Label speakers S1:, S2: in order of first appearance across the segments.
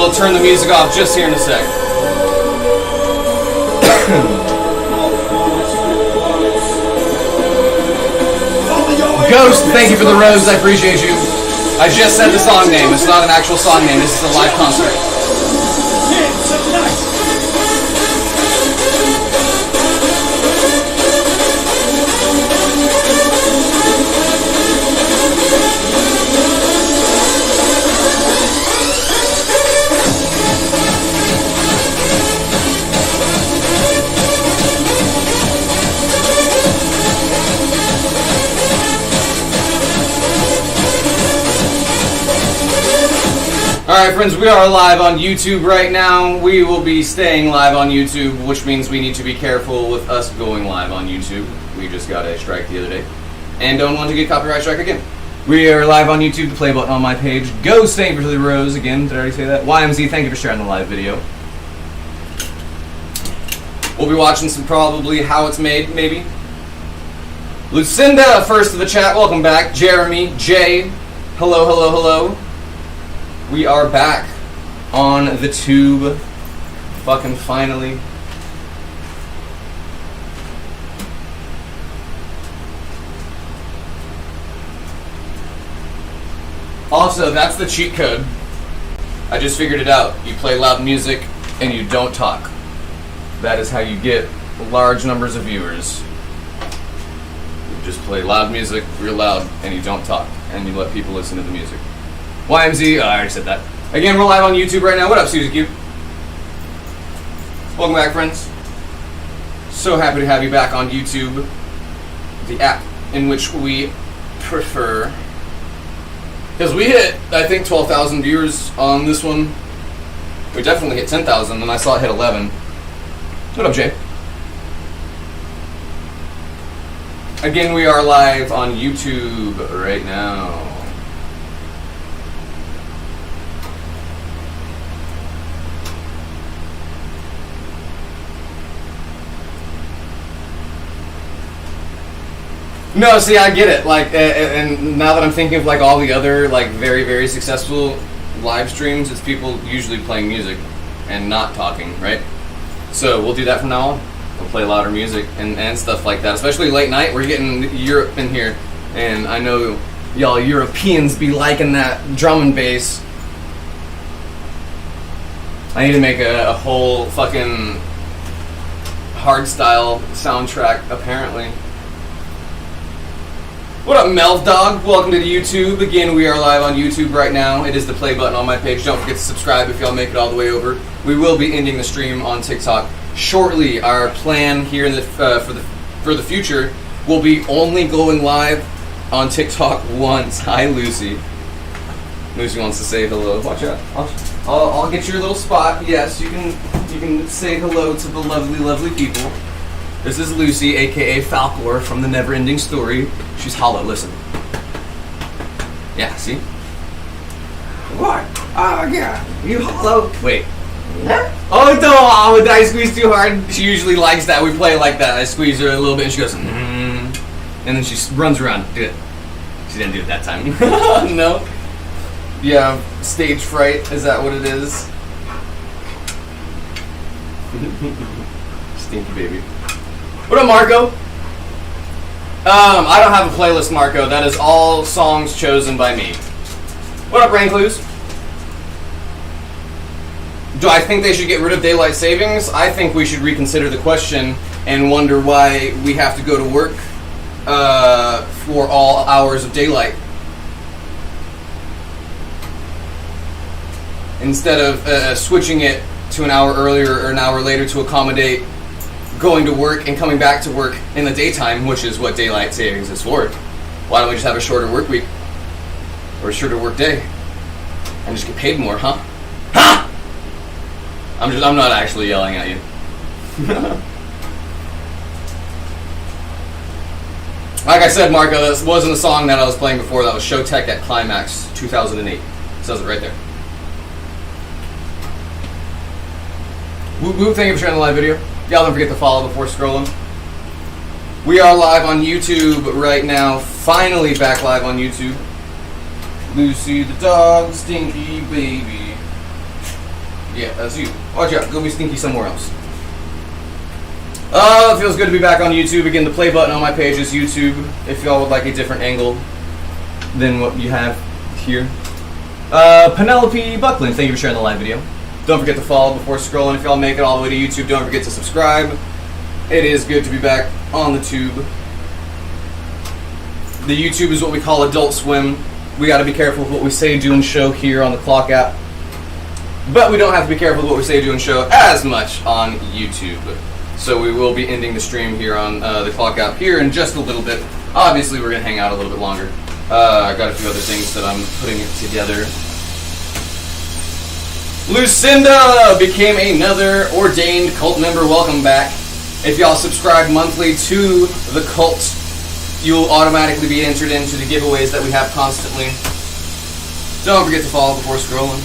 S1: will turn the music off just here in a sec. Ghost, thank you for the rose, I appreciate you. I just said the song name, it's not an actual song name, this is a live concert. Alright friends, we are live on YouTube right now. We will be staying live on YouTube, which means we need to be careful with us going live on YouTube. We just got a strike the other day, and don't want to get copyright strike again. We are live on YouTube, the play button on my page. Ghost, thank you for the rose again, did I already say that? YMZ, thank you for sharing the live video. We'll be watching some probably how it's made, maybe. Lucinda, first to the chat, welcome back. Jeremy, Jay, hello, hello, hello. We are back on the tube, fucking finally. Also, that's the cheat code. I just figured it out. You play loud music and you don't talk. That is how you get large numbers of viewers. You just play loud music, real loud, and you don't talk, and you let people listen to the music. YMZ, oh, I already said that. Again, we're live on YouTube right now. What up, Suzy Q? Welcome back, friends. So happy to have you back on YouTube, the app in which we prefer. Because we hit, I think, 12,000 viewers on this one. We definitely hit 10,000, and I saw it hit 11. What up, Jay? Again, we are live on YouTube right now. No, see, I get it. Like, and now that I'm thinking of like all the other like very, very successful live streams, it's people usually playing music and not talking, right? So we'll do that from now on. We'll play louder music and stuff like that, especially late night. We're getting Europe in here, and I know y'all Europeans be liking that drum and bass. I need to make a whole fucking hardstyle soundtrack, apparently. What up, Melv Dog? Welcome to the YouTube. Again, we are live on YouTube right now. It is the play button on my page. Don't forget to subscribe if y'all make it all the way over. We will be ending the stream on TikTok shortly. Our plan here in the for the future will be only going live on TikTok once. Hi, Lucy. Lucy wants to say hello. Watch out. I'll get your little spot. Yes, you can say hello to the lovely, lovely people. This is Lucy, aka Falcor from the Never Ending Story. She's hollow, listen. Yeah, see? What? Oh, yeah. You hollow? Wait. Oh, no! Oh, did I squeeze too hard? She usually likes that. We play like that. I squeeze her a little bit and she goes, and then she runs around. Do it. She didn't do it that time. No? Yeah, stage fright. Is that what it is? Stinky baby. What up, Marco? I don't have a playlist, Marco. That is all songs chosen by me. What up, Rainclues? Do I think they should get rid of daylight savings? I think we should reconsider the question and wonder why we have to go to work for all hours of daylight. Instead of switching it to an hour earlier or an hour later to accommodate going to work and coming back to work in the daytime, which is what daylight savings is for. Why don't we just have a shorter work week or a shorter work day and just get paid more, huh? Huh? I'm not actually yelling at you. Like I said, Marco, this wasn't a song that I was playing before. That was Showtech at Climax 2008. It says it right there. Whoop whoop, thank you for sharing the live video. Y'all don't forget to follow before scrolling. We are live on YouTube right now. Finally back live on YouTube. Lucy the dog, stinky baby. Yeah, that's you. Watch out. Go be stinky somewhere else. It feels good to be back on YouTube. Again, the play button on my page is YouTube. If y'all would like a different angle than what you have here. Penelope Buckland, thank you for sharing the live video. Don't forget to follow before scrolling. If y'all make it all the way to YouTube, don't forget to subscribe. It is good to be back on the tube. The YouTube is what we call Adult Swim. We got to be careful with what we say, do, and show here on the Clock app. But we don't have to be careful with what we say, do, and show as much on YouTube. So we will be ending the stream here on the Clock app here in just a little bit. Obviously, we're going to hang out a little bit longer. I got a few other things that I'm putting it together. Lucinda became another ordained cult member. Welcome back. If y'all subscribe monthly to the cult, you'll automatically be entered into the giveaways that we have constantly. Don't forget to follow before scrolling.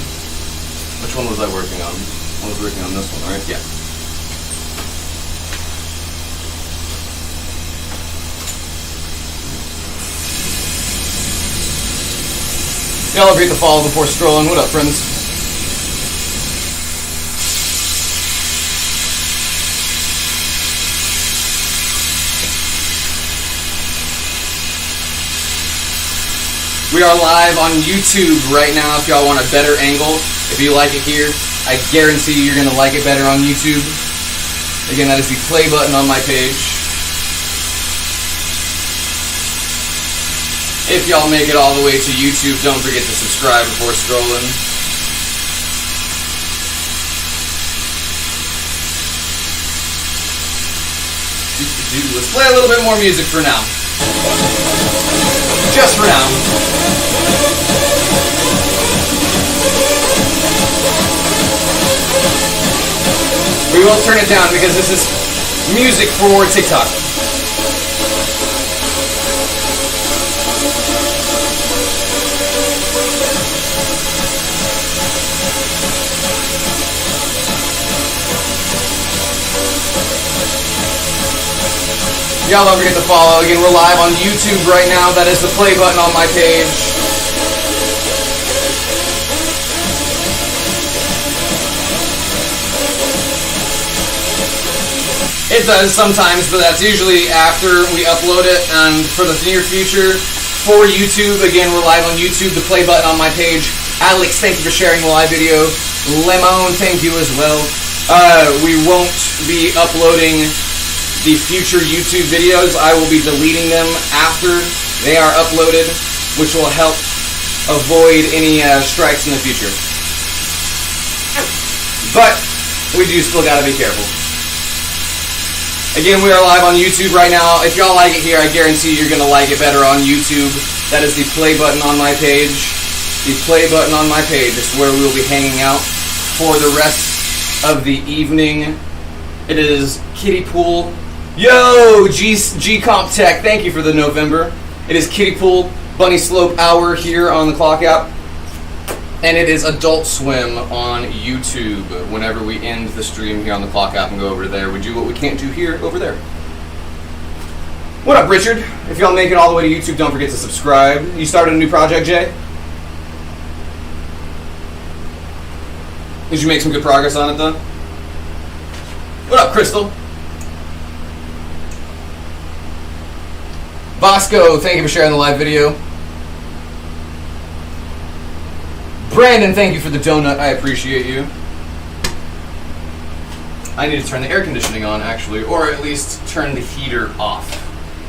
S1: Which one was I working on? I was working on this one, right? Yeah. Y'all agree to follow before scrolling. What up, friends? We are live on YouTube right now if y'all want a better angle. If you like it here, I guarantee you're going to like it better on YouTube. Again, that is the play button on my page. If y'all make it all the way to YouTube, don't forget to subscribe before scrolling. Let's play a little bit more music for now. Just for now. We will turn it down because this is music for TikTok. Y'all don't forget to follow. Again, we're live on YouTube right now. That is the play button on my page. It does sometimes, but that's usually after we upload it. And for the near future, for YouTube, again, we're live on YouTube. The play button on my page. Alex, thank you for sharing the live video. Lemon, thank you as well. We won't be uploading the future YouTube videos. I will be deleting them after they are uploaded, which will help avoid any strikes in the future. But we do still gotta be careful. Again, we are live on YouTube right now. If y'all like it here, I guarantee you're gonna like it better on YouTube. That is the play button on my page. The play button on my page is where we will be hanging out for the rest of the evening. It is Kiddie Pool. Yo, G Comp Tech, thank you for the November. It is Kiddie Pool Bunny Slope Hour here on the Clock app. And it is Adult Swim on YouTube. Whenever we end the stream here on the Clock app and go over there, we do what we can't do here over there. What up, Richard? If y'all make it all the way to YouTube, don't forget to subscribe. You started a new project, Jay? Did you make some good progress on it, though? What up, Crystal? Bosco, thank you for sharing the live video. Brandon, thank you for the donut. I appreciate you. I need to turn the air conditioning on, actually, or at least turn the heater off.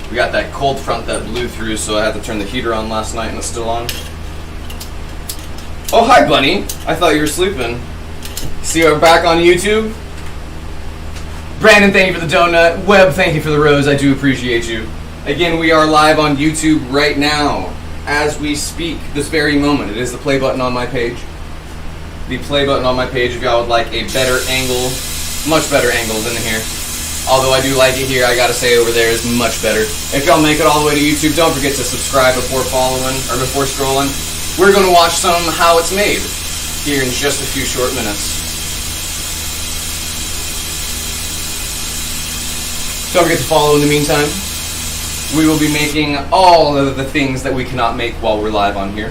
S1: We got that cold front that blew through, so I had to turn the heater on last night and it's still on. Oh, hi, Bunny. I thought you were sleeping. See, we're back on YouTube. Brandon, thank you for the donut. Webb, thank you for the rose. I do appreciate you. Again, we are live on YouTube right now as we speak this very moment. It is the play button on my page. The play button on my page if y'all would like a better angle, much better angle than here. Although I do like it here, I gotta say over there is much better. If y'all make it all the way to YouTube, don't forget to subscribe before following or before scrolling. We're gonna watch some how it's made here in just a few short minutes. Don't forget to follow in the meantime. We will be making all of the things that we cannot make while we're live on here.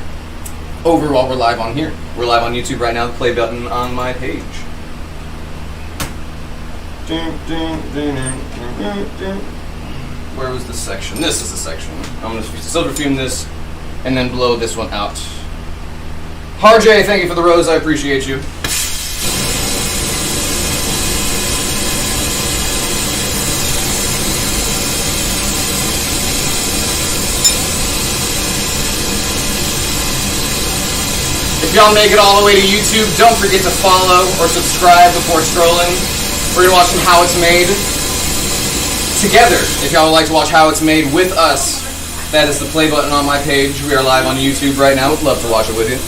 S1: While we're live on here. We're live on YouTube right now. The play button on my page. Where was this section? This is the section. I'm going to silver fume this and then blow this one out. RJ, thank you for the rose. I appreciate you. If y'all make it all the way to YouTube, don't forget to follow or subscribe before scrolling. We're going to watch how it's made together. If y'all would like to watch how it's made with us, that is the play button on my page. We are live on YouTube right now. Would love to watch it with you.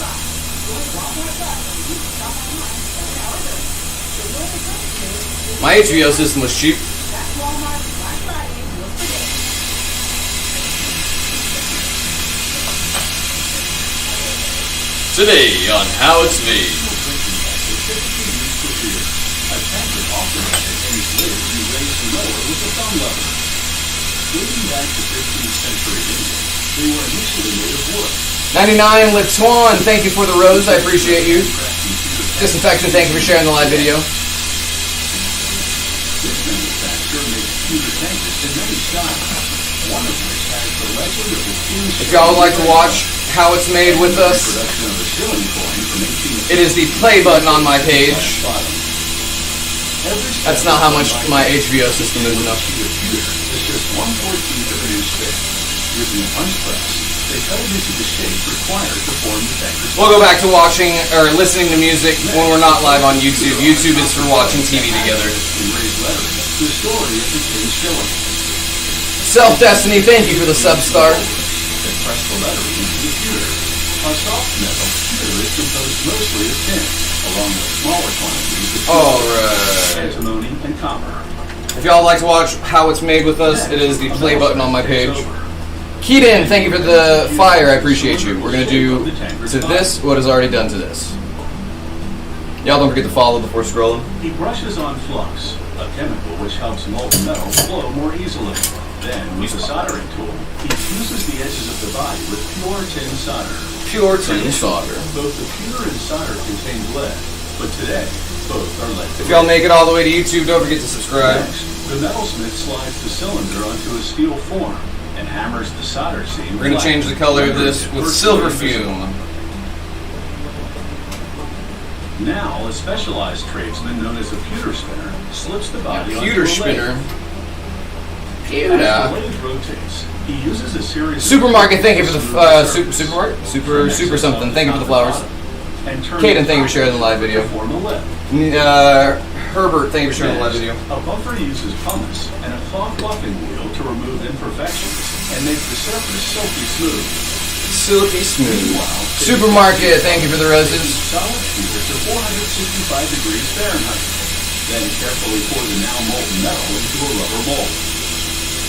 S1: My HBO system was cheap. Today on How It's Made. Dating back to 15th century India, they were initially made of wood. 99 Lituan, thank you for the rose. I appreciate you. Disinfection, thank you for sharing the live video. This manufacturer makes pewter tankers in many styles, one of which has the legend of the king's. If y'all would like to watch how it's made with us, it is the play button on my page. That's not how much my HBO system is enough. It's just 1/14 of an inch thick. Using a punch press, they cut it into the shape required to form the tanker. We'll go back to watching or listening to music when we're not live on YouTube. YouTube is for watching TV together. The story of the king's shilling. Self Destiny, thank you for the sub-star. They press the letter into the pewter. On soft metal, pewter is composed mostly of tin, along with smaller quantities of antimony and copper. If y'all would like to watch how it's made with us, it is the play button on my page. Keaton, thank you for the fire. I appreciate you. We're going to do to this what is already done to this. Y'all don't forget to follow before scrolling. He brushes on flux, a chemical which helps molten metal flow more easily. Then, with a soldering tool, he fuses the edges of the body with pure tin solder. Pure tin solder. Both the pewter and solder contain lead, but today, both are lead. If y'all make it all the way to YouTube, don't forget to subscribe. Next, the metalsmith slides the cylinder onto a steel form and hammers the solder seam. We're going to change the color of this with silver fume. Now, a specialized tradesman known as a pewter spinner slips the body onto a pewter spinner. As the lathe rotates, he uses a series Supermarket, thank you for the super something. Thank you for the flowers. Kaden, thank you for sharing the live video. Herbert, thank you for sharing the live video. A buffer uses pumice and a cloth buffing wheel to remove imperfections and make the surface silky smooth. Silky smooth. Supermarket, thank you for the roses. Solid pewter to 465 degrees Fahrenheit. Then carefully pour the now molten metal into a rubber mold.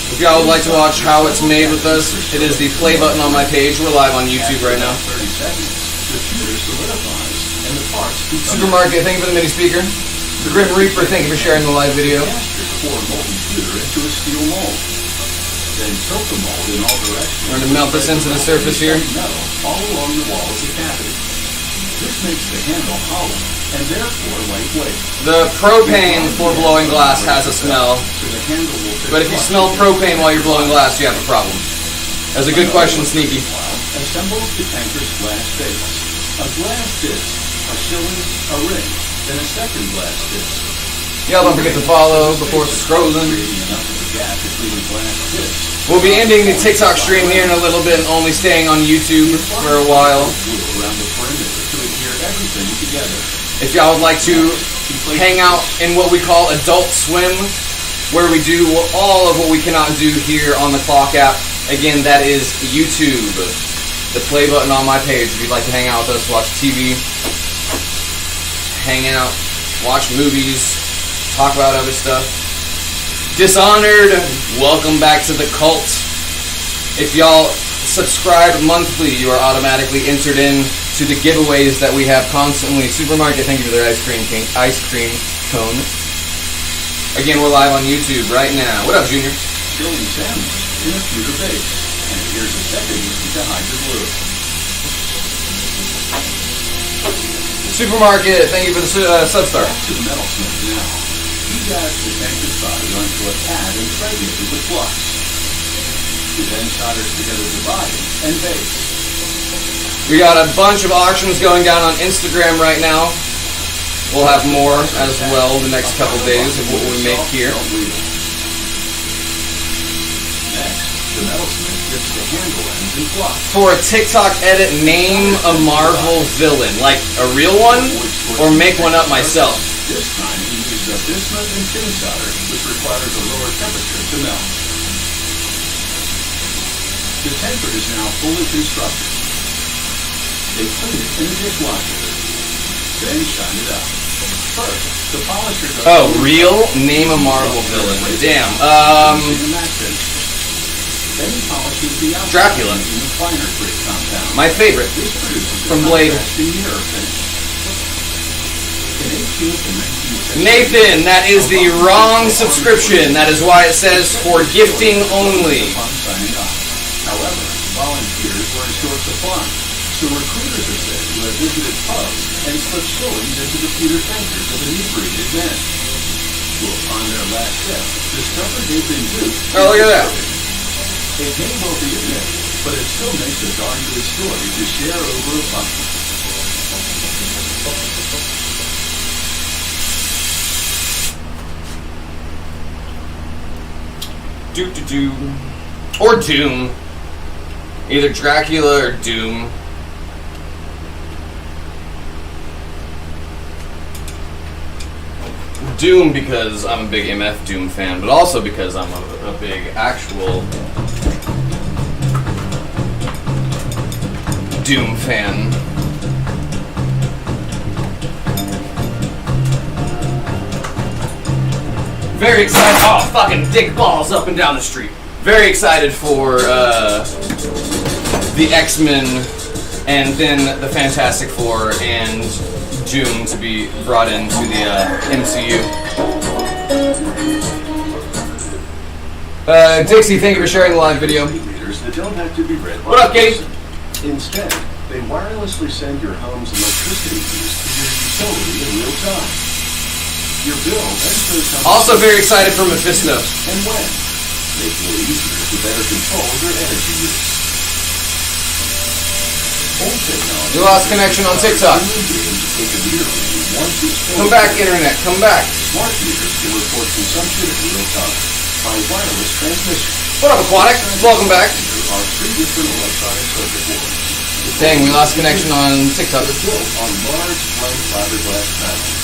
S1: If y'all would like to watch how it's made with us, it is the play button on my page. We're live on YouTube right now. 30 seconds, the pewter solidifies and the parts. Supermarket, thank you for the mini speaker. The Grim Reaper, thank you for sharing the live video. Pour molten pewter into a steel mold. Then tilt the mold in all directions. We're going to melt this into the surface here. Metal all along the wall of the cavity. This makes the handle hollow and therefore lightweight. The propane for blowing glass has a smell, but if you smell propane while you're blowing glass, you have a problem. That's a good question, Sneaky. Assembles the tanker's glass base. A glass disc, a shilling, a ring, then a second glass disc. Y'all don't forget to follow before scrolling. We'll be ending the TikTok stream here in a little bit and only staying on YouTube for a while. If y'all would like to hang out in what we call Adult Swim, where we do all of what we cannot do here on the Clock app, again, that is YouTube. The play button on my page. If you'd like to hang out with us, watch TV, hang out, watch movies, talk about other stuff. Dishonored, welcome back to the cult. If y'all subscribe monthly, you are automatically entered in to the giveaways that we have constantly. Supermarket, thank you for their ice cream cone. Again, we're live on YouTube right now. What up, Junior? Chilling sandwich in a pewter base. And here's a second to hide the glue. Supermarket, thank you for the Substar.
S2: Back to the metalsmith now. He dashed the tanker's body onto a pad impregnated with flux. He then solders together the body and base.
S1: We got a bunch of auctions going down on Instagram right now. We'll have more as well the next couple days of what we make here.
S2: Next, the metalsmith dips the handle ends in flux.
S1: For a TikTok edit, name a Marvel villain. Like a real one? Or make one up myself?
S2: This time he uses a bismuth and tin solder, which requires a lower temperature to melt. The tanker is now fully constructed. They clean it in a dishwasher. Then shine it out. First, the polisher does...
S1: Oh, real? Name a Marvel villain. Damn.
S2: Then he polishes the outside
S1: Dracula.
S2: using the finer grit compound.
S1: My favorite.
S2: This produces
S1: From Blade.
S2: contrasting mirror finish. In 18th and 19th century,
S1: Nathan, that is the wrong subscription. That is why it says for gifting only.
S2: upon signing up. However, volunteers were in short supply, so recruiters are said to have visited pubs and slipped shillings into the pewter tankers of inebriated men, who upon their last shift discovered they'd been duped.
S1: Oh, look at that.
S2: It may well be a myth, but it still makes a darn good story to share over a pub.
S1: Do. Or Doom. Either Dracula or Doom. Doom because I'm a big MF Doom fan, but also because I'm a big actual Doom fan. Very excited. Oh, fucking dick balls up and down the street. Very excited for the X-Men and then the Fantastic Four and Doom to be brought into the MCU. Dixie, thank you for sharing the live video.
S2: Meters that don't have to be read by
S1: What up, Katie?
S2: a person. Instead, they wirelessly send your home's electricity use to your utility in real time. Your bill then shows how much
S1: Also very excited for Mephisto.
S2: and when, making it easier to better control your energy use. Old technology.
S1: You lost connection on TikTok.
S2: Human beings take a meter reading once each day.
S1: Come back, internet. Come back.
S2: Smart meters can report consumption in real time by wireless transmission.
S1: What up, Aquatic? Welcome back.
S2: There are 3 different electronic circuit boards.
S1: Dang, we lost connection on TikTok.
S2: They're built on large blank fiberglass panels.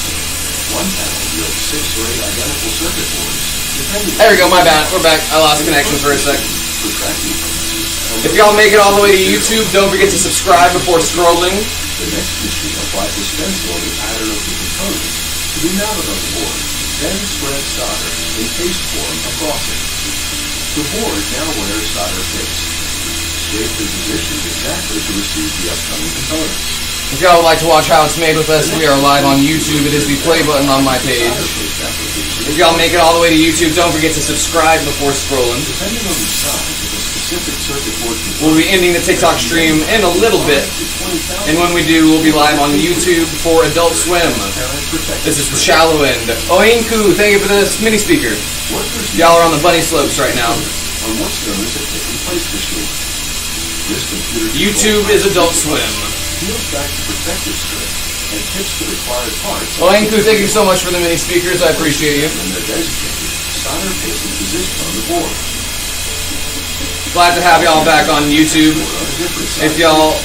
S2: One panel yields 6 or 8 identical circuit boards, depending
S1: There we go, my bad. We're back. I lost connection for a sec.
S2: for tracking purposes.
S1: If y'all make it all the way to YouTube, don't forget to subscribe before scrolling.
S2: The next machine applies the stencil on the pattern of the components to be mounted on the board, then spread solder in paste form across it. The board now wears solder paste, shaped and positioned exactly to receive the upcoming components.
S1: If y'all would like to watch how it's made with us, we are live on YouTube. It is the play button on my page.
S2: Solder paste application
S1: If y'all make it all the way to YouTube, don't forget to subscribe before scrolling.
S2: depending on the size of the specific circuit board
S1: We'll be ending the TikTok stream in a little bit. And when we do, we'll be live on YouTube for Adult Swim. This is the shallow end. Oinku, thank you for this mini speaker. Y'all are on the bunny slopes right now.
S2: On what's known as a pick and place machine. This computer
S1: YouTube is Adult Swim.
S2: peels back the protective strip and picks the required parts.
S1: Oinku, thank you so much for the mini speakers. I appreciate you.
S2: And they're designated solder paste and position on the board.
S1: Glad to have y'all back on YouTube.
S2: Or on a different side.
S1: If y'all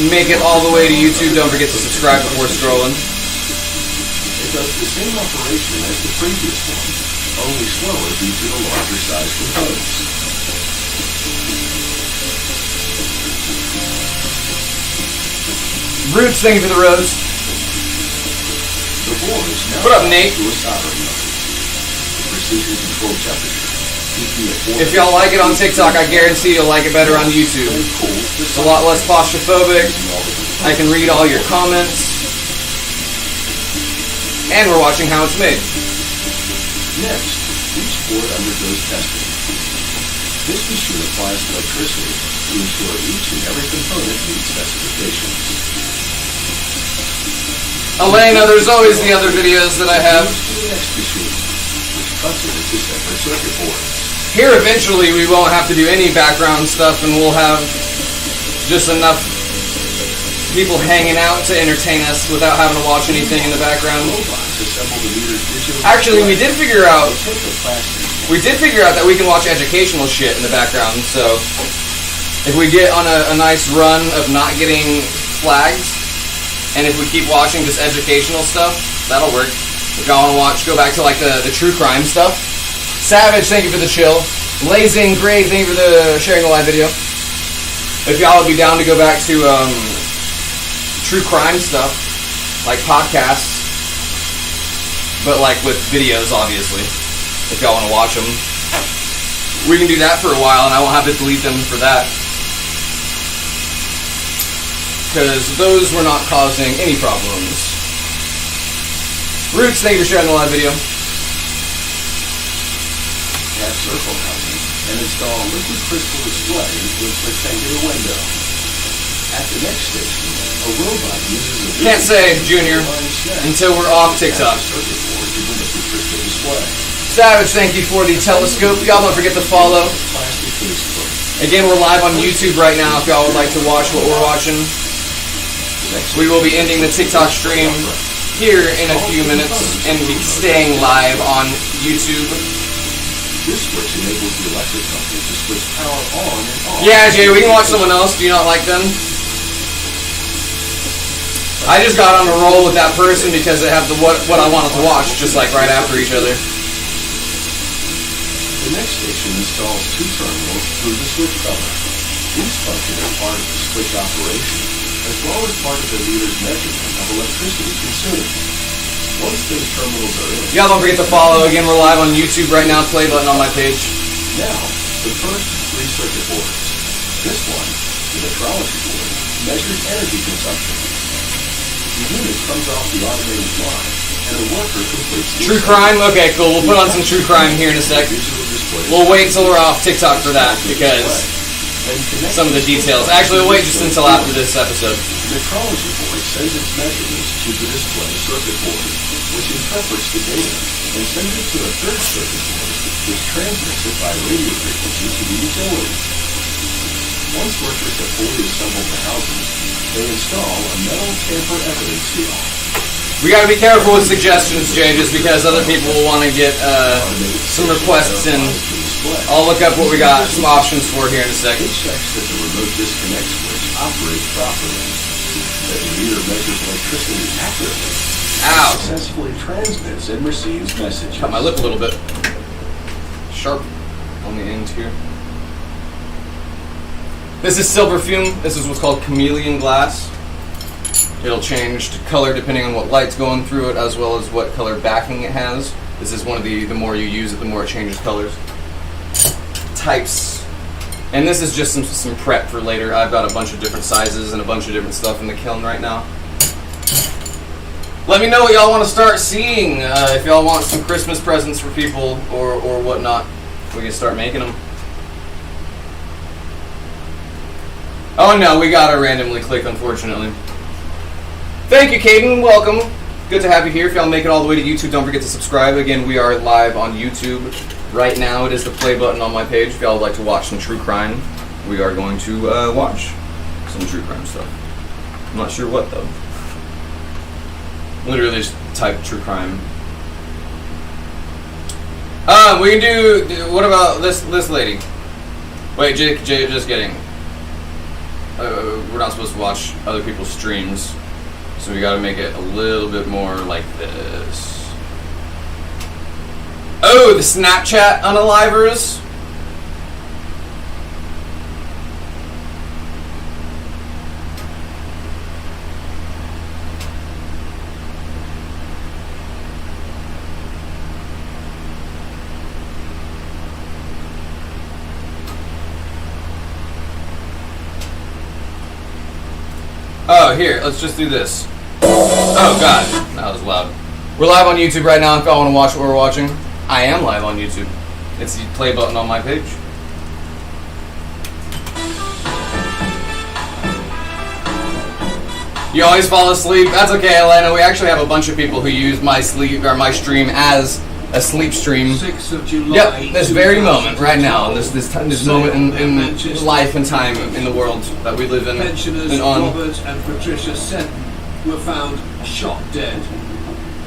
S1: make it all the way to YouTube, don't forget to subscribe before scrolling.
S2: It does the same operation as the previous one, only slower due to the larger size components.
S1: Roots, thank you for the rose.
S2: The board is now
S1: What up, Nate?
S2: to a soldering mode. Precision control temperature. keeping it
S1: If y'all like it on TikTok, I guarantee you'll like it better on YouTube. It's a lot less claustrophobic. I can read all your comments. And we're watching how it's made.
S2: Next, each board undergoes testing. This machine applies electricity to ensure each and every component meets specifications.
S1: Elena, there's always the other videos that I have.
S2: The next machine, which cuts it into separate circuit boards.
S1: Here eventually we won't have to do any background stuff and we'll have just enough people hanging out to entertain us without having to watch anything in the background. Actually, we did figure out that we can watch educational shit in the background, so if we get on a nice run of not getting flagged, and if we keep watching just educational stuff, that'll work. If y'all want to watch, go back to like the true crime stuff. Savage, thank you for the chill. Blazing, great, thank you for the sharing the live video. If y'all would be down to go back to true crime stuff, like podcasts, but like with videos, obviously, if y'all want to watch them, we can do that for a while, and I won't have to delete them for that. Because those were not causing any problems. Roots, thank you for sharing the live video.
S2: Have circle housing and install a liquid crystal display with rectangular window. At the next station, a robot uses a
S1: can't say, Junior, until we're off TikTok.
S2: circuit board to the liquid crystal display.
S1: Savage, thank you for the telescope. Y'all don't forget to follow.
S2: Plastic Facebook.
S1: Again, we're live on YouTube right now if y'all would like to watch what we're watching. We will be ending the TikTok stream here in a few minutes and be staying live on YouTube.
S2: This switch enables the electric company to switch power on and off.
S1: Yeah, Jay, we can watch someone else. Do you not like them? I just got on a roll with that person because they have what I wanted to watch, just like right after each other.
S2: The next station installs two terminals through the switch cover. These function as part of the switch operation, as well as part of the meter's measurement of electricity consumed. Once those terminals are in...
S1: Y'all don't forget to follow. Again, we're live on YouTube right now. Play button on my page.
S2: Now, the first three circuit boards. This one, the metrology board, measures energy consumption. The unit comes off the automated line, and a worker completes the
S1: True crime? Okay, cool. We'll put on some true crime here in a sec. We'll wait until we're off TikTok for that, because some of the details. Actually, we'll wait just until after this episode.
S2: The metrology board sends its measurements to the display circuit board, which interprets the data and sends it to a third circuit board, which transmits it by radio frequency to the utility. Once workers have fully assembled the houses, they install a metal tamper evidence seal.
S1: We gotta be careful with suggestions, Jay, just because other people will want to get some requests in. I'll look up what we got, some options for here in a second.
S2: It checks that the remote disconnect switch operates properly, that the meter measures electricity accurately,
S1: Ow!
S2: successfully transmits and receives messages.
S1: Cut my lip a little bit. Sharp on the end here. This is silver fume. This is what's called chameleon glass. It'll change to color depending on what light's going through it, as well as what color backing it has. This is one of the more you use it, the more it changes colors. Types. And this is just some prep for later. I've got a bunch of different sizes and a bunch of different stuff in the kiln right now. Let me know what y'all want to start seeing. If y'all want some Christmas presents for people or whatnot, we can start making them. Oh no, we gotta randomly click, unfortunately. Thank you, Caden. Welcome. Good to have you here. If y'all make it all the way to YouTube, don't forget to subscribe. Again, we are live on YouTube right now. It is the play button on my page. If y'all would like to watch some true crime, we are going to watch some true crime stuff. I'm not sure what, though. Literally just type true crime. We can do... What about this lady? Wait, Jay, just kidding. We're not supposed to watch other people's streams. So we gotta make it a little bit more like this. Oh, the Snapchat unalivers. Oh, here, let's just do this. Oh god, that was loud. We're live on YouTube right now if y'all want to watch what we're watching. I am live on YouTube. It's the play button on my page. You always fall asleep. That's okay, Elena. We actually have a bunch of people who use my stream as a sleep stream.
S3: 6th of July.
S1: Yep, this very moment, right now, this moment in life and time in the world that we live in.
S3: Pensioners
S1: and on.
S3: Robert and Patricia Seton were found shot dead.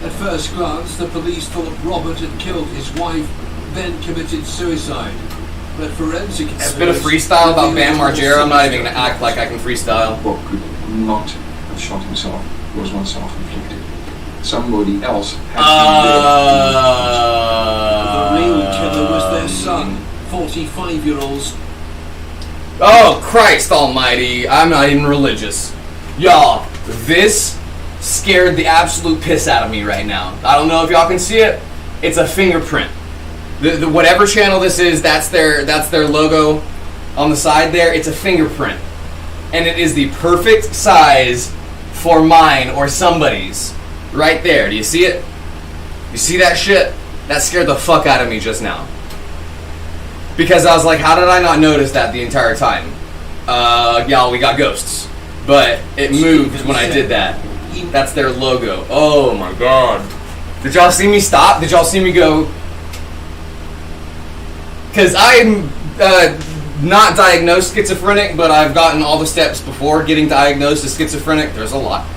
S3: At first glance, the police thought Robert had killed his wife, then committed suicide. But forensic evidence...
S1: A bit of freestyle about Bam Margera. I'm not even going to act like I can freestyle.
S2: Bob could not have shot himself. It was not self-inflicted. Somebody else had
S3: The real killer was their son, 45-year-old.
S1: Oh, Christ almighty. I'm not even religious. Y'all, this scared the absolute piss out of me right now. I don't know if y'all can see it. It's a fingerprint. The whatever channel this is, that's their logo on the side there. It's a fingerprint. And it is the perfect size for mine or somebody's. Right there. Do you see it? You see that shit? That scared the fuck out of me just now. Because I was like, how did I not notice that the entire time? Y'all, we got ghosts. But it moved when I did that. That's their logo. Oh my god. Did y'all see me stop? Did y'all see me go? Because I'm not diagnosed schizophrenic, but I've gotten all the steps before getting diagnosed as schizophrenic. There's a lot.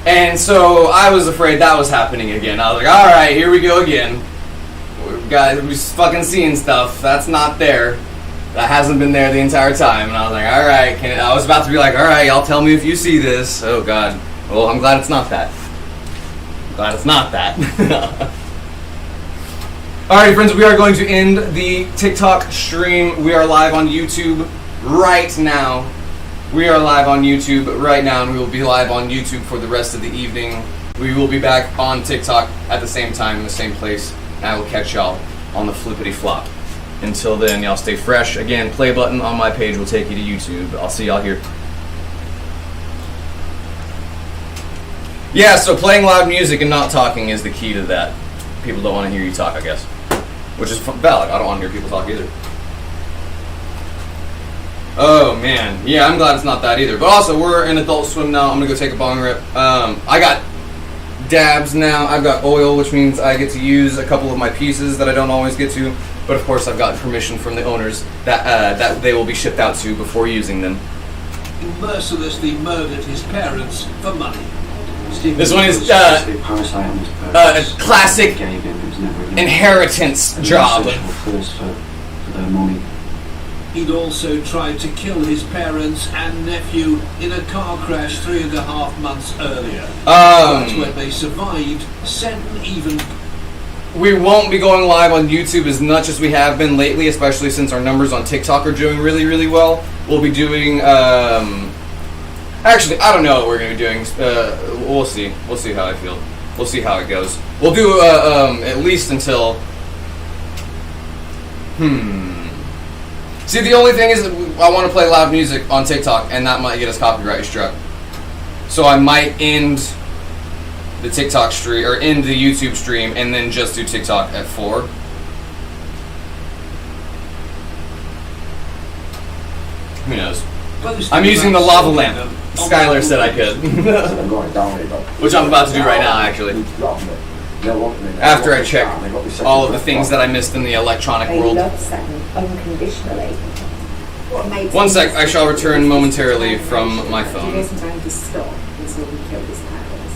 S1: And so I was afraid that was happening again. I was like, alright, here we go again. We're fucking seeing stuff. That's not there. That hasn't been there the entire time. And I was like, alright, I was about to be like, alright, y'all tell me if you see this. Oh god. Well, I'm glad it's not that. I'm glad it's not that. Alright, friends, we are going to end the TikTok stream. We are live on YouTube right now. We are live on YouTube right now, and we will be live on YouTube for the rest of the evening. We will be back on TikTok at the same time in the same place, and I will catch y'all on the flippity flop. Until then, y'all stay fresh. Again, play button on my page will take you to YouTube. I'll see y'all here. Yeah, so playing loud music and not talking is the key to that. People don't want to hear you talk, I guess. Which is valid. I don't want to hear people talk either. Oh man, yeah, I'm glad it's not that either. But also, we're in Adult Swim now. I'm gonna go take a bong rip. I got dabs now. I've got oil, which means I get to use a couple of my pieces that I don't always get to. But of course, I've gotten permission from the owners that they will be shipped out to before using them.
S3: He mercilessly murdered his parents for money.
S1: This one is a classic inheritance job.
S3: He'd also tried to kill his parents and nephew in a car crash 3.5 months earlier. But when they survived, Seton even...
S1: We won't be going live on YouTube as much as we have been lately, especially since our numbers on TikTok are doing really, really well. We'll be doing... Actually, I don't know what we're going to be doing. We'll see. We'll see how I feel. We'll see how it goes. We'll do at least until... See, the only thing is that I want to play loud music on TikTok, and that might get us copyright struck. So I might end the TikTok stream, or end the YouTube stream, and then just do TikTok at 4. Who knows? I'm using the lava lamp. Skylar said I could. Which I'm about to do right now, actually. After I check all of the things that I missed in the electronic world.
S4: Unconditionally.
S1: One sec, I shall return momentarily from my phone.
S4: He wasn't going to stop until he killed his parents.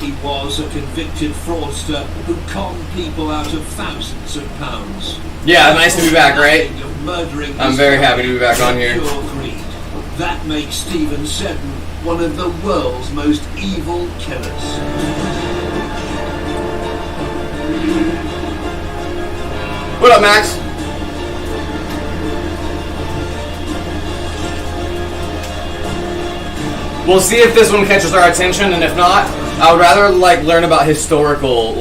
S3: He was a convicted fraudster who conned people out of thousands of pounds.
S1: Yeah, nice to be back, right? I'm very happy to be back on here.
S3: That makes Stephen Seton one of the world's most evil killers.
S1: What up, Max? We'll see if this one catches our attention, and if not, I would rather learn about historical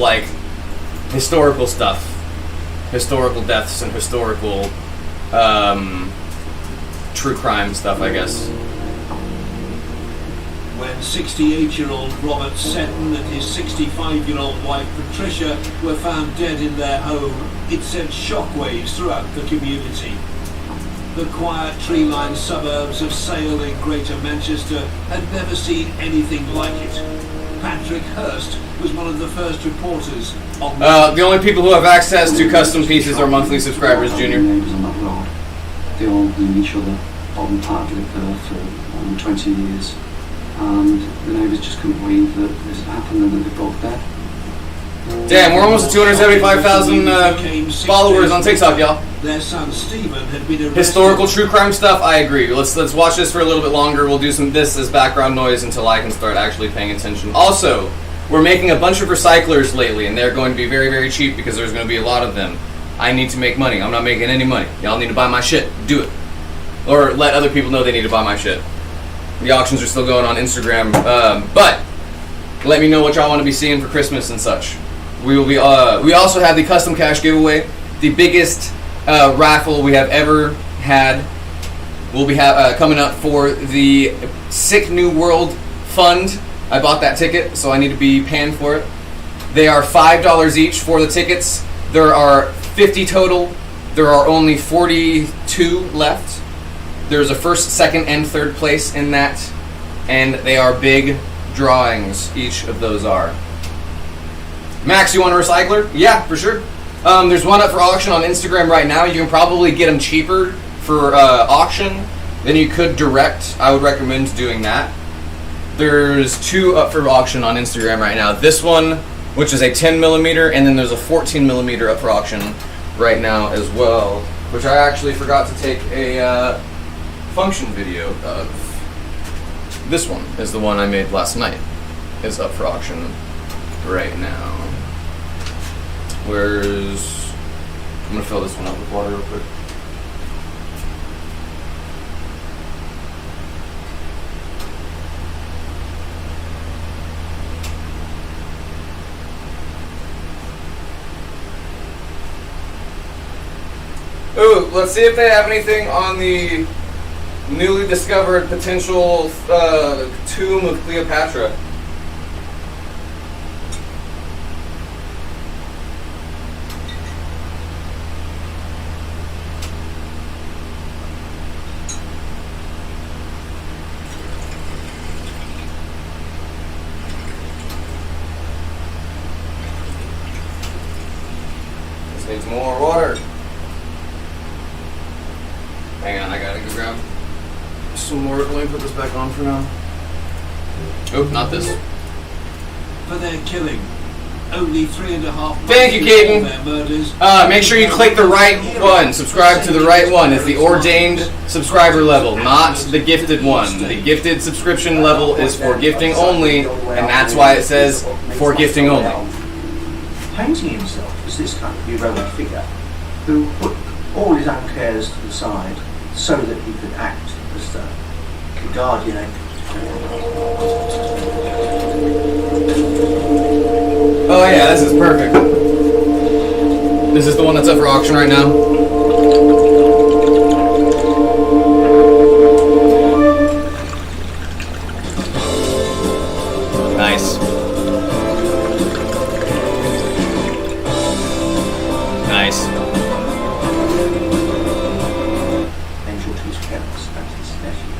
S1: stuff, historical deaths, and historical true crime stuff, I guess.
S3: When 68-year-old Robert Seton and his 65-year-old wife Patricia were found dead in their home, it sent shockwaves throughout the community. The quiet tree-lined suburbs of Sale in Greater Manchester had never seen anything like it. Patrick Hurst was one of the first reporters on
S1: the only people who have access to custom pieces are monthly subscribers, Junior.
S5: Neighbours on that road. They all knew each other. Bob Park lived there for more than 20 years. And the neighbours just couldn't believe that this had happened and that they both dead.
S1: Damn, we're almost at 275,000 followers on TikTok, y'all.
S3: Their son Stephen had been arrested.
S1: Historical true crime stuff, I agree. Let's watch this for a little bit longer. We'll do this as background noise until I can start actually paying attention. Also, we're making a bunch of recyclers lately, and they're going to be very, very cheap because there's going to be a lot of them. I need to make money. I'm not making any money. Y'all need to buy my shit. Do it. Or let other people know they need to buy my shit. The auctions are still going on Instagram. But let me know what y'all want to be seeing for Christmas and such. We will be. We also have the custom cash giveaway, the biggest raffle we have ever had. Will be coming up for the Sick New World Fund. I bought that ticket, so I need to be paying for it. They are $5 each for the tickets. There are 50 total. There are only 42 left. There's a first, second, and third place in that, and they are big drawings. Each of those are. Max, you want a recycler? Yeah, for sure. There's one up for auction on Instagram right now. You can probably get them cheaper for auction than you could direct. I would recommend doing that. There's two up for auction on Instagram right now. This one, which is a 10mm, and then there's a 14mm up for auction right now as well, which I actually forgot to take a function video of. This one is the one I made last night. Is up for auction right now. Where's... I'm gonna fill this one up with water real quick. Ooh, let's see if they have anything on the newly discovered potential tomb of Cleopatra. This needs more water. Hang on, I gotta go grab some more. Let me put this back on for now. Oh, not this.
S3: For their killing. Only 3.5 months
S1: Thank you, Caden.
S3: before their murders.
S1: Make sure you click the right one. Subscribe to the right one. It's the ordained subscriber level, not the gifted one. The gifted subscription level is for gifting only, and that's why it says for gifting only.
S5: Painting himself as this kind of heroic figure who put all his own cares to the side so that he could act as the guardian angel.
S1: Oh yeah, this is perfect. This is the one that's up for auction right now. Nice. Nice.
S5: Angel to his parents and his nephew.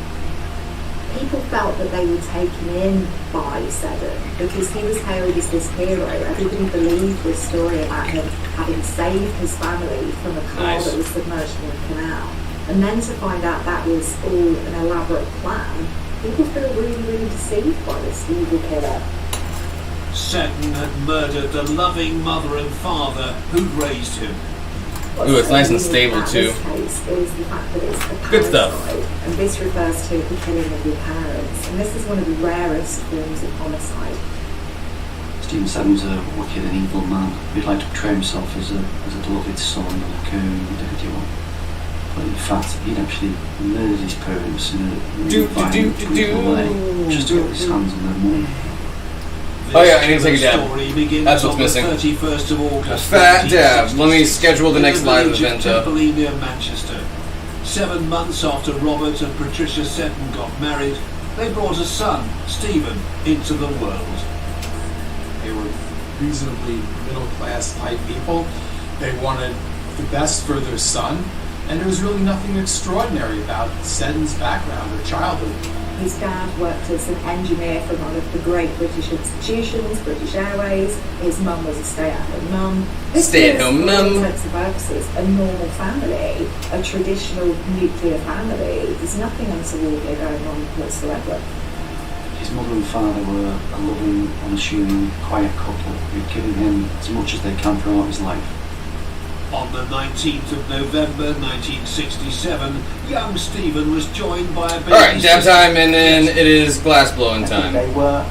S4: People felt that they were taken in by Seddon because he was hailed as this hero. Everybody believed this story about him having saved his family from a car
S1: Nice.
S4: that was submerged in the canal. And then to find out that was all an elaborate plan, people feel really, really deceived by this evil killer.
S3: Seddon had murdered the loving mother and father who'd raised him.
S4: What's
S1: Ooh, it's nice and
S4: so
S1: stable,
S4: unique
S1: too.
S4: about this case is the fact that it's a
S1: Good stuff.
S4: parricide, and this refers to the killing of your parents. And this is one of the rarest forms of homicide.
S5: Stephen Seddon's a wicked and evil man who'd like to portray himself as a beloved son and a caring individual. But in fact, he'd actually murdered his parents in a really violent, brutal way just to get his hands on their money.
S1: Oh yeah, I need to take a dab.
S3: Story begins
S1: That's what's
S3: on
S1: missing.
S3: The 31st of August.
S1: Fat dab. Let me schedule the next
S3: in the
S1: live
S3: village of
S1: event up.
S3: Temperley near Manchester. 7 months after Robert and Patricia Seddon got married, they brought a son, Stephen, into the world.
S6: They were reasonably middle-class type people. They wanted the best for their son, And there was really nothing extraordinary about Seddon's background or childhood.
S4: His dad worked as an engineer for one of the great British institutions, British Airways. His mum was a stay-at-home mum.
S1: Stay-at-home mum.
S4: For all intents and purposes, a normal family, a traditional nuclear family. There's nothing untoward here going on whatsoever.
S5: His mother and father were a loving, unassuming, quiet couple who'd given him as much as they can throughout his life.
S3: On the 19th of November 1967, young Stephen was joined by a baby.
S1: Alright, dab time, and then it is glass blowing time.
S5: They were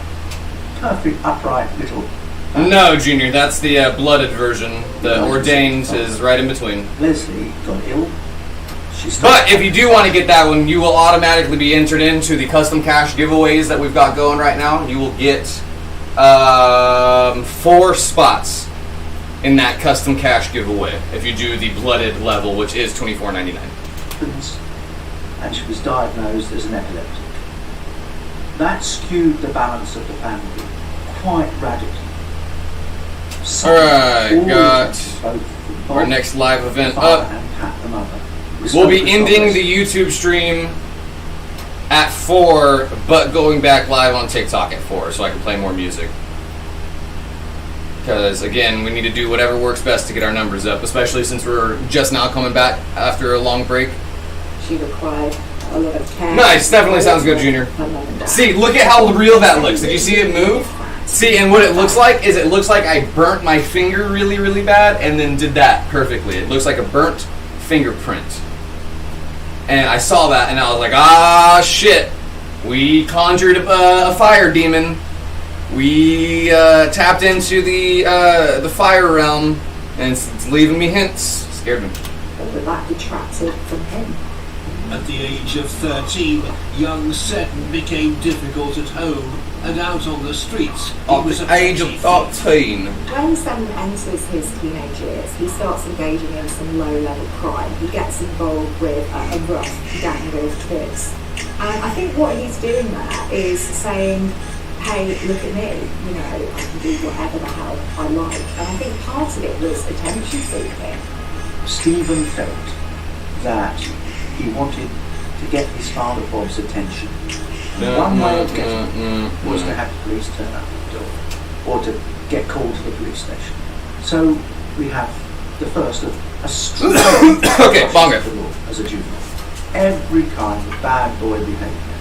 S5: perfect, upright little.
S1: No, Junior, that's the blooded version. The ordained is right in between.
S5: Leslie got ill.
S1: But if you do want to get that one, you will automatically be entered into the custom cash giveaways that we've got going right now. You will get 4 spots in that custom cash giveaway if you do the blooded level, which is $24.99.
S5: And she was diagnosed as an epileptic. That skewed the balance of the family quite radically.
S1: Alright, got our next live event up. We'll be ending the YouTube stream at 4, but going back live on TikTok at 4 so I can play more music. Because, again, we need to do whatever works best to get our numbers up, especially since we're just now coming back after a long break.
S4: She required a lot of care.
S1: Nice, definitely sounds good, Junior. See, look at how real that looks. Did you see it move? See, and what it looks like is it looks like I burnt my finger really, really bad and then did that perfectly. It looks like a burnt fingerprint. And I saw that and I was like, ah, shit. We conjured a fire demon. We tapped into the fire realm, and it's leaving me hints. Scared me.
S4: But that detracted from him.
S3: At the age of 13, young Seddon became difficult at home and out on the streets.
S1: At the age of 13.
S4: When Seddon enters his teenage years, he starts engaging in some low-level crime. He gets involved with a rough gang of kids. And I think what he's doing there is saying, hey, look at me, you know, I can do whatever the hell I like. And I think part of it was attention seeking.
S5: Stephen felt that he wanted to get his father Bob's attention. One way of getting it was to have the police turn up at the door, or to get called to the police station. So we have the first of a string
S1: okay, bonga.
S5: As a juvenile. Every kind of bad boy behaviour.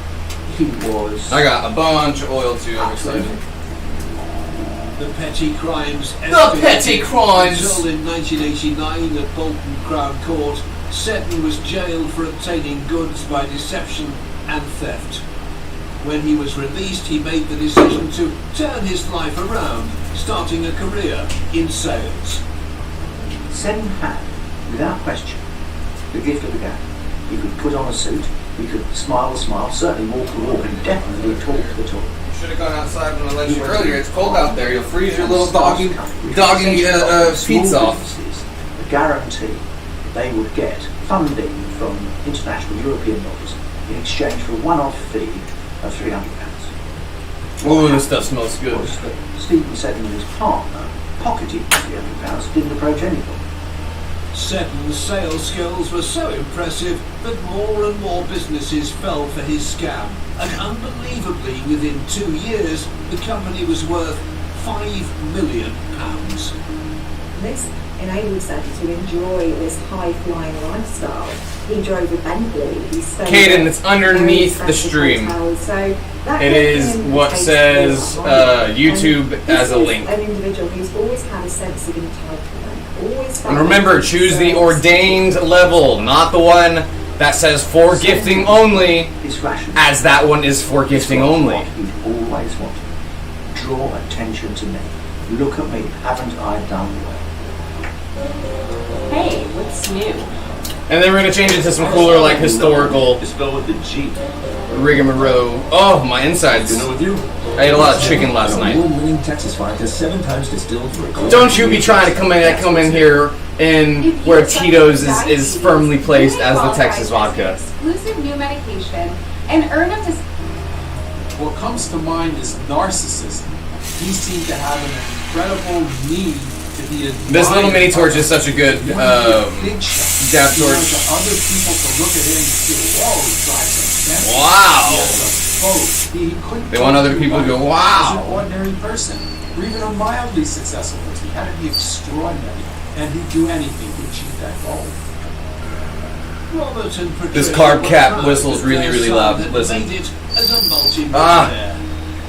S5: He was...
S1: I got a bunch of oil too, I'm excited.
S3: The petty crimes...
S1: The petty crimes!
S3: Until in 1989 at Bolton Crown Court, Seddon was jailed for obtaining goods by deception and theft. When he was released, he made the decision to turn his life around, starting a career in sales.
S5: Seddon had, without question, the gift of the gab. He could put on a suit, he could smile the smile, certainly walk the walk, and definitely talk the talk.
S1: You should have gone outside when I let you earlier. It's cold out there. You'll freeze your little doggy feet off.
S5: A guarantee they would get funding from international European bodies in exchange for a one-off fee of £300.
S1: Oh, this stuff smells good.
S5: Was that Stephen Seddon and his partner pocketed £300, didn't approach anybody.
S3: Seddon's sales skills were so impressive that more and more businesses fell for his scam, and unbelievably, within 2 years, the company was worth £5 million.
S4: This enabled Seddon to enjoy this high-flying lifestyle. He drove a Bentley. He stayed
S1: Caden, it's underneath the stream.
S4: So that
S1: it is what says YouTube as a link.
S4: An individual who's always had a sense of entitlement. Always
S1: and remember, choose the ordained level, not the one that says for gifting only, as that one is for gifting only.
S5: He always wanted. Draw attention to me. Look at me. Haven't I done well?
S7: Hey, what's new?
S1: And then we're going to change it to some cooler, like, historical
S2: Spell with the G.
S1: rigmarole. Oh, my insides.
S2: You know with you?
S1: I ate a lot of chicken last night.
S2: Award-winning Texas vodka, 7 times distilled for a cold.
S1: Don't you be trying to come in here in where Tito's is firmly placed as the Texas vodka.
S7: Exclusive new medication and earn up to...
S6: What comes to mind is narcissism. He seemed to have an incredible need
S3: He
S1: This little mini
S3: admired
S1: torch is such a good
S3: big shot.
S1: dab
S3: He
S1: torch.
S3: wanted other people to look at him and say, whoa, try some
S1: Wow.
S3: He couldn't
S1: They want other people to go,
S6: As an
S1: wow.
S6: ordinary person, or even a mildly successful person, he had to be extraordinary, and he'd do anything to achieve that goal.
S3: Robert and
S1: This
S3: Patricia
S1: carb
S3: were
S1: cap
S3: proud
S1: whistles
S3: that
S1: really,
S3: their
S1: really
S3: son
S1: loud.
S3: had
S1: Listen.
S3: made it as a multi-millionaire.
S1: Ah.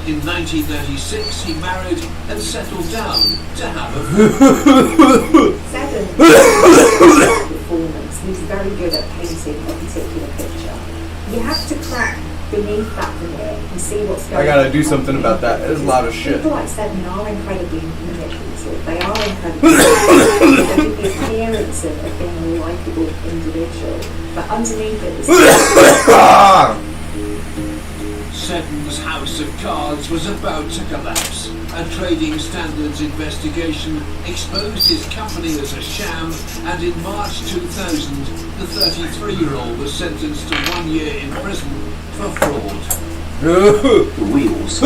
S3: In 1936, he married and settled down to have a family.
S4: Seven performance. He's very good at painting a particular picture. You have to crack beneath that veneer and see what's going on.
S1: I gotta do something about that. It's loud as shit.
S4: People like Seven are incredibly manipulative. They are incredibly they give the appearance of being a likeable individual. But underneath it is
S3: Seven's house of cards was about to collapse. A trading standards investigation exposed his company as a sham, and in March 2000, the 33-year-old was sentenced to 1 year in prison for fraud.
S5: The wheels.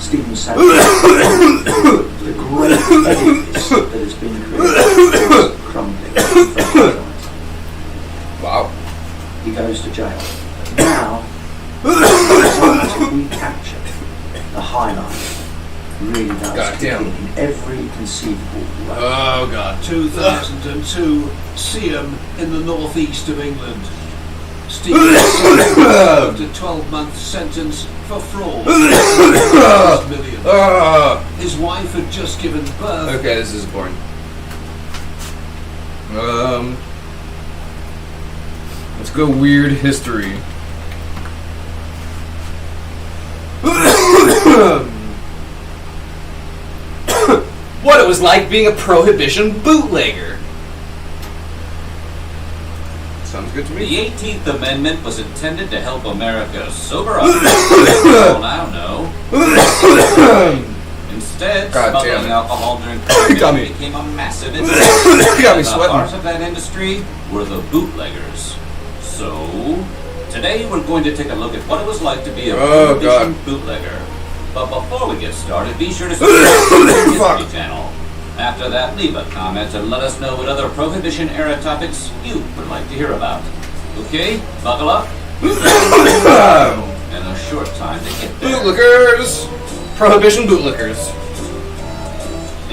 S5: Stephen said the great edifice that has been created is crumbling before his eyes.
S1: Wow.
S5: He goes to jail. Now, to recapture the highlight really does
S1: God
S5: kick
S1: damn.
S5: in every conceivable way.
S1: Oh god.
S3: 2002, Seaham in the northeast of England. Stephen served a 12-month sentence for fraud. His wife had just given birth.
S1: Okay, this is boring. Let's go weird history. What it was like being a prohibition bootlegger. Sounds good to
S8: The
S1: me.
S8: 18th Amendment was intended to help America sober up. Well, now no. Instead,
S1: God damn
S8: smuggling
S1: it.
S8: alcohol during
S1: Got
S8: Prohibition
S1: me.
S8: became a massive
S1: You
S8: industry.
S1: got me
S8: The heart
S1: sweating.
S8: of that industry were the bootleggers. So, today we're going to take a look at what it was like to be a
S1: Oh,
S8: Prohibition
S1: God.
S8: bootlegger. But before we get started, be sure to subscribe to the
S1: Fuck.
S8: History channel. After that, leave a comment and let us know what other Prohibition-era topics you would like to hear about. Okay, buckle up. And a short time to get there.
S1: Bootlickers! Prohibition bootlickers.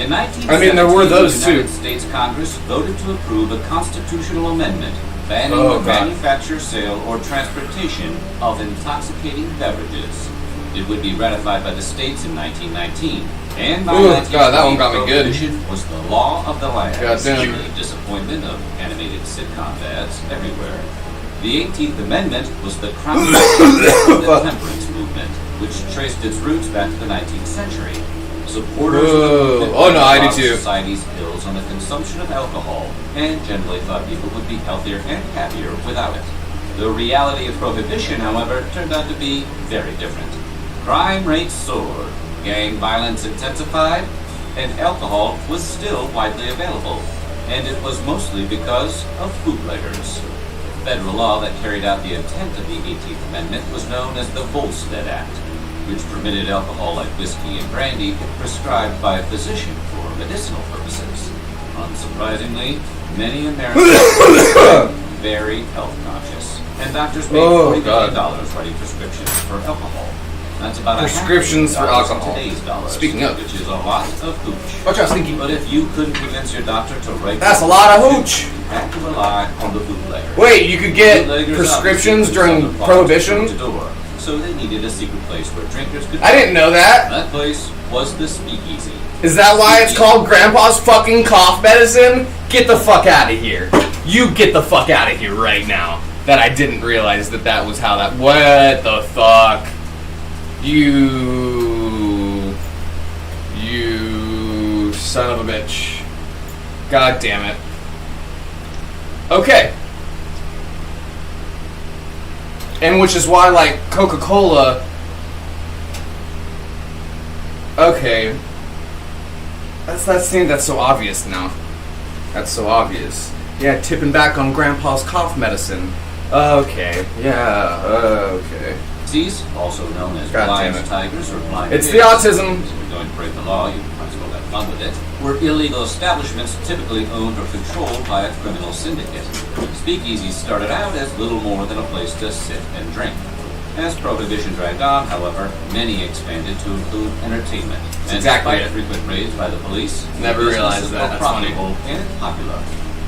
S8: In 1917,
S1: I mean, there were those
S8: the United
S1: too.
S8: States Congress voted to approve a constitutional amendment banning
S1: Oh,
S8: the
S1: God.
S8: manufacture, sale, or transportation of intoxicating beverages. It would be ratified by the states in 1919, and by
S1: Ooh,
S8: 1920,
S1: God, that one got me good.
S8: prohibition was the law of the land.
S1: God damn.
S8: To the disappointment of animated sitcom dads everywhere. The 18th Amendment was the crown of the temperance movement, which traced its roots back to the 19th century. Supporters of the
S1: Whoa.
S8: movement
S1: Oh, no, I do
S8: brought
S1: too.
S8: society's ills on the consumption of alcohol, and generally thought people would be healthier and happier without it. The reality of prohibition, however, turned out to be very different. Crime rates soared, gang violence intensified, and alcohol was still widely available. And it was mostly because of bootleggers. Federal law that carried out the intent of the 18th Amendment was known as the Volstead Act, which permitted alcohol like whiskey and brandy prescribed by a physician for medicinal purposes. Unsurprisingly, many Americans are very health conscious, and doctors paid
S1: Oh,
S8: $40
S1: God.
S8: million writing prescriptions for alcohol. That's about
S1: Prescriptions for
S8: $500 million
S1: alcohol.
S8: in today's dollars,
S1: Speaking of.
S8: which is a lot of hooch.
S1: Watch out, Stinky.
S8: But if you couldn't convince your doctor to write
S1: That's a lot of hooch.
S8: you had to rely on the bootlegger.
S1: Wait, you could get
S8: Bootleggers
S1: prescriptions
S8: obviously
S1: during
S8: sold the products
S1: Prohibition?
S8: door to door, so they needed a secret place where drinkers could.
S1: I didn't know that.
S8: That place was the Speakeasy.
S1: Is that why it's called Grandpa's fucking cough medicine? Get the fuck out of here. You get the fuck out of here right now. That I didn't realize that was how that. What the fuck? You son of a bitch. God damn it. Okay. And which is why, like, Coca-Cola. Okay. That's so obvious now. That's so obvious. Yeah, tipping back on Grandpa's cough medicine. Okay. Yeah. Okay.
S8: Disease, also known as
S1: God damn
S8: blind
S1: it.
S8: tigers or blind
S1: It's
S8: pigs.
S1: the autism.
S8: So we're going to break the law, you might as well let Along with it were illegal establishments typically owned or controlled by a criminal syndicate. Speakeasies started out as little more than a place to sit and drink. As Prohibition dragged on, however, many expanded to include entertainment. And
S1: exactly
S8: despite frequent raids by the police,
S1: never realized that.
S8: were
S1: That's funny.
S8: profitable and popular.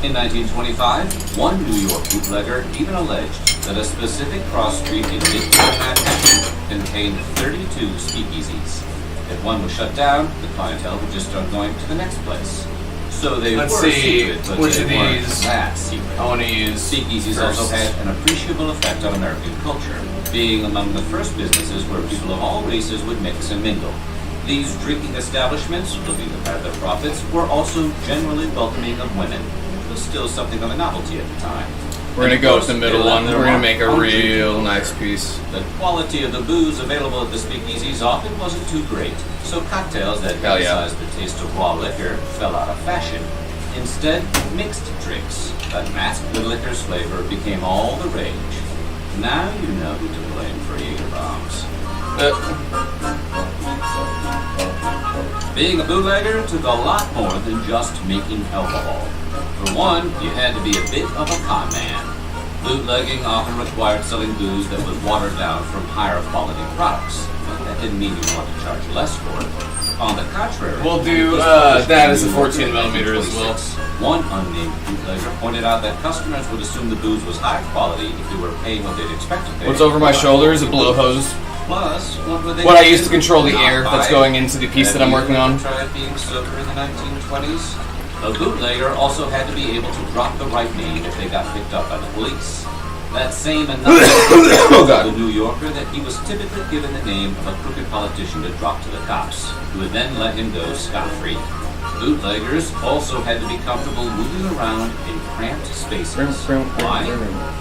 S8: In 1925, one New York bootlegger even alleged that a specific cross street in Midtown Manhattan contained 32 speakeasies. If one was shut down, the clientele would just start going to the next place. So they
S1: Let's
S8: were
S1: see
S8: secret, but
S1: which
S8: they
S1: of
S8: weren't
S1: these
S8: that secret.
S1: I want to use.
S8: Speakeasies
S1: first.
S8: also had an appreciable effect on American culture, being among the first businesses where people of all races would mix and mingle. These drinking establishments, looking to pad their profits, were also generally welcoming of women, which was still something of a novelty at the time.
S1: We're gonna go with the middle one. We're gonna make a
S8: On
S1: real
S8: drinking.
S1: nice piece.
S8: The quality of the booze available at the speakeasies often wasn't too great, so cocktails that
S1: Hell yeah.
S8: emphasized the taste of raw liquor fell out of fashion. Instead, mixed drinks that masked the liquor's flavor became all the rage. Now you know who to blame for Jaeger bombs. Being a bootlegger took a lot more than just making alcohol. For one, you had to be a bit of a con man. Bootlegging often required selling booze that was watered down from higher quality products, but that didn't mean you wanted to charge less for it. On the contrary,
S1: We'll do,
S8: this published
S1: that
S8: in
S1: as a
S8: New Yorker
S1: 14
S8: in
S1: millimeter as well.
S8: 1926. One unnamed bootlegger pointed out that customers would assume the booze was high quality if they were paying what they'd expect to pay.
S1: What's over my shoulder is a blowhose.
S8: Plus,
S1: What I use to control the air that's going into the piece that I'm working on.
S8: Tried being sober in the 1920s. A bootlegger also had to be able to drop the right name if they got picked up by the police. That same another
S1: Oh, God.
S8: the New Yorker that he was typically given the name of a crooked politician to drop to the cops, who would then let him go scot-free. Bootleggers also had to be comfortable moving around in cramped spaces. Why?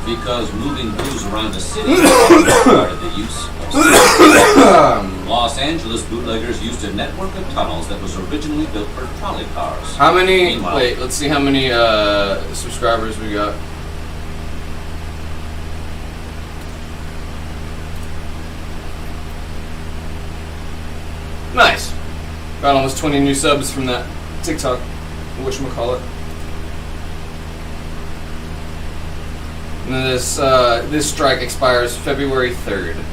S8: Because moving booze around the city required the use of Los Angeles bootleggers used a network of tunnels that was originally built for trolley cars.
S1: How many?
S8: Meanwhile-
S1: Wait, let's see how many subscribers we got. Nice. Got almost 20 new subs from that TikTok, whatchamacallit. And then this strike expires February 3rd.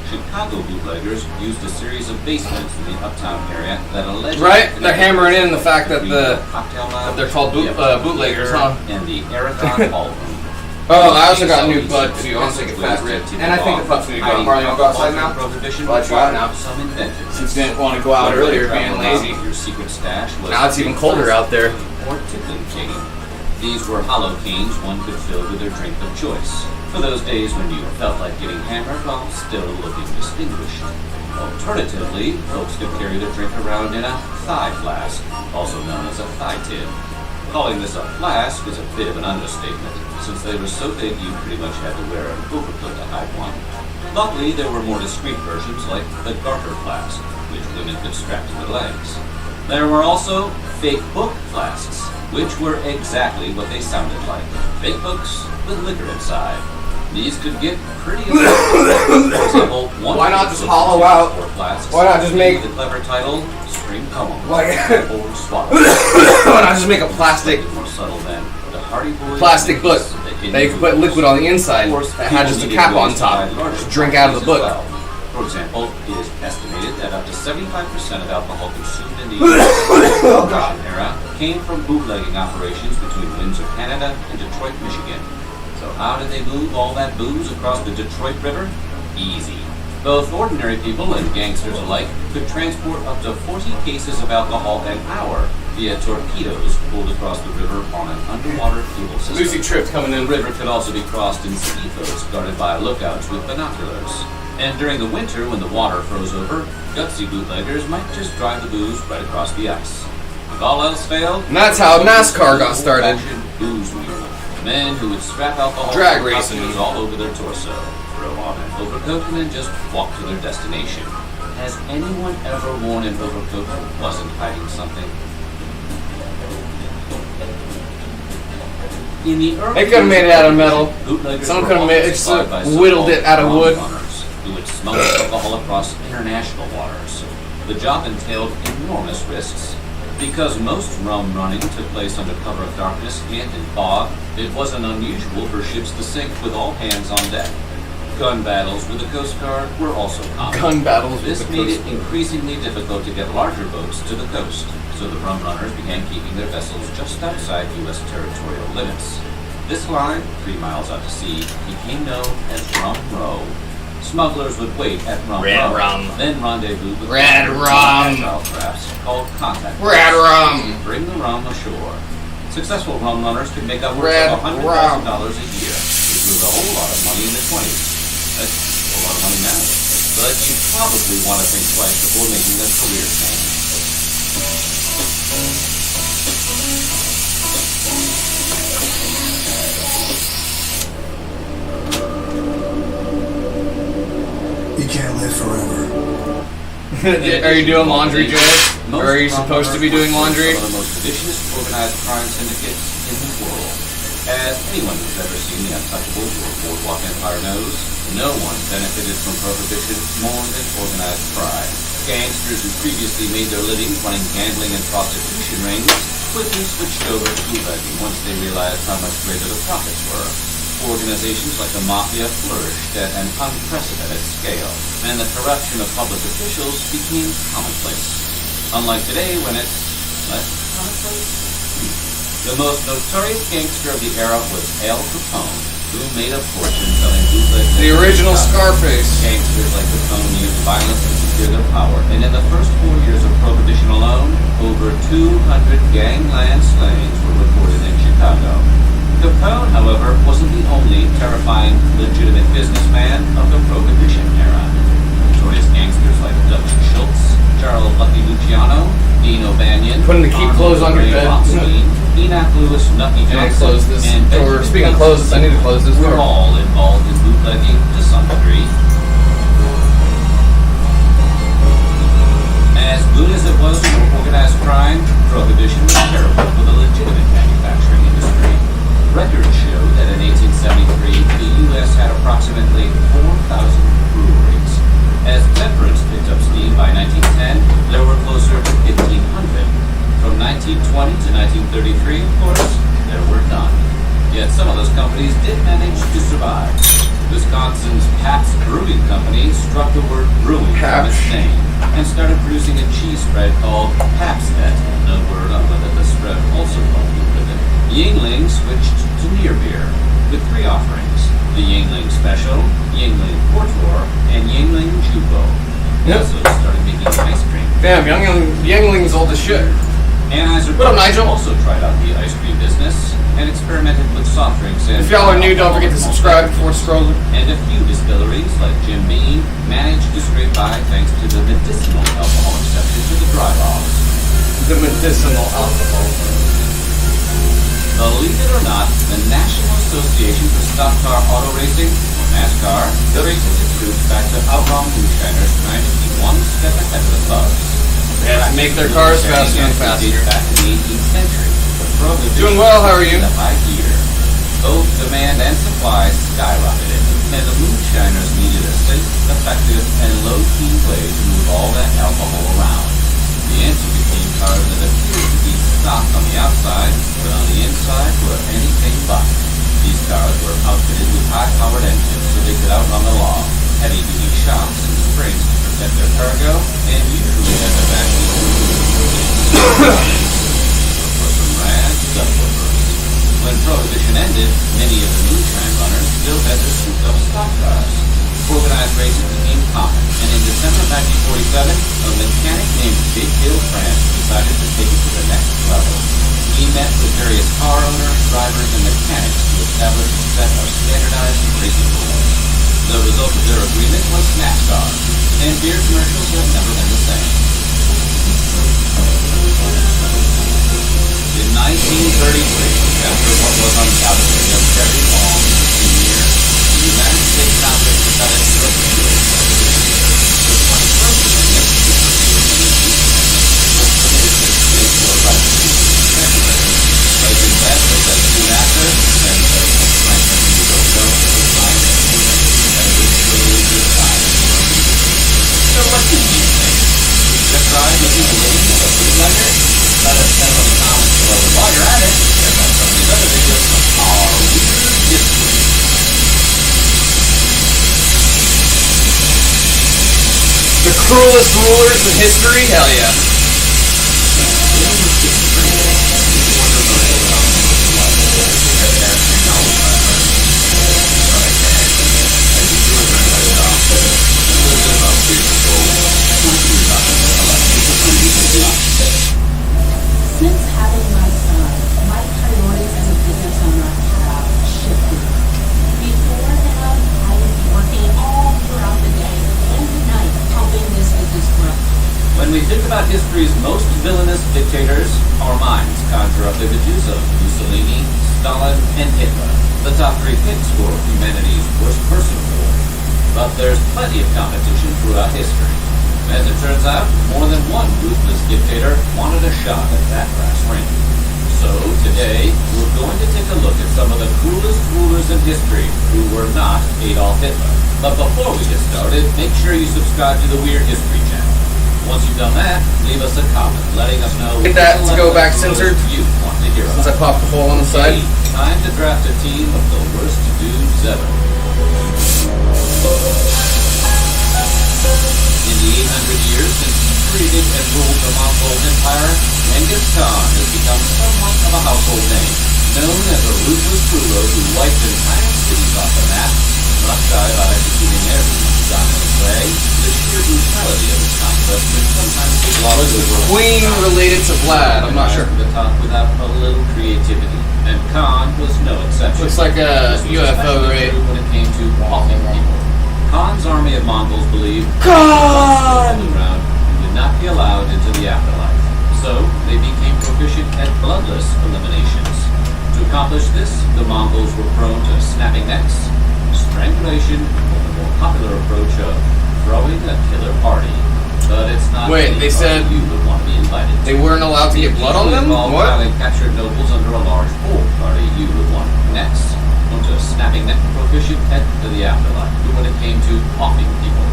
S8: Chicago bootleggers used a series of basements in the uptown area that allegedly
S1: Right? They're hammering in the fact that
S8: cocktail lounge,
S1: that they're called bootleggers, huh?
S8: And the Aragon Ballroom.
S1: Oh, I also got a new bud too. I want to take a fat rip. And I think the pups need to go. I'm probably gonna go outside now.
S8: Prohibition
S1: Well, I go out now.
S8: some inventiveness.
S1: Since you didn't want to go out earlier being lazy.
S8: Your secret stash was
S1: Now it's even colder out there.
S8: Or tickling cane. These were hollow canes one could fill with their drink of choice. For those days when you felt like getting hammered while still looking distinguished. Alternatively, folks could carry their drink around in a thigh flask, also known as a thigh tin. Calling this a flask is a bit of an understatement, since they were so big you pretty much had to wear an overcoat to hide one. Luckily, there were more discreet versions like the garter flask, which women could strap to their legs. There were also fake book flasks, which were exactly what they sounded like. Fake books with liquor inside. These could get pretty expensive. For example, one
S1: Why not
S8: fake
S1: just
S8: book
S1: hollow
S8: contained
S1: out?
S8: 4 flasks
S1: Why not just make-
S8: with a clever title, Spring Poems,
S1: Why-
S8: or Swallow.
S1: Why not just make a plastic
S8: More subtle than the Hardy Boys
S1: plastic book
S8: that
S1: that you could put liquid on the inside
S8: Of course,
S1: that had just a
S8: people
S1: cap
S8: needed
S1: on
S8: ways to
S1: top.
S8: buy larger
S1: Just drink out of the book.
S8: quantities as well. For example, it is estimated that up to 75% of alcohol consumed in the Prohibition era came from bootlegging operations between Windsor, Canada and Detroit, Michigan. So how did they move all that booze across the Detroit River? Easy. Both ordinary people and gangsters alike could transport up to 40 cases of alcohol an hour via torpedoes pulled across the river on an underwater fuel system.
S1: Lucy Tripp coming in.
S8: The river could also be crossed in speedboats guarded by lookouts with binoculars. And during the winter, when the water froze over, gutsy bootleggers might just drive the booze right across the ice. If all else failed,
S1: And that's how NASCAR got started.
S8: old-fashioned booze wheel. Men who would strap alcohol
S1: Drag
S8: pouches
S1: racing.
S8: all over their torso, throw on an overcoat, and then just walk to their destination. Has anyone ever worn an overcoat that wasn't hiding something? In the early
S1: They could have made it out of metal.
S8: bootleggers
S1: Someone
S8: were
S1: could have
S8: often
S1: made it,
S8: supplied by
S1: whittled it out of
S8: so-called
S1: wood.
S8: runners, who would smuggle alcohol across international waters. The job entailed enormous risks. Because most rum running took place under cover of darkness and in fog, it wasn't unusual for ships to sink with all hands on deck. Gun battles with the Coast Guard were also common.
S1: Gun battles with
S8: This
S1: the
S8: made
S1: Coast
S8: it
S1: Guard.
S8: increasingly difficult to get larger boats to the coast, so the rum runners began keeping their vessels just outside U.S. territorial limits. This line, 3 miles out to sea, became known as Rum Row. Smugglers would wait at Rum
S1: Red
S8: Row,
S1: rum.
S8: then rendezvous with
S1: Red rum.
S8: agile crafts called contact
S1: Red
S8: boats
S1: rum.
S8: to bring the rum ashore. Successful rum runners could make upwards
S1: Red
S8: of $100,000 a year, which was a whole lot of money in the 20s. That's a lot of money now. But you probably want to think twice before making a career change.
S9: You can't live forever.
S1: Are you doing laundry, Jay? Or are you supposed to be doing laundry?
S8: Some of the most vicious organized crime syndicates in the world. As anyone who's ever seen The Untouchables or Boardwalk Empire knows, no one benefited from prohibition more than organized crime. Gangsters who previously made their living running gambling and prostitution rings quickly switched over to bootlegging once they realized how much greater the profits were. Organizations like the Mafia flourished at an unprecedented scale, and the corruption of public officials became commonplace. Unlike today, when it's less commonplace. The most notorious gangster of the era was Al Capone, who made a fortune selling bootleg.
S1: The original Scarface.
S8: Gangsters like Capone used violence to secure their power, and in the first 4 years of Prohibition alone, over 200 gangland slayings were reported in Chicago. Capone, however, wasn't the only terrifying, legitimate businessman of the Prohibition era. Notorious gangsters like Douglas Schultz, Charles Lucky Luciano, Dean O'Banion,
S1: Putting the keep clothes on your
S8: Ray
S1: bed.
S8: Rothstein, Enoch Lewis, Nucky
S1: Can I
S8: Johnson,
S1: close this
S8: and
S1: door?
S8: Benjamin
S1: Speaking of closes, I need to close this
S8: were
S1: door.
S8: all involved in bootlegging to some degree. As good as it was for organized crime, Prohibition was terrible for the legitimate manufacturing industry. Records show that in 1873, the U.S. had approximately 4,000 breweries. As temperance picked up steam by 1910, there were closer to 1,500. From 1920 to 1933, of course, there were none. Yet some of those companies did manage to survive. Wisconsin's Pabst Brewing Company struck the word brewing from its name and started producing a cheese spread called Pabstet. No word on whether the spread also called with it. Yingling switched to near beer with 3 offerings: the Yingling Special, Yingling Portor, and Yingling Jubo. They
S1: Yep.
S8: also started making ice cream.
S1: Damn, Youngling's old as shit.
S8: Anheuser-Busch
S1: What up, Nigel?
S8: also tried out the ice cream business and experimented with soft drinks. And
S1: If y'all are new, don't forget to subscribe before it's scrolling.
S8: And a few distilleries, like Jim Beam, managed to scrape by thanks to the medicinal alcohol exception to the dry laws.
S1: The medicinal alcohol.
S8: Believe it or not, the National Association for Stock Car Auto Racing, or NASCAR, traces its roots back to outlaw moonshiners trying to keep one step ahead of the thugs.
S1: They have to make their cars faster and faster.
S8: Dates back to the 18th century. but Prohibition
S1: Doing well, how are you?
S8: hit a high gear. Both demand and supply skyrocketed, and the moonshiners needed a safe, effective, and low-key way to move all that alcohol around. The answer became cars that appeared to be stock on the outside, but on the inside were anything but. These cars were outfitted with high-powered engines so they could outrun the law, heavy-duty shocks and springs to protect their cargo, and usually had the backseat for some rad subwoofers. When Prohibition ended, many of the moonshine runners still had their souped-up stock cars. Organized racing became common, and in December 1947, a mechanic named Big Bill France decided to take it to the next level. He met with various car owners, drivers, and mechanics to establish a set of standardized racing rules. The result of their agreement was NASCAR, and beer commercials have never been the same. In 1933, after what was undoubtedly a very long 15 years, the United States Congress decided to repeal the 21st Amendment, was permitted to state your right to President Best said soon after, and Franklin D. Roosevelt was signed as a competitive slowly this time.
S1: The cruelest rulers in history? Hell yeah.
S10: Since having my son, my priorities as a business owner have shifted. Before that, I was working all throughout the day and the night helping this business grow.
S8: When we think about history's most villainous dictators, our minds conjure up images of Mussolini, Stalin, and Hitler, the top three picks for humanity's worst person of war. But there's plenty of competition throughout history. As it turns out, more than one ruthless dictator wanted a shot at that brass ring. So today, we're going to take a look at some of the cruelest rulers in history who were not Adolf Hitler. But before we get started, make sure you subscribe to the Weird History channel. Once you've done that, leave us a comment letting us know
S1: Get that to go back censored
S8: you want to hear
S1: since I
S8: about.
S1: popped the hole on the side.
S8: Time to draft a team of the worst dudes ever. In the 800 years since he created and ruled the Mongol Empire, Genghis Khan has become somewhat of a household name, known as a ruthless ruler who wiped entire cities off the map, not shy about executing everyone who got in his way. The sheer brutality of his conquest can sometimes be
S1: Was the queen related to Vlad? I'm not sure.
S8: to the top without a little creativity, and Khan was no exception.
S1: Looks like a
S8: This was
S1: UFO,
S8: especially
S1: right?
S8: true when it came to offing people. Khan's army of Mongols believed
S1: Khan!
S8: on the ground and would not be allowed into the afterlife. So they became proficient at bloodless eliminations. To accomplish this, the Mongols were prone to snapping necks, strangulation, or the more popular approach of throwing a killer party. But it's not
S1: Wait,
S8: any
S1: they
S8: party
S1: said
S8: you would want to be invited to.
S1: They weren't allowed to get blood on them? What?
S8: Having captured nobles under a large bull party, you would want next. Want a snapping neck proficient head to the afterlife. When it came to offing people,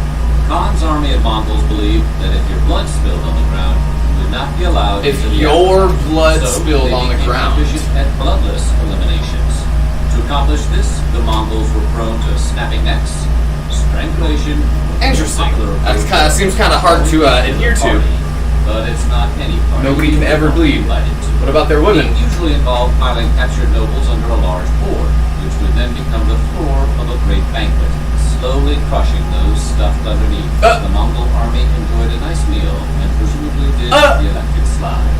S8: Khan's army of Mongols believed that if your blood spilled on the ground, you would not be allowed.
S1: If
S8: into the
S1: your
S8: afterlife.
S1: blood
S8: So
S1: spilled
S8: they
S1: on the
S8: became
S1: ground.
S8: proficient at bloodless eliminations. To accomplish this, the Mongols were prone to snapping necks, strangulation.
S1: Interesting.
S8: That's
S1: seems kind of hard to adhere to.
S8: But it's not any party.
S1: Nobody can ever bleed.
S8: Invited to.
S1: What about their women?
S8: It usually involved piling captured nobles under a large board, which would then become the floor of a great banquet, slowly crushing those stuffed underneath. The Mongol army enjoyed a nice meal and presumably did the electric slide.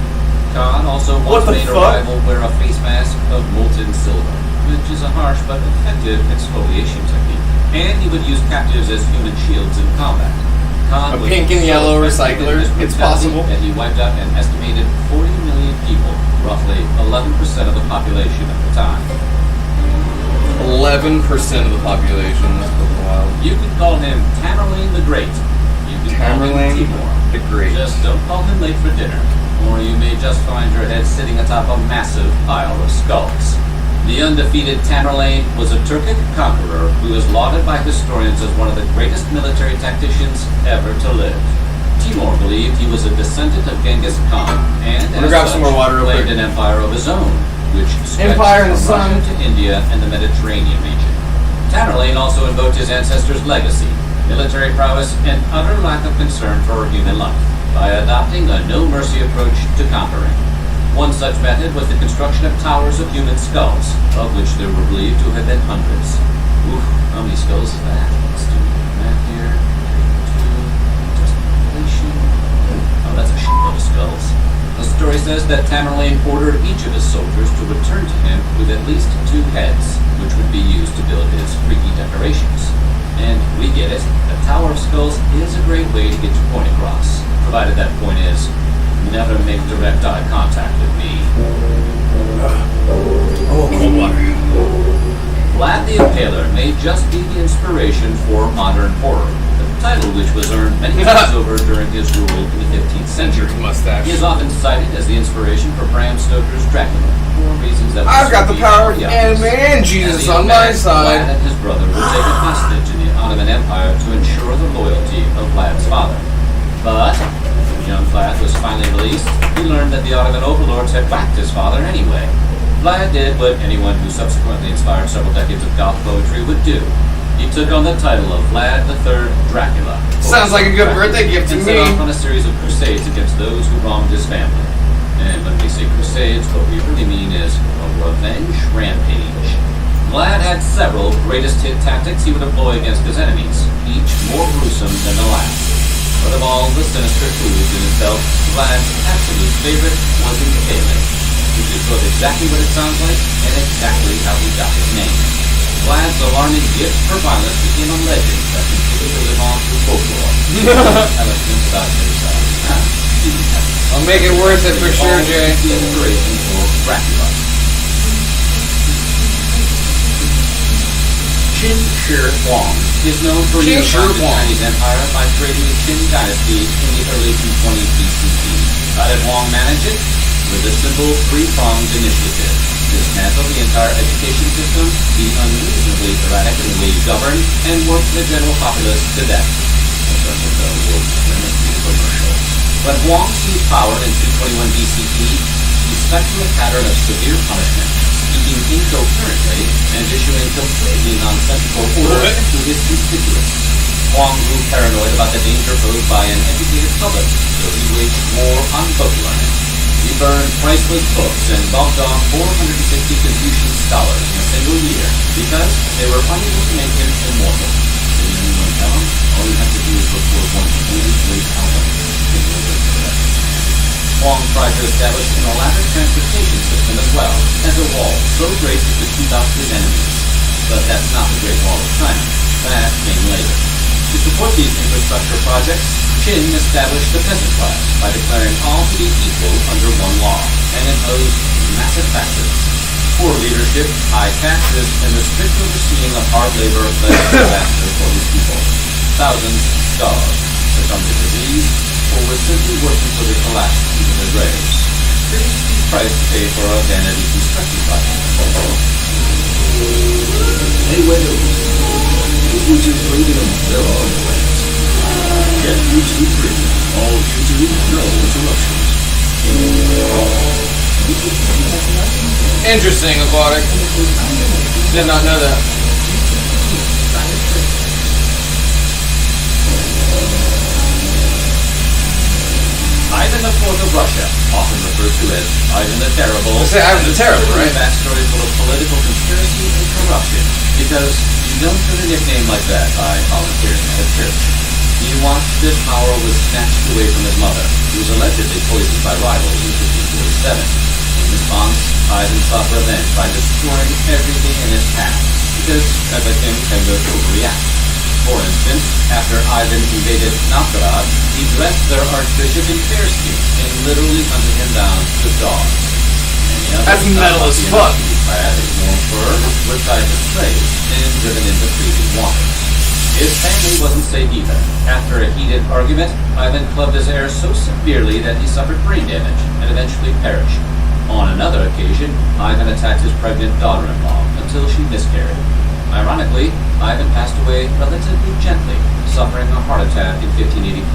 S8: Khan also once made a rival wear a face mask of molten silver, which is a harsh but effective exfoliation technique. And he would use captives as human shields in combat. Khan
S1: A
S8: was
S1: pink and
S8: so
S1: yellow
S8: effective in
S1: recycler.
S8: his
S1: It's
S8: brutality
S1: possible.
S8: that he wiped out an estimated 40 million people, roughly 11% of the population at the time.
S1: 11% of the population. That's pretty wild.
S8: You could call him Tamerlane the Great. You could call him
S1: Tamerlane
S8: Timur.
S1: the Great.
S8: Just don't call him late for dinner, or you may just find your head sitting atop a massive pile of skulls. The undefeated Tamerlane was a Turkic conqueror who is lauded by historians as one of the greatest military tacticians ever to live. Timur believed he was a descendant of Genghis Khan, and
S1: I'm gonna
S8: as
S1: grab
S8: such,
S1: some more water real
S8: claimed
S1: quick.
S8: an empire of his own, which stretched
S1: Empire in the
S8: from Russia
S1: sun.
S8: to India and the Mediterranean region. Tamerlane also invoked his ancestors' legacy, military prowess, and utter lack of concern for human life by adopting a no-mercy approach to conquering. One such method was the construction of towers of human skulls, of which there were believed to have been hundreds. Oof, how many skulls is that? Let's do math here. 2, just population. Oh, that's a shitload of skulls. The story says that Tamerlane ordered each of his soldiers to return to him with at least 2 heads, which would be used to build his freaky decorations. And we get it, the Tower of Skulls is a great way to get your point across, provided that point is, never make direct eye contact with me.
S1: Oh, cold water.
S8: Vlad the Impaler may just be the inspiration for modern horror, a title which was earned many times over during his rule in the 15th century.
S1: Mustache.
S8: He is often cited as the inspiration for Bram Stoker's Dracula, for reasons that
S1: I've got the
S8: be
S1: power of
S8: obvious.
S1: anime and Jesus
S8: As a
S1: on
S8: young
S1: my
S8: man,
S1: side.
S8: Vlad and his brother were taken hostage in the Ottoman Empire to ensure the loyalty of Vlad's father. But when young Vlad was finally released, he learned that the Ottoman overlords had whacked his father anyway. Vlad did what anyone who subsequently inspired several decades of goth poetry would do. He took on the title of Vlad III Dracula,
S1: Sounds like a good birthday gift to
S8: and set
S1: me.
S8: off on a series of crusades against those who wronged his family. And when we say crusades, what we really mean is a revenge rampage. Vlad had several greatest hit tactics he would employ against his enemies, each more gruesome than the last. But of all the sinister foods in his belt, Vlad's absolute favorite was impaling, which is both exactly what it sounds like and exactly how he got his name. Vlad's alarming gift for violence became a legend that continued to live on through folklore. Eloquent about
S1: I'll make it worth it for sure, Jay.
S8: The inspiration for Dracula. Qin Shi Huang is known for
S1: Qin
S8: the
S1: Shi Huang.
S8: Chinese Empire by creating the Qin dynasty in the early 220s BCE. How did Huang manage it? With a simple three-pronged initiative. Dismantle the entire education system, be unreasonably erratic in the way you govern, and work the general populace to death. When Huang seized power in 221 BCE, he stuck to a pattern of severe punishment, speaking incoherently and issuing completely nonsensical orders to his constituents. Huang grew paranoid about the danger posed by an educated public, so he waged war on book learning. He burned priceless books and bumped off 460 Confucian scholars in a single year because they were unable to make him immortal. Didn't anyone tell him? All you have to do is look for one really great album. Huang tried to establish an elaborate transportation system as well as a wall so great it could keep out his enemies. But that's not the Great Wall of China. That came later. To support these infrastructure projects, Qin established the peasant class by declaring all to be equal under one law and imposed massive taxes. Poor leadership, high taxes, and the strict overseeing of hard labor led to disaster for his people. Thousands starved, succumbed to disease, or were simply working for the collapse into their graves. Pretty steep price to pay for a vanity construction project.
S2: Hey, whales. We're just bringing them their own plans. Get YouTube free. All YouTube, no interruptions.
S1: Interesting, Aquatic. Did not know that.
S8: Ivan IV of Russia, often referred to as Ivan the Terrible.
S1: Let's say Ivan the Terrible, right?
S8: A backstory full of political conspiracy and corruption, because you don't get a nickname like that by volunteering at a church. He watched as power was snatched away from his mother, who was allegedly poisoned by rivals in 1547. In response, Ivan sought revenge by destroying everything in his path, because as a king tend to overreact. For instance, after Ivan invaded Novgorod, he dressed their archbishop in bearskin and literally hunted him down with dogs.
S1: That's metal as fuck.
S8: Clad in warm fur, were tied to slaves and driven into freezing water. His family wasn't safe either. After a heated argument, Ivan clubbed his heir so severely that he suffered brain damage and eventually perished. On another occasion, Ivan attacked his pregnant daughter-in-law until she miscarried. Ironically, Ivan passed away relatively gently, suffering a heart attack in 1584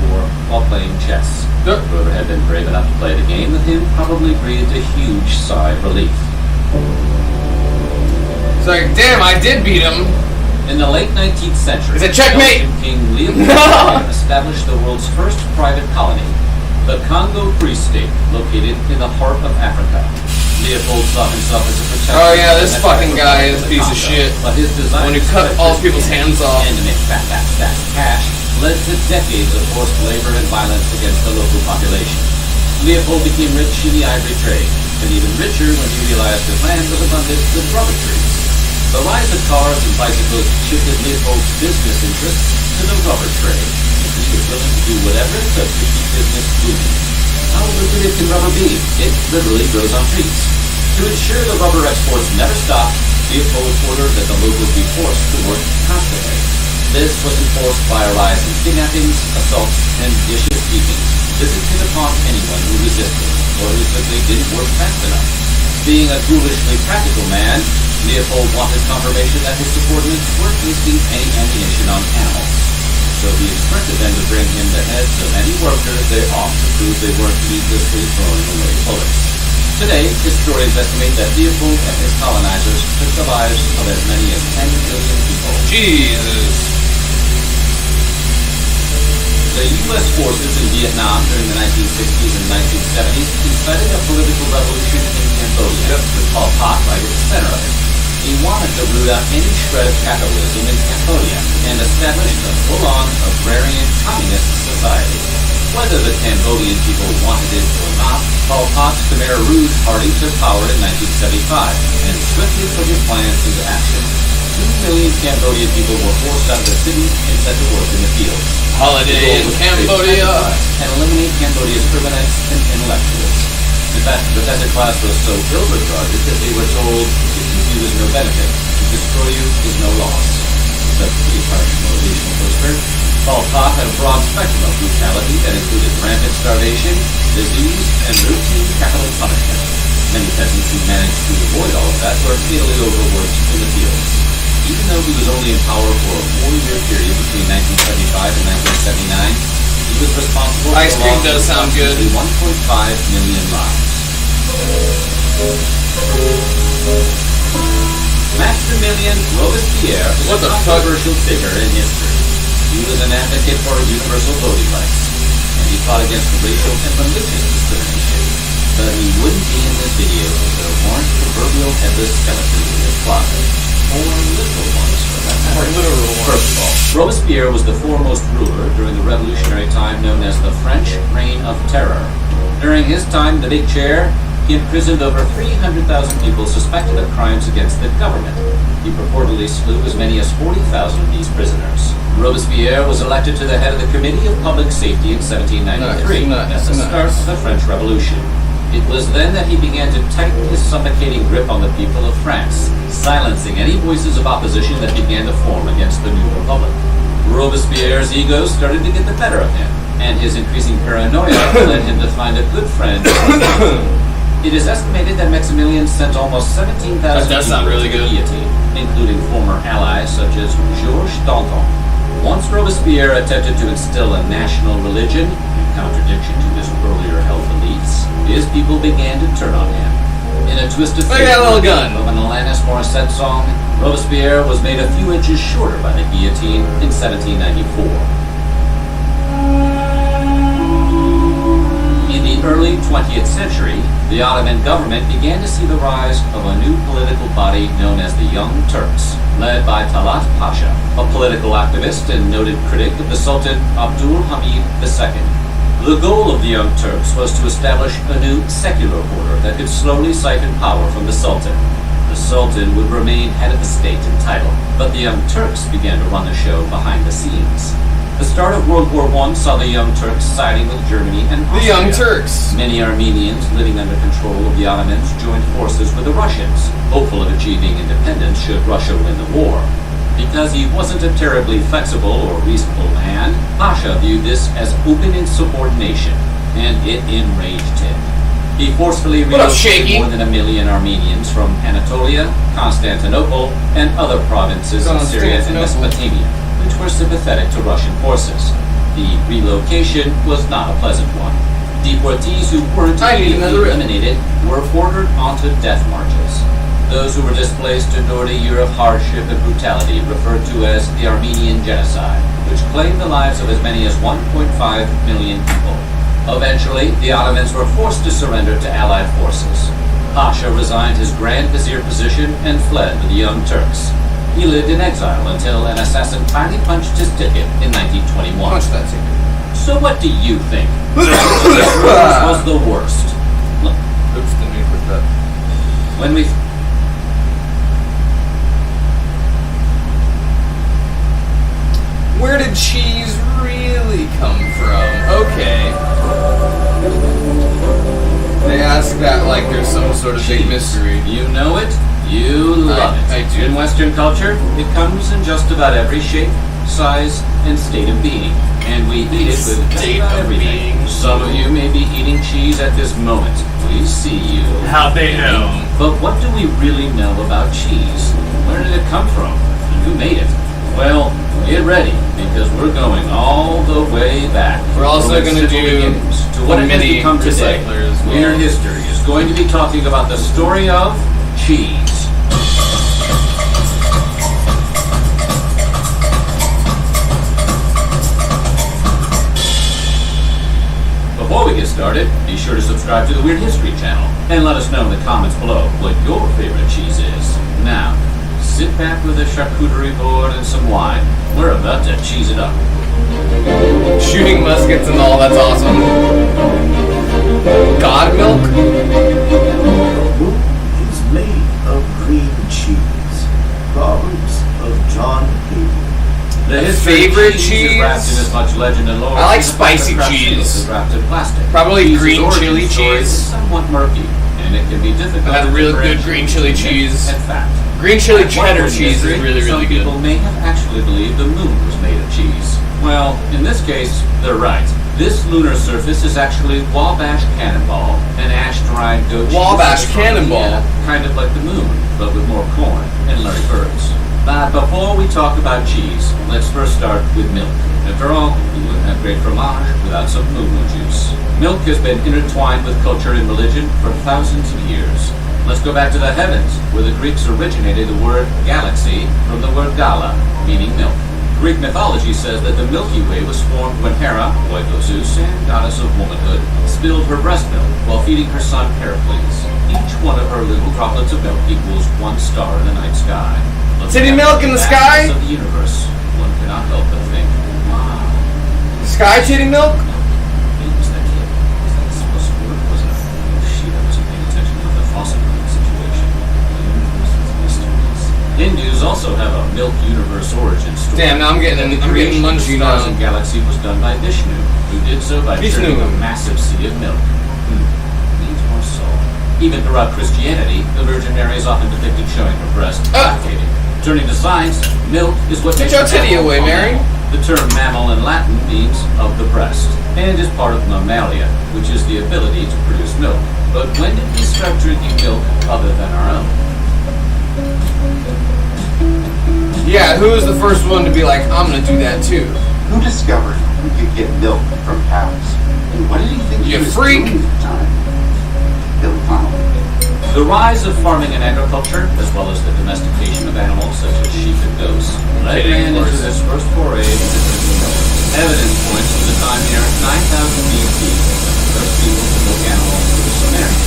S8: while playing chess. Whoever had been brave enough to play the game with him probably breathed a huge sigh of relief.
S1: It's like, damn, I did beat him.
S8: In the late 19th century,
S1: it's a checkmate!
S8: King Leopold established the world's first private colony, the Congo Free State, located in the heart of Africa. Leopold saw himself as a protector.
S1: Oh yeah, this fucking guy is a piece of shit.
S8: But his desire
S1: when you cut all people's hands off
S8: and to make fat cash led to decades of forced labor and violence against the local population. Leopold became rich in the ivory trade, and even richer when he realized his land was abundant with rubber trees. The rise of cars and bicycles shifted Leopold's business interests to the rubber trade, and he was willing to do whatever it took to keep business moving. How lucrative can rubber be? It literally grows on trees. To ensure the rubber exports never stopped, Leopold ordered that the locals be forced to work constantly. This was enforced by a rise in kidnappings, assaults, and vicious beatings visited upon anyone who resisted or who simply didn't work fast enough. Being a ghoulishly practical man, Leopold wanted confirmation that his subordinates weren't wasting any ammunition on animals. So he instructed them to bring him the heads of any worker they ought to prove they weren't needlessly throwing away bullets. Today, historians estimate that Leopold and his colonizers took the lives of as many as 10 million people.
S1: Jesus.
S8: the U.S. forces in Vietnam during the 1960s and 1970s incited a political revolution in Cambodia, with Pol Pot right at the center of it. He wanted to root out any shred of capitalism in Cambodia and established a full-on agrarian communist society. Whether the Cambodian people wanted it or not, Pol Pot's Khmer Rouge Party took power in 1975 and swiftly put his plans into action. 2 million Cambodian people were forced out of the cities and sent to work in the fields.
S1: Holiday in Cambodia!
S8: And eliminate Cambodia's criminals and intellectuals. In fact, the peasant class was so ill-regarded that they were told, to keep you is no benefit, to destroy you is no loss. That's a pretty harsh motivational poster. Pol Pot had a broad spectrum of brutality that included rampant starvation, disease, and routine capital punishment. Many peasants who managed to avoid all of that were fatally overworked in the fields. Even though he was only in power for a 4-year period between 1975 and 1979, he was responsible for
S1: Ice cream does sound good.
S8: 1.5 million lives. Maximilien Robespierre is
S1: What
S8: a
S1: the fuck?
S8: controversial figure in history. He was an advocate for universal voting rights, and he fought against racial and religious discrimination. But he wouldn't be in this video if there weren't proverbial headless skeletons in his closet. Or literal ones, for that matter.
S1: Or literal ones.
S8: First of all, Robespierre was the foremost ruler during the revolutionary time known as the French Reign of Terror. During his time in the big chair, he imprisoned over 300,000 people suspected of crimes against the government. He purportedly slew as many as 40,000 of these prisoners. Robespierre was elected to the head of the Committee of Public Safety in 1793 at the start of the French Revolution. It was then that he began to tighten his suffocating grip on the people of France, silencing any voices of opposition that began to form against the new republic. Robespierre's ego started to get the better of him, and his increasing paranoia led him to find a good friend. It is estimated that Maximilien sent almost 17,000 people
S1: really
S8: to the
S1: good.
S8: guillotine, including former allies such as Georges Danton. Once Robespierre attempted to instill a national religion, in contradiction to his earlier held beliefs, his people began to turn on him. In a twist of
S1: Look at that little gun.
S8: of an Alanis Morissette song, Robespierre was made a few inches shorter by the guillotine in 1794. In the early 20th century, the Ottoman government began to see the rise of a new political body known as the Young Turks, led by Talat Pasha, a political activist and noted critic of the Sultan Abdul Hamid II. The goal of the Young Turks was to establish a new secular order that could slowly siphon power from the Sultan. The Sultan would remain head of the state in title, but the Young Turks began to run the show behind the scenes. The start of World War I saw the Young Turks siding with Germany and Austria.
S1: The Young Turks!
S8: Many Armenians living under control of the Ottomans joined forces with the Russians, hopeful of achieving independence should Russia win the war. Because he wasn't a terribly flexible or reasonable man, Pasha viewed this as open insubordination, and it enraged him. He forcefully relocated more than 1 million Armenians from Anatolia, Constantinople, and other provinces in Syria and Mesopotamia, which were sympathetic to Russian forces. The relocation was not a pleasant one. Deportees who weren't immediately eliminated were ordered onto death marches. Those who were displaced endured a year of hardship and brutality referred to as the Armenian Genocide, which claimed the lives of as many as 1.5 million people. Eventually, the Ottomans were forced to surrender to Allied forces. Pasha resigned his Grand Vizier position and fled with the Young Turks. He lived in exile until an assassin finally punched his ticket in 1921.
S1: Punch that ticket.
S8: So what do you think? Which was the worst? Look,
S1: Oops, didn't mean to put that.
S8: when we...
S1: Where did cheese really come from? Okay. They ask that like there's some sort of big mystery.
S8: You know it, you love it.
S1: I do.
S8: In Western culture, it comes in just about every shape, size, and state of being. And we eat it with just
S1: State
S8: about
S1: of
S8: everything.
S1: being.
S8: Some of you may be eating cheese at this moment. We see you.
S1: How they know?
S8: But what do we really know about cheese? Where did it come from? And who made it? Well, get ready, because we're going all the way back.
S1: We're also
S8: from its
S1: gonna
S8: simple
S1: do
S8: beginnings to what it has
S1: mini
S8: become today.
S1: recycler as well.
S8: Weird History is going to be talking about the story of cheese. get started, be sure to subscribe to the Weird History channel and let us know in the comments below what your favorite cheese is. Now, sit back with a charcuterie board and some wine. We're about to cheese it up.
S1: Shooting muskets and all, that's awesome. God milk?
S11: Is made of green cheese. Proverbs of John Hayden.
S8: The history of
S1: favorite
S8: cheese is wrapped in as much legend and lore.
S1: I like
S8: as the fact
S1: spicy
S8: that crushed milk
S1: cheese.
S8: is wrapped in plastic.
S1: Probably
S8: Cheese's
S1: green
S8: origin
S1: chili
S8: story
S1: cheese.
S8: is somewhat murky, and it can be difficult
S1: I had
S8: to
S1: real good
S8: differentiate
S1: green chili
S8: myth
S1: cheese.
S8: and fact.
S1: Green chili
S8: At one
S1: cheddar
S8: point in
S1: cheese is
S8: history,
S1: really, really
S8: some
S1: good.
S8: people may have actually believed the moon was made of cheese. Well, in this case, they're right. This lunar surface is actually Wabash Cannonball, an ash-dried goat cheese.
S1: Wabash
S8: from
S1: Cannonball.
S8: Indiana, kind of like the moon, but with more corn and Larry birds. But before we talk about cheese, let's first start with milk. After all, we wouldn't have great fromage without some moo-moo juice. Milk has been intertwined with culture and religion for thousands of years. Let's go back to the heavens, where the Greeks originated the word galaxy from the word gala, meaning milk. Greek mythology says that the Milky Way was formed when Hera, wife of Zeus and goddess of womanhood, spilled her breast milk while feeding her son Pericles. Each one of her little droplets of milk equals one star in the night sky.
S1: City milk in the sky?
S8: Of the universe, one cannot help but think, wow.
S1: Sky titty milk?
S8: Hey, was that kid? Was that supposed to work? Was it? Oh shit, I wasn't paying attention to the faucet situation. The universe is mysterious. Hindus also have a milk universe origin story.
S1: Damn, now I'm getting
S8: creation of the
S1: munchy
S8: stars
S1: now.
S8: and galaxy was done by Vishnu, who did so by churning a massive sea of milk. Needs more salt. Even throughout Christianity, the Virgin Mary is often depicted showing her breast lactating. Turning to science, milk is what
S1: Get
S8: makes
S1: your
S8: a
S1: titty
S8: mammal
S1: away,
S8: a
S1: Mary.
S8: mammal. The term mammal in Latin means of the breast, and is part of mammalia, which is the ability to produce milk. But when did we start drinking milk other than our own?
S1: Yeah, who was the first one to be like, I'm gonna do that too?
S12: Who discovered you could get milk from cows? And what did he think he
S1: You
S12: was
S1: freak.
S12: doing at the time? Bill Connelly.
S8: The rise of farming and agriculture, as well as the domestication of animals such as sheep and goats, led man into this first foray into drinking milk. Evidence points to the time near 9000 BC, when the first people to milk animals were the Sumerians,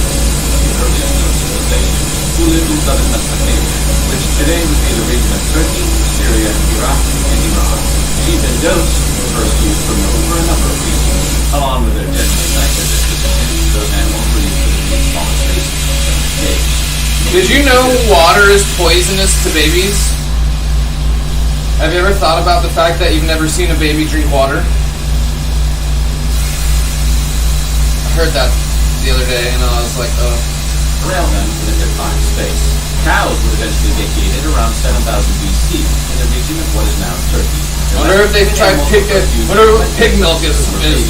S8: the earliest known civilization, who lived in southern Mesopotamia, which today would be the region of Turkey, Syria, Iraq, and Iran. Sheep and goats were first used for milk for a number of reasons. Along with their generally nicer disposition, those animals were used for the smaller spaces.
S1: Did you know water is poisonous to babies? Have you ever thought about the fact that you've never seen a baby drink water? I heard that the other day and I was like, oh.
S8: Railmen in a confined space. Cows were eventually vacated around 7000 BC in the region of what is now Turkey.
S1: I wonder if they've tried pig milk is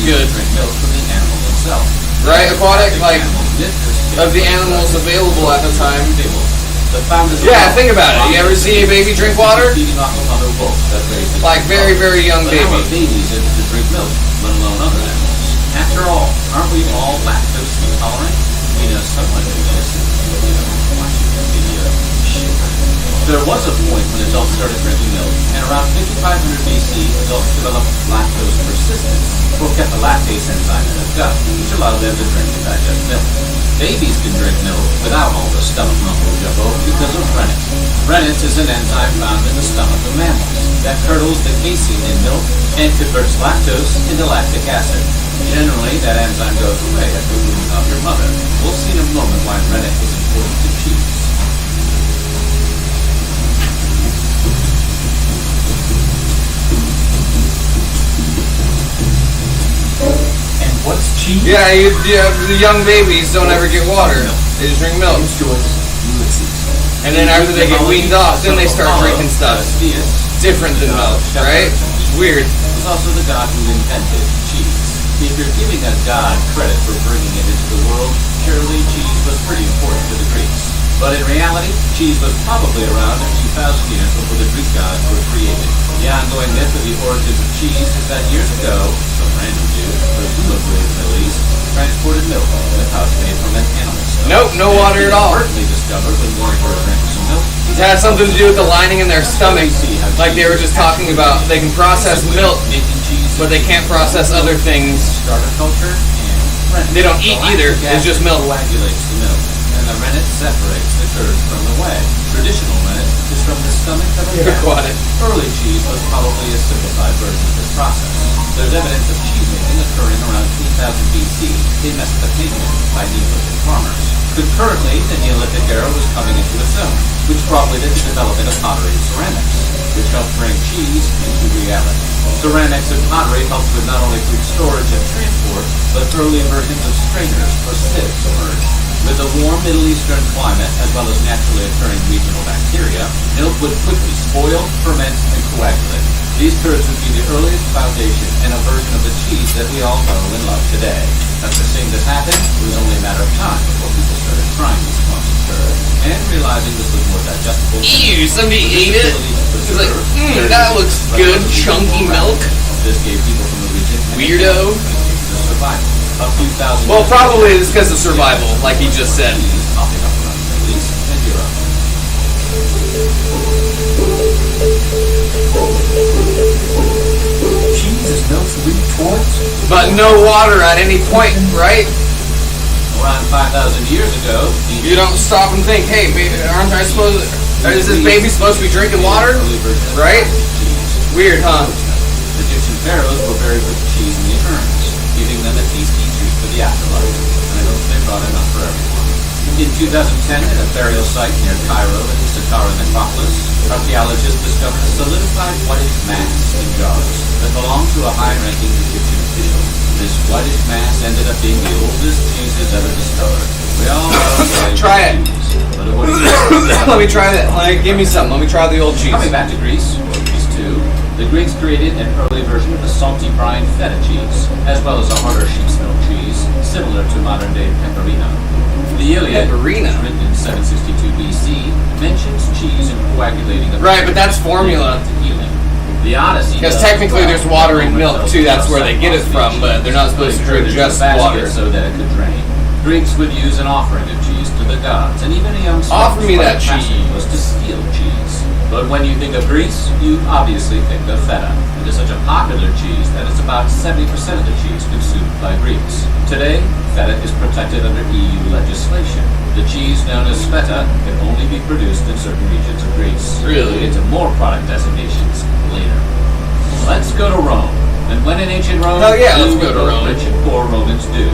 S1: good.
S8: Drink milk from the animal itself.
S1: Right, aquatic, like, of the animals available at the time. Yeah, think about it. You ever see a baby drink water? Like very, very young baby.
S8: How are babies able to drink milk, let alone other animals? After all, aren't we all lactose intolerant? We know someone who is, watching this video. There was a point when adults started drinking milk, and around 5500 BC, adults developed lactose persistence, or kept the lactase enzyme in their gut, which allowed them to drink and digest milk. Babies can drink milk without all the stomach mumbo jumbo because of rennet. Rennet is an enzyme found in the stomach of mammals that curdles the casein in milk and converts lactose into lactic acid. Generally, that enzyme goes away at the womb of your mother. We'll see in a moment why rennet is important to cheese.
S6: And what's cheese?
S1: Yeah, the young babies don't ever get water. They just drink milk. And then after they get weaned off, then they start drinking stuff. Different than milk, right? It's weird.
S8: He's also the god who invented cheese. If you're giving a god credit for bringing it into the world, surely cheese was pretty important to the Greeks. But in reality, cheese was probably around 2,000 years before the Greek gods were created. The ongoing myth of the origins of cheese is that years ago, some random dude, presumably in the Middle East, transported milk in a pouch made from an animal stomach.
S1: Nope, no water at all.
S8: It was discovered when going for a drink of some milk.
S1: It has something to do with the lining in their stomach. Like they were just talking about, they can process milk, but they can't process other things.
S8: Starter culture and rennet.
S1: They don't eat
S8: The
S1: either,
S8: lactic
S1: it's just
S8: acid
S1: milk.
S8: coagulates the milk, and the rennet separates the curds from the whey. Traditional rennet is from the stomach of a
S1: You're
S8: cow.
S1: quiet.
S8: Early cheese was probably a simplified version of this process. There's evidence of cheese making occurring around 3000 BC in Mesopotamia by Neolithic farmers. Concurrently, the Neolithic era was coming into its own, which probably led to the development of pottery and ceramics, which helped bring cheese into reality. Ceramics and pottery helped with not only food storage and transport, but early versions of strainers or sieves emerged. With a warm Middle Eastern climate, as well as naturally occurring regional bacteria, milk would quickly spoil, ferment, and coagulate. These curds would be the earliest foundation and a version of the cheese that we all know and love today. After seeing this happen, it was only a matter of time before people started trying these clumps of curd, and realizing this was more digestible.
S1: Ew, somebody ate it? It's like, that looks good, chunky milk.
S8: This gave people from the region
S1: Weirdo.
S8: the survival. A few thousand
S1: Well,
S8: years
S1: probably
S8: ago,
S1: it's because of survival, like he just said.
S8: cheese popping up around the Middle East and Europe.
S6: Cheese is milk's lead towards.
S1: But no water at any point, right?
S8: Around 5,000 years ago,
S1: You don't stop and think, hey, aren't I supposed? Is this baby supposed to be drinking water? Right? Weird, huh?
S8: Egyptian pharaohs were buried with cheese in the urns, giving them a tasty treat for the afterlife. And I hope they brought enough for everyone. In 2010, at a burial site near Cairo in the Saqqara necropolis, archaeologists discovered a solidified whitish mass in jars that belonged to a high-ranking Egyptian official. This whitish mass ended up being the oldest cheeses ever discovered. We all know
S1: Try it.
S8: cheese, but it was
S1: Let me try that. Give me some. Let me try the old cheese.
S8: Coming back to Greece, or Greece 2, the Greeks created an early version of the salty brine feta cheese, as well as a harder sheep's milk cheese, similar to modern-day pecorino. The Iliad,
S1: Pecorino.
S8: written in 762 BC, mentions cheese and coagulating.
S1: Right, but that's formula.
S8: To healing. The Odyssey.
S1: Because
S8: does
S1: technically
S8: well.
S1: there's water in milk too, that's where they get it from, but they're not supposed to drink just water.
S8: So that it could drain. Greeks would use an offering of cheese to the gods, and even a young
S1: Offer me that cheese.
S8: was to steal cheese. But when you think of Greece, you obviously think of feta. It is such a popular cheese that it's about 70% of the cheese consumed by Greeks. Today, feta is protected under EU legislation. The cheese known as feta can only be produced in certain regions of Greece.
S1: Really?
S8: We'll get to more product designations later. Let's go to Rome. And when in ancient Rome,
S1: Hell yeah, let's
S8: do
S1: go to
S8: what
S1: Rome.
S8: rich and poor Romans do.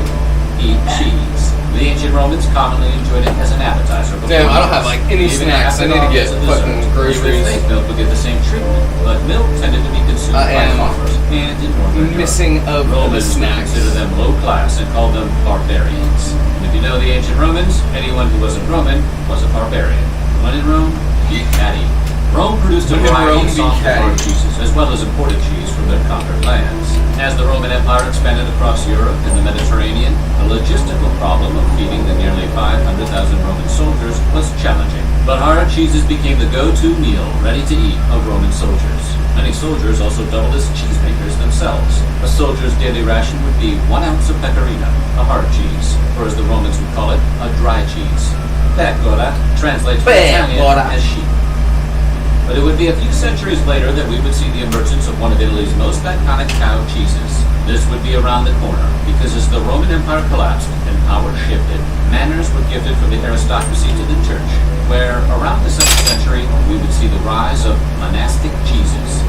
S8: Eat cheese. The ancient Romans commonly enjoyed it as an appetizer.
S1: Damn, I don't have like any
S8: Even
S1: snacks. I need to get
S8: as a
S1: fucking
S8: dessert.
S1: groceries.
S8: You would think milk would get the same treatment, but milk tended to be consumed
S1: I
S8: by
S1: am
S8: farmers and in northern
S1: Missing of the
S8: Romans would
S1: snacks.
S8: consider them low class and called them barbarians. And if you know the ancient Romans, anyone who wasn't Roman was a barbarian. When in Rome, be catty. Rome produced a
S1: When in
S8: variety
S1: Rome,
S8: of
S1: be
S8: soft and
S1: catty.
S8: hard cheeses, as well as imported cheese from their conquered lands. As the Roman Empire expanded across Europe and the Mediterranean, the logistical problem of feeding the nearly 500,000 Roman soldiers was challenging. But hard cheeses became the go-to meal ready to eat of Roman soldiers. Many soldiers also doubled as cheesemakers themselves. A soldier's daily ration would be 1 ounce of pecorino, a hard cheese, or as the Romans would call it, a dry cheese. Pecora translates from Italian
S1: Pecora.
S8: as sheep. But it would be a few centuries later that we would see the emergence of one of Italy's most iconic cow cheeses. This would be around the corner, because as the Roman Empire collapsed and power shifted, manors were gifted from the aristocracy to the church, where around the 2nd century we would see the rise of monastic cheeses.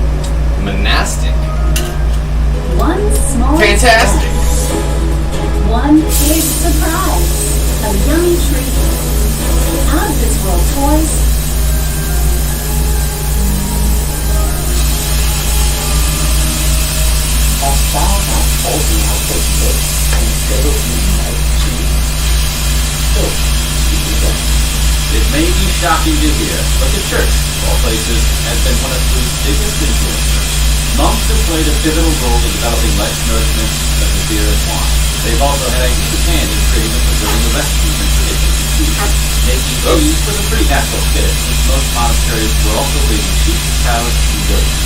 S1: Monastic.
S10: One small
S1: Fantastic.
S10: step, one big surprise, a yummy treat. Out of this world toys.
S11: As thou art holding out the book instead of me like cheese. So,
S8: It may be shocking to hear, but the church, of all places, has been one of food's biggest influencers. Monks have played a pivotal role in developing life's nourishment such as beer and wine. They've also had a huge hand in creating and preserving the recipes and traditions of cheese. Making cheese was a pretty natural fit, since most monasteries were also raising sheep, cows, and goats.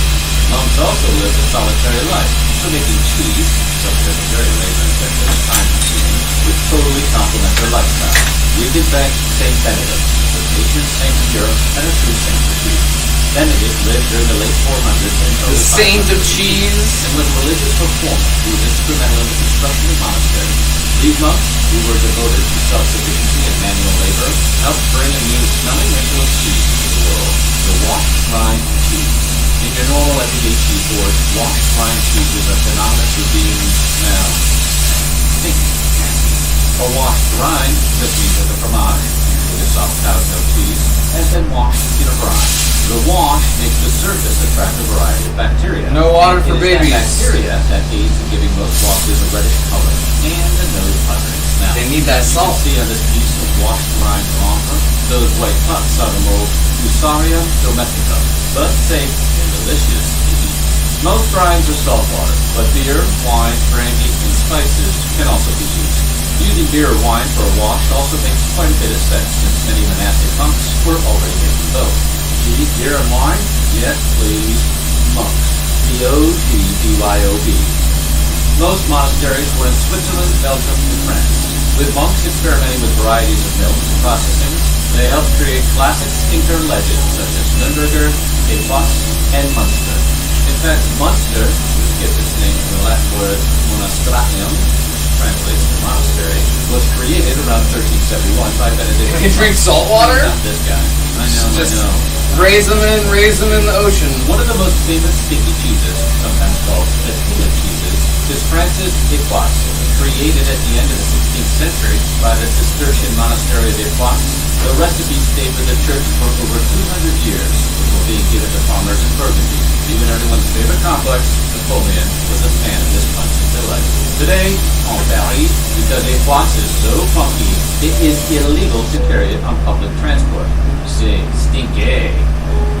S8: Monks also lived a solitary life, so making cheese, something that's very labor-intensive and time-consuming, would totally complement their lifestyle. We can thank Saint Benedict, the patron saint of Europe and a true saint of cheese. Benedict lived during the late 400s and
S1: The
S8: early
S1: saint of
S8: 500s,
S1: cheese.
S8: and was a religious reformer who was instrumental in the construction of monasteries. These monks, who were devoted to self-sufficiency and manual labor, helped bring a new smelling wrinkle of cheese to the world, the washed rind cheese. In your normal everyday cheese board, washed rind cheeses are synonymous with being, well, stinky. A washed rind just means that the fromage, usually a soft cow's milk cheese, has been washed in a brine. The wash makes the surface attract a variety of bacteria.
S1: No water for
S8: It is
S1: babies.
S8: that bacteria that aids in giving most washes a reddish color and a nose-puckering smell.
S1: They need that salt.
S8: You can see on this piece of washed rind blanca, those white pucks are the mold Fusarium domestica, but safe and delicious to eat. Most brines are salt water, but beer, wine, brandy, and spices can also be used. Using beer or wine for a wash also makes quite a bit of sense since many monastic monks were already making both. You eat beer and wine? Yes, please. Monks. B-O-G-B-Y-O-B. Most monasteries were in Switzerland, Belgium, and France. With monks experimenting with varieties of milk and processing, they helped create classic stinker legends such as Nürnberger, Epos, and Munster. In fact, Munster, which gets its name from the Latin word monastratium, translates to monastery, was created around 1371 by Benedict.
S1: You drink salt water?
S8: Not this guy. I know.
S1: Raise them in the ocean.
S8: One of the most famous stinky cheeses, sometimes called tequila cheeses, is Francis Epos, created at the end of the 16th century by the Cistercian monastery of Epos. The recipe stayed with the church for over 200 years before being given to farmers in Burgundy. Even everyone's favorite complex, Napoleon, was a fan of this pungent delight. Today, en Paris, because Epos is so funky, it is illegal to carry it on public transport. Say, stinky.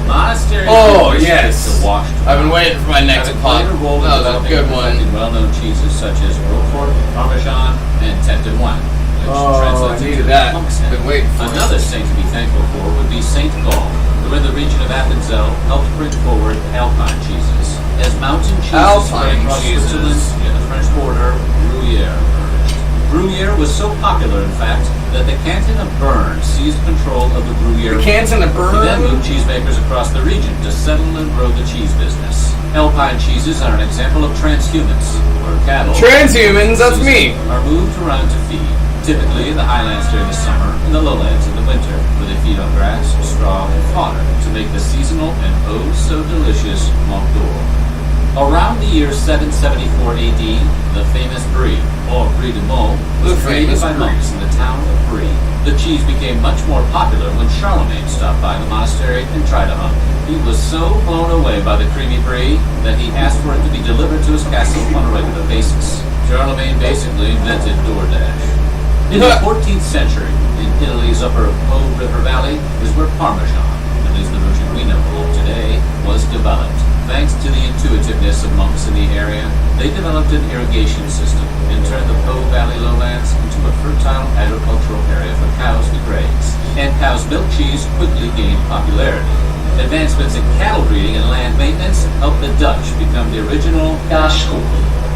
S8: Monasteries
S1: Oh,
S8: are
S1: yes.
S8: to washed
S1: I've been waiting for my neck to pop.
S8: Played a role in
S1: That was a
S8: developing
S1: good
S8: and
S1: one.
S8: perfecting well-known cheeses such as Roquefort, Parmesan, and Tête de Moine, which
S1: Oh, I
S8: translates
S1: needed
S8: into
S1: that.
S8: monk's head.
S1: Been waiting for it.
S8: Another saint to be thankful for would be Saint Gall, who in the region of Appenzell helped bring forward Alpine cheeses. As mountain cheeses spread
S1: Alpine
S8: across
S1: cheeses.
S8: Switzerland and the French border, Gruyere emerged. Gruyere was so popular, in fact, that the canton of Bern seized control of the Gruyere.
S1: The canton of Bern?
S8: He then moved cheesemakers across the region to settle and grow the cheese business. Alpine cheeses are an example of transhumans, where cattle
S1: Transhumans, that's me.
S8: are moved around to feed. Typically in the highlands during the summer and the lowlands in the winter, where they feed on grass, straw, and fodder to make the seasonal and oh so delicious Mont d'Or. Around the year 774 AD, the famous Brie, or Brie de Meaux, was
S1: The
S8: created
S1: famous
S8: by
S1: Brie.
S8: monks in the town of Brie. The cheese became much more popular when Charlemagne stopped by the monastery and tried a hunk. He was so blown away by the creamy Brie that he asked for it to be delivered to his castle on a regular basis. Charlemagne basically invented DoorDash. In the 14th century, in Italy's upper Po River Valley, is where Parmesan, at least the version we know of today, was developed. Thanks to the intuitiveness of monks in the area, they developed an irrigation system and turned the Po Valley lowlands into a fertile agricultural area for cows to graze. And cow's milk cheese quickly gained popularity. Advancements in cattle breeding and land maintenance helped the Dutch become the original kaasskool,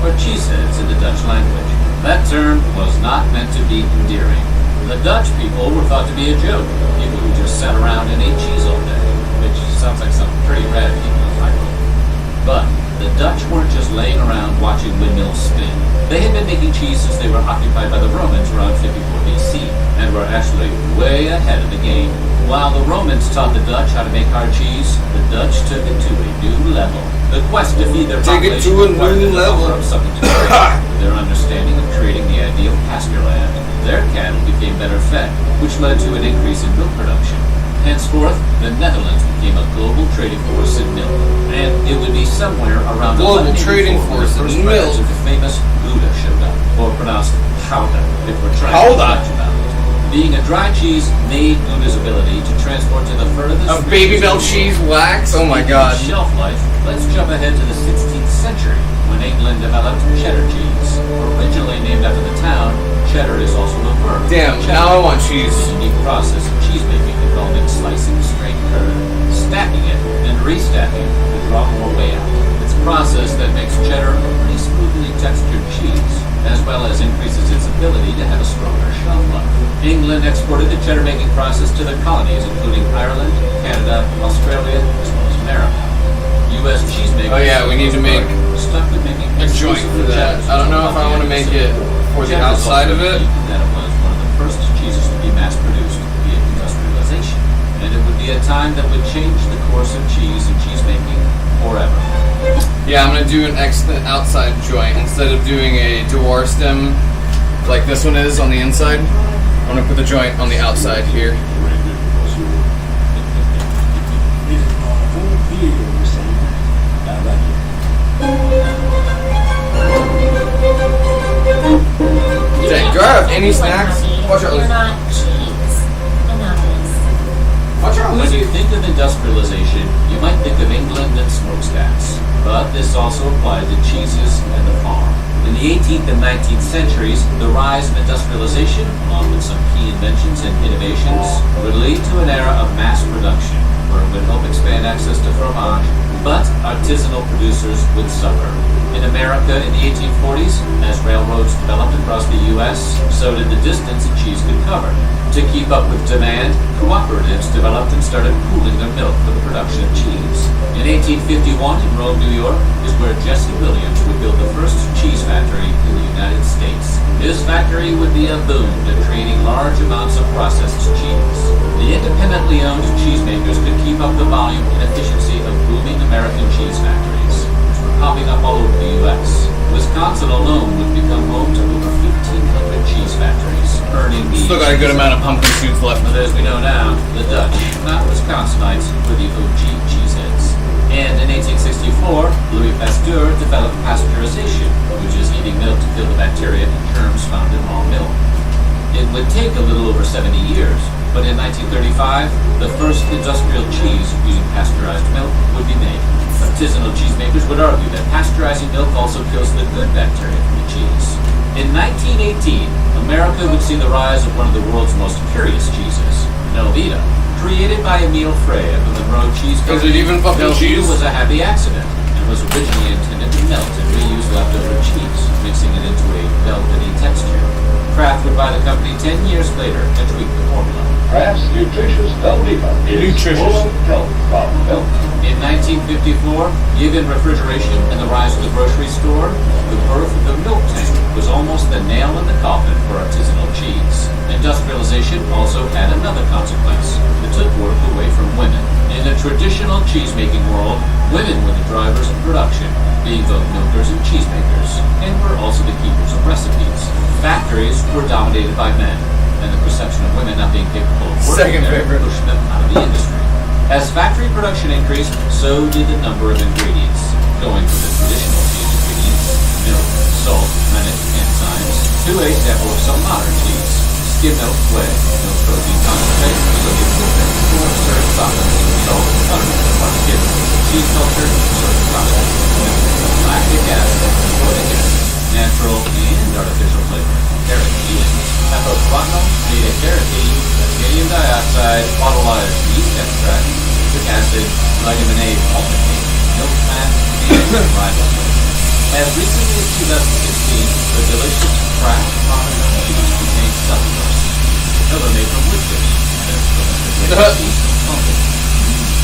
S8: or cheeseheads in the Dutch language. That term was not meant to be endearing. The Dutch people were thought to be a joke, people who just sat around and ate cheese all day, which sounds like some pretty rad people if I will. But the Dutch weren't just laying around watching windmills spin. They had been making cheese since they were occupied by the Romans around 54 BC, and were actually way ahead of the game. While the Romans taught the Dutch how to make hard cheese, the Dutch took it to a new level. The quest to feed their
S1: Take it
S8: population
S1: to a
S8: required
S1: new
S8: them to
S1: level.
S8: offer up something to drink. With their understanding of creating the ideal pasture land, their cattle became better fed, which led to an increase in milk production. Henceforth, the Netherlands became a global trading force in milk, and it would be somewhere around
S1: Global
S8: 1184
S1: trading
S8: when
S1: force
S8: the first
S1: in
S8: riders
S1: milk.
S8: of the famous Gouda showed up, or pronounced Gouda, if we're trying to
S1: Gouda.
S8: be Dutch about it. Being a dry cheese made Gouda's ability to transport to the furthest
S1: Of baby
S8: reaches
S1: milk
S8: of the
S1: cheese
S8: world.
S1: wax? Oh my
S8: Speaking
S1: god.
S8: of shelf life, let's jump ahead to the 16th century, when England developed cheddar cheese. Originally named after the town, cheddar is also a verb.
S1: Damn,
S8: Cheddar
S1: now I want cheese.
S8: is a unique process of cheese making involving slicing strained curd, stacking it, and restacking to draw more whey out. It's a process that makes cheddar a pretty smoothly textured cheese, as well as increases its ability to have a stronger shelf life. England exported the cheddar making process to their colonies, including Ireland, Canada, Australia, as well as America. U.S. cheesemakers
S1: Oh yeah, we need to make
S8: stuck with making
S1: a joint for that. I don't know if I want to make it for the
S8: Jeff is
S1: outside
S8: also
S1: of it.
S8: thinking that it was one of the first cheeses to be mass-produced via industrialization, and it would be a time that would change the course of cheese and cheese-making forever.
S1: Yeah, I'm gonna do an outside joint instead of doing a Dewar stem like this one is on the inside. I'm gonna put the joint on the outside here. Dang, do I have any snacks? Watch out,
S10: You're
S1: Lucy.
S10: not cheese.
S1: Watch out,
S8: When
S1: Lucy.
S8: you think of industrialization, you might think of England and smokestacks. But this also applied to cheeses and the farm. In the 18th and 19th centuries, the rise of industrialization, along with some key inventions and innovations, would lead to an era of mass production, where it would help expand access to fromage, but artisanal producers would suffer. In America in the 1840s, as railroads developed across the U.S., so did the distance a cheese could cover. To keep up with demand, cooperatives developed and started pooling their milk for the production of cheese. In 1851, in Rome, New York, is where Jesse Williams would build the first cheese factory in the United States. His factory would be a boon to creating large amounts of processed cheese. The independently owned cheesemakers could keep up the volume and efficiency of booming American cheese factories, which were popping up all over the U.S. Wisconsin alone would become home to over 1,500 cheese factories, earning the...
S1: Still got a good amount of pumpkin seeds left.
S8: But as we know now, the Dutch, not Wisconsinites, were the OG cheeseheads. And in 1864, Louis Pasteur developed pasteurization, which is heating milk to kill the bacteria and germs found in raw milk. It would take a little over 70 years, but in 1935, the first industrial cheese using pasteurized milk would be made. Artisanal cheesemakers would argue that pasteurizing milk also kills the good bacteria from the cheese. In 1918, America would see the rise of one of the world's most curious cheeses, Velveeta. Created by Emile Frey of the Monroe Cheese Company,
S1: Is it even fucking
S8: Velveeta
S1: cheese?
S8: was a happy accident and was originally intended to melt and reuse leftover cheese, mixing it into a velvety texture. Kraft would buy the company 10 years later and tweak the formula.
S2: Kraft's nutritious Velveeta is full of milk from milk.
S8: In 1954, given refrigeration and the rise of the grocery store, the birth of the milk tank was almost the nail in the coffin for artisanal cheese. Industrialization also had another consequence. It took work away from women. In the traditional cheese-making world, women were the drivers of production, being both milkers and cheesemakers, and were also the keepers of recipes. Factories were dominated by men, and the perception of women not being capable of working there pushed them out of the industry. As factory production increased, so did the number of ingredients, going from the traditional cheese ingredients, milk, salt, rennet, enzymes, to a sample of some modern cheese, skim milk, whey, milk protein concentrate, sodium citrate, corn syrup, salt, butter, skim, cheese culture, soy process, milk, lactic acid, protic acid, natural and artificial flavor, carotene, methylpropanyl, beta-carotene, titanium dioxide, autolyzed yeast extract, citric acid, vitamin A palmitate, milk fat, and ribosome. As recently as 2016, the delicious Kraft Parmesan cheese became cellulose, filler made from wood chips,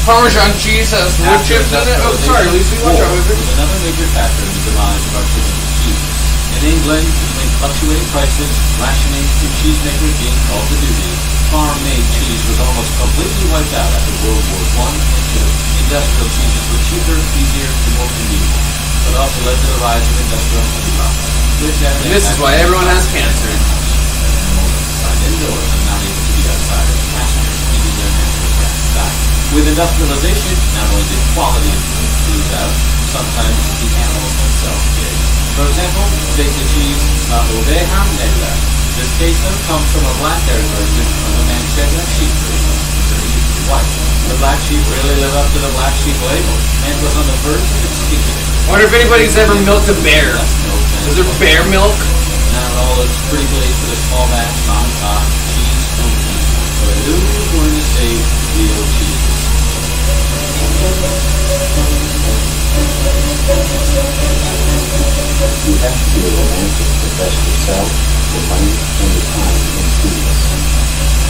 S1: Parmesan cheese has wood chips in it? Oh, sorry, Lucy, watch out.
S8: Was another major factor in the demise of artisanal cheese. In England, between fluctuating prices, rationing, and cheesemakers being called to duty, farm-made cheese was almost completely wiped out after World War I and II. Industrial cheeses were cheaper, easier, and more convenient, but also led to the rise of industrial honey, which had an
S1: This is why everyone has cancer.
S8: Inside indoors and not able to be outside of the pasture, eating their natural grass diet. With industrialization, not only did quality of food lose out, sometimes the animals themselves did. For example, steak and cheese, La Oveja Negra. This queso comes from a black-haired version of the Manchega sheep breed, which are usually white. The black sheep really lived up to the black sheep label, and was on the verge of extinction.
S1: Wonder if anybody's ever milked a bear. Is there bear milk?
S8: Not all those pretty blades for the small batch, mom and pop, cheese company. But who's going to save real cheese?
S11: You have to be a romantic to best yourself, your money, and your time in business.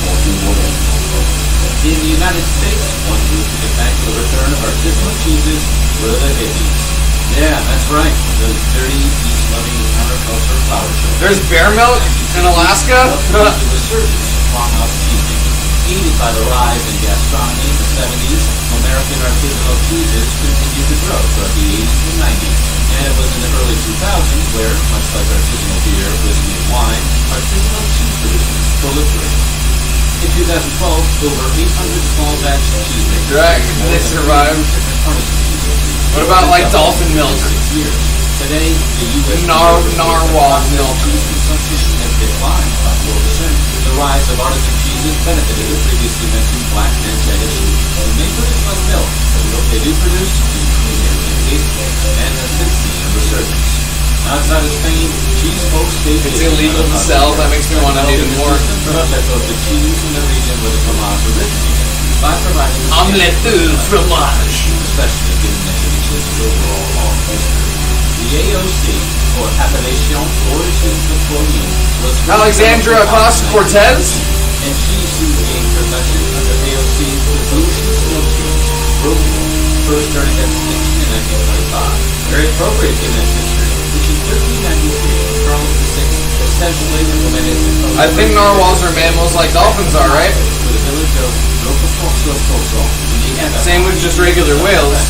S11: Or do whatever.
S8: In the United States, one group to get back to the return of artisanal cheeses were the hippies. Yeah, that's right. Those dirty, peace-loving counterculture flower children.
S1: There's bear milk in Alaska?
S8: The resurgence of farmhouse cheesemaking. Aided by the rise in gastronomy in the 70s, American artisanal cheeses continued to grow throughout the 80s and 90s. And it was in the early 2000s where, much like artisanal beer, whiskey, and wine, artisanal cheese producers proliferated. In 2012, over 800 small batch cheesemakers.
S1: Right, they survived. What about like dolphin milk?
S8: Today, the U.S.
S1: narwhal milk.
S8: Cheese consumption has declined by 4%. The rise of artisan cheeses benefited the previously mentioned black pancetta cheese. When they produce less milk, the milk they do produce is creamier and tastier, and has since seen a resurgence. Outside of Spain, cheese folks stay busy.
S1: It's illegal to sell. That makes me want to need it more.
S8: That both the cheese in the region where the fromage originated by providing
S1: omelette de fromage,
S8: especially given that it is overall long history. The AOC, or Appellation Origins of Cloying, was
S1: Alexandra Ocasio-Cortez,
S8: and cheese soon gained production under AOC Resolution Slow Cheese, first starting at 6 in 1925. Very appropriate given its history, which in 1393, Charles VI essentially implemented the
S1: I think narwhals are mammals like dolphins are, right?
S8: For the village of Locofoxo in the
S1: same with just regular whales.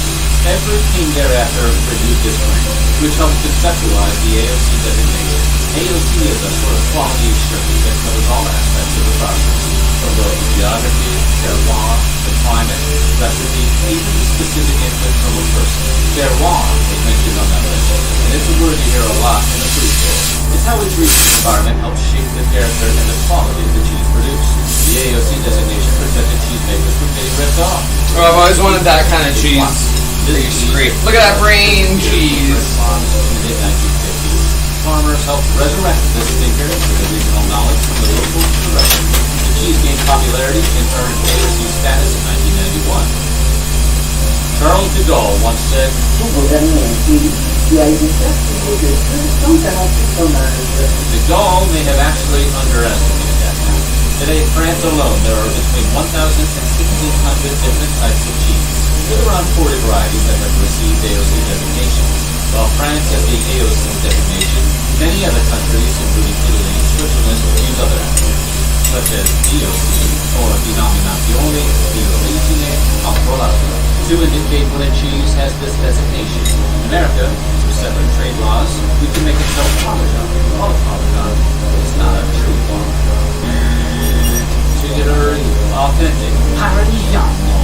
S8: Every king thereafter renewed this claim, which helped conceptualize the AOC designation. AOC is a sort of quality assurance that covers all aspects of the process, from both the geography, terroir, the climate, recipe, even the specific input from a person. Terroir is mentioned on that list, and it's a word you hear a lot in the food world. It's how we treat the environment helps shape the character and the quality of the cheese produced. The AOC designation protected cheesemakers from getting ripped off.
S1: Oh, I've always wanted that kind of cheese. Great. Look at that brain cheese.
S8: In the mid-1950s, farmers helped resurrect this thinker with the regional knowledge from the local to the rest. The cheese gained popularity and earned AOC status in 1991. Charles de Gaulle once said, De Gaulle may have actually underestimated that now. Today, in France alone, there are between 1,000 and 1,600 different types of cheese, with around 40 varieties that have received AOC designations. While France has the AOC designation, many other countries, including Italy and Switzerland, use other acronyms, such as DOC, or Denominazione di Origine Controllata, to indicate when a cheese has this designation. In America, through separate trade laws, we can make it self-Parmesan, call it Parmesan, but it's not a true Parmesan. Singular, authentic, Parmigiano.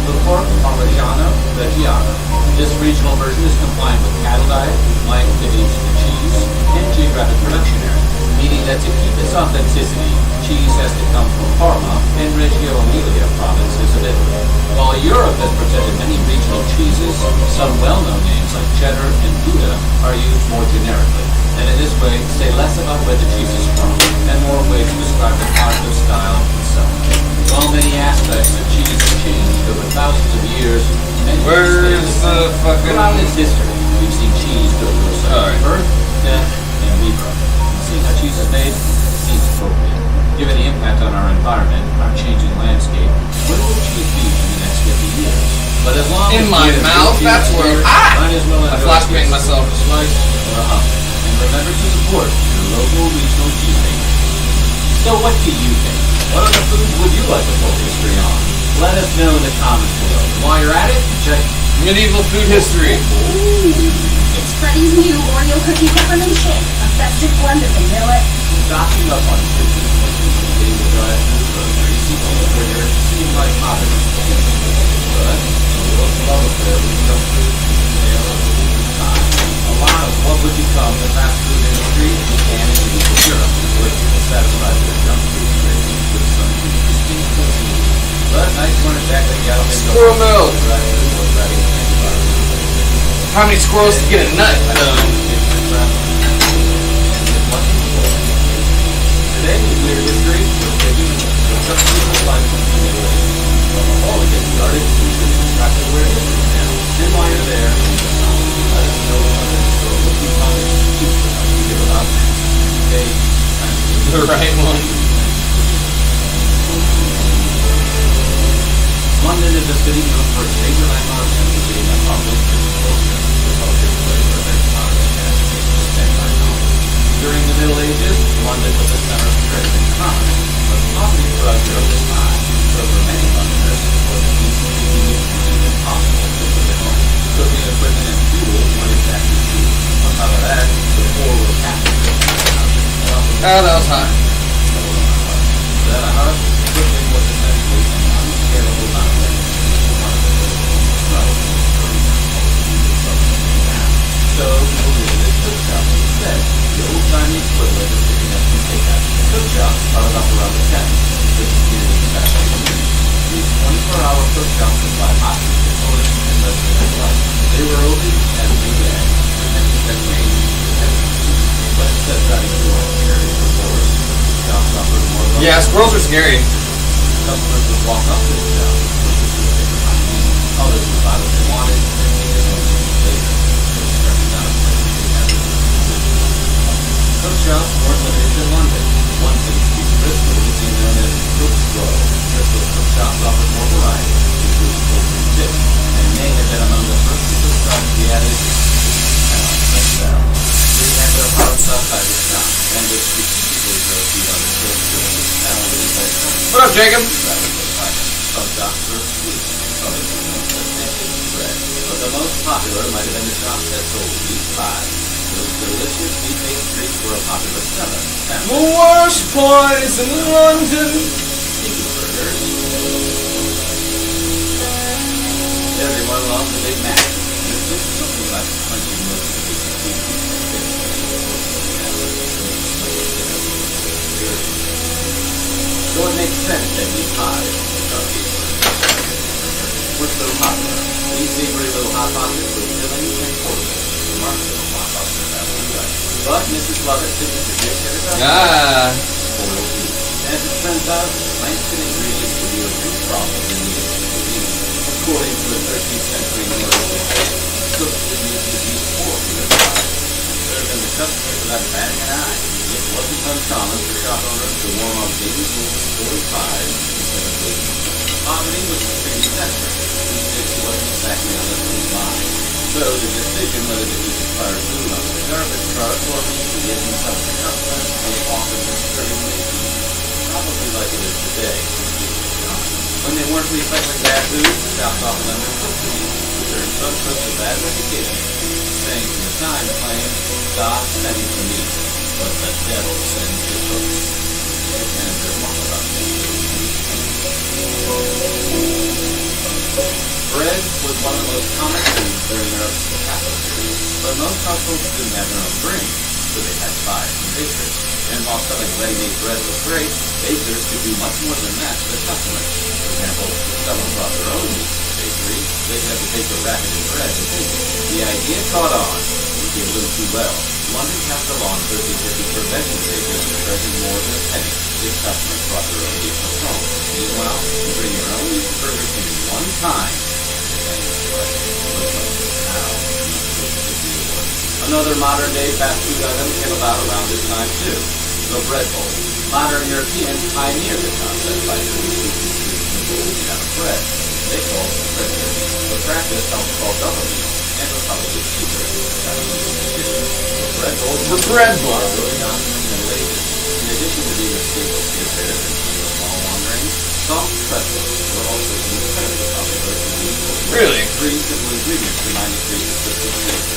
S8: The pork Parmigiano Reggiano. This regional version is compliant with cattle diet, line activities to the cheese, and geographic production area, meaning that to keep its authenticity, cheese has to come from Parma and Reggio Emilia provinces of Italy. While Europe has protected many regional cheeses, some well-known names like cheddar and Gouda are used more generically, and in this way say less about where the cheese is from and more ways to describe the positive style itself. While many aspects of cheese have changed over thousands of years,
S1: where's the fucking...
S8: Throughout its history, we've seen cheese go through a cycle of birth, death, and rebirth. Seeing how cheese is made seems appropriate. Given the impact on our environment, our changing landscape, where will cheese be in the next 50 years? But as long
S1: in
S8: as
S1: my mouth, that's where...
S8: might as well
S1: I flash paint myself.
S8: A slice or a hump. And remember to support your local regional cheesemakers. So what do you think? What other foods would you like to put history on? Let us know in the comments below. While you're at it, check
S1: medieval food history.
S10: It's Freddy's new Oreo cookie peppermint shake, a festive blend of vanilla.
S8: Stocking up on chicken, getting the drive-thru for a greasy cheeseburger seemed like poverty. But we also love a fair junk food sale of the time. A lot of what would become the fast food industry began in medieval Europe, where people satisfied their junk food cravings with some interesting cuisine. But nice one exactly gal make
S1: squirrel milk.
S8: Drive-thru was ready to think about it.
S1: How many squirrels to get a nut?
S8: Today, weird history was taking the some people's life in the Middle East. Before we get started, we should subscribe to Weird History channel. And while you're there, let us know other historical key comments you give about today.
S1: The right one.
S8: London is a city known for its major landmarks and the city metropolis and culture. The culture is played for a very modern and spent by knowledge. During the Middle Ages, London was the center of trade and commerce, but poverty throughout Europe was high, so for many Londoners, it was at least convenient and impossible to live at home. Cooking equipment and fuel weren't exactly cheap. On top of that, the poor were captive.
S1: Ah, that was hot.
S8: Then a house cooking was essentially an unscalable mountain. So people needed cookshop instead. The old-timey equivalent of picking up some takeout. Cookshops started up around the 10th. This community special community. These 24-hour cookshops supplied hot food to tourists and residents alike. They were open every day, and that changed but instead of driving through all scary for tourists, shops offered more luxury.
S1: Yeah, squirrels are scary.
S8: Customers would walk up to the shop, others would buy what they wanted, and take it home later. Cookshops weren't limited to London. One city street, Bristol, became known as Cook's Row. Bristol's cookshops offered more variety, including poultry and fish, and may have been among the first cookshops to be added lifestyle. They had their house outside the shop, and they strategically drove feet on the coast to the town inside the
S1: What up, Jacob?
S8: Some shops served sweets, others served pancakes and bread, but the most popular might have been the shops that sold meat pies. Those delicious meat-based treats were a popular seller.
S1: The worst place in London.
S8: Chicken burgers. Everyone loves the Big Mac. There's just something about the crunchy milk of the big cheese. So it makes sense that meat pies were so popular. These savory little hot pockets were filling and portable. Remarkable hot pockets are absolutely right. But Mrs. Lovett didn't forget her spoiled meat. As it turns out, plants and ingredients could be a real problem in the cuisine. According to a 13th century New York text, cooks would need to use pork in their pies. Served in the customers without batting an eye. It wasn't uncommon for shop owners to warm up baby full spoiled pies instead of waiting. Poverty was extremely desperate. This wasn't exactly on everyone's mind. So the decision whether to keep expired food on the garbage truck or to get himself to customers was often disturbingly probably like it is today. When they weren't recycling bad food, the shops often undercooked the meat, which earned some cooks a bad reputation. Saying from the time claimed, God sends the meat, but the devil sends the cooks. And there's more about bread was one of the most common foods during Europe's Catholic period, but most households didn't have their own grain, so they had spies and bakers. And while selling ready-made bread was great, bakers could do much more than that to their customers. For example, if someone brought their own meat to the bakery, they'd have to bake a racket of bread to bake it. The idea caught on, and did a little too well. London passed along 1350 preventing bakers from charging more than a penny if customers brought their own meat from home. Meanwhile, you bring your own meat to Burger King one time. Another modern-day fast food item came about around this time too, the bread bowl. Modern Europeans pioneered the concept by introducing the bowl made out of bread. They called it bread pudding. The practice helped call double meal, and was probably cheaper the bread bowl.
S1: The bread bowl.
S8: Really not in the Middle Ages. In addition to being a staple stairstairs and being small wandering, soft pretzels were also incredibly popular in the
S1: Really?
S8: Three simple ingredients combined to create the crystal taste.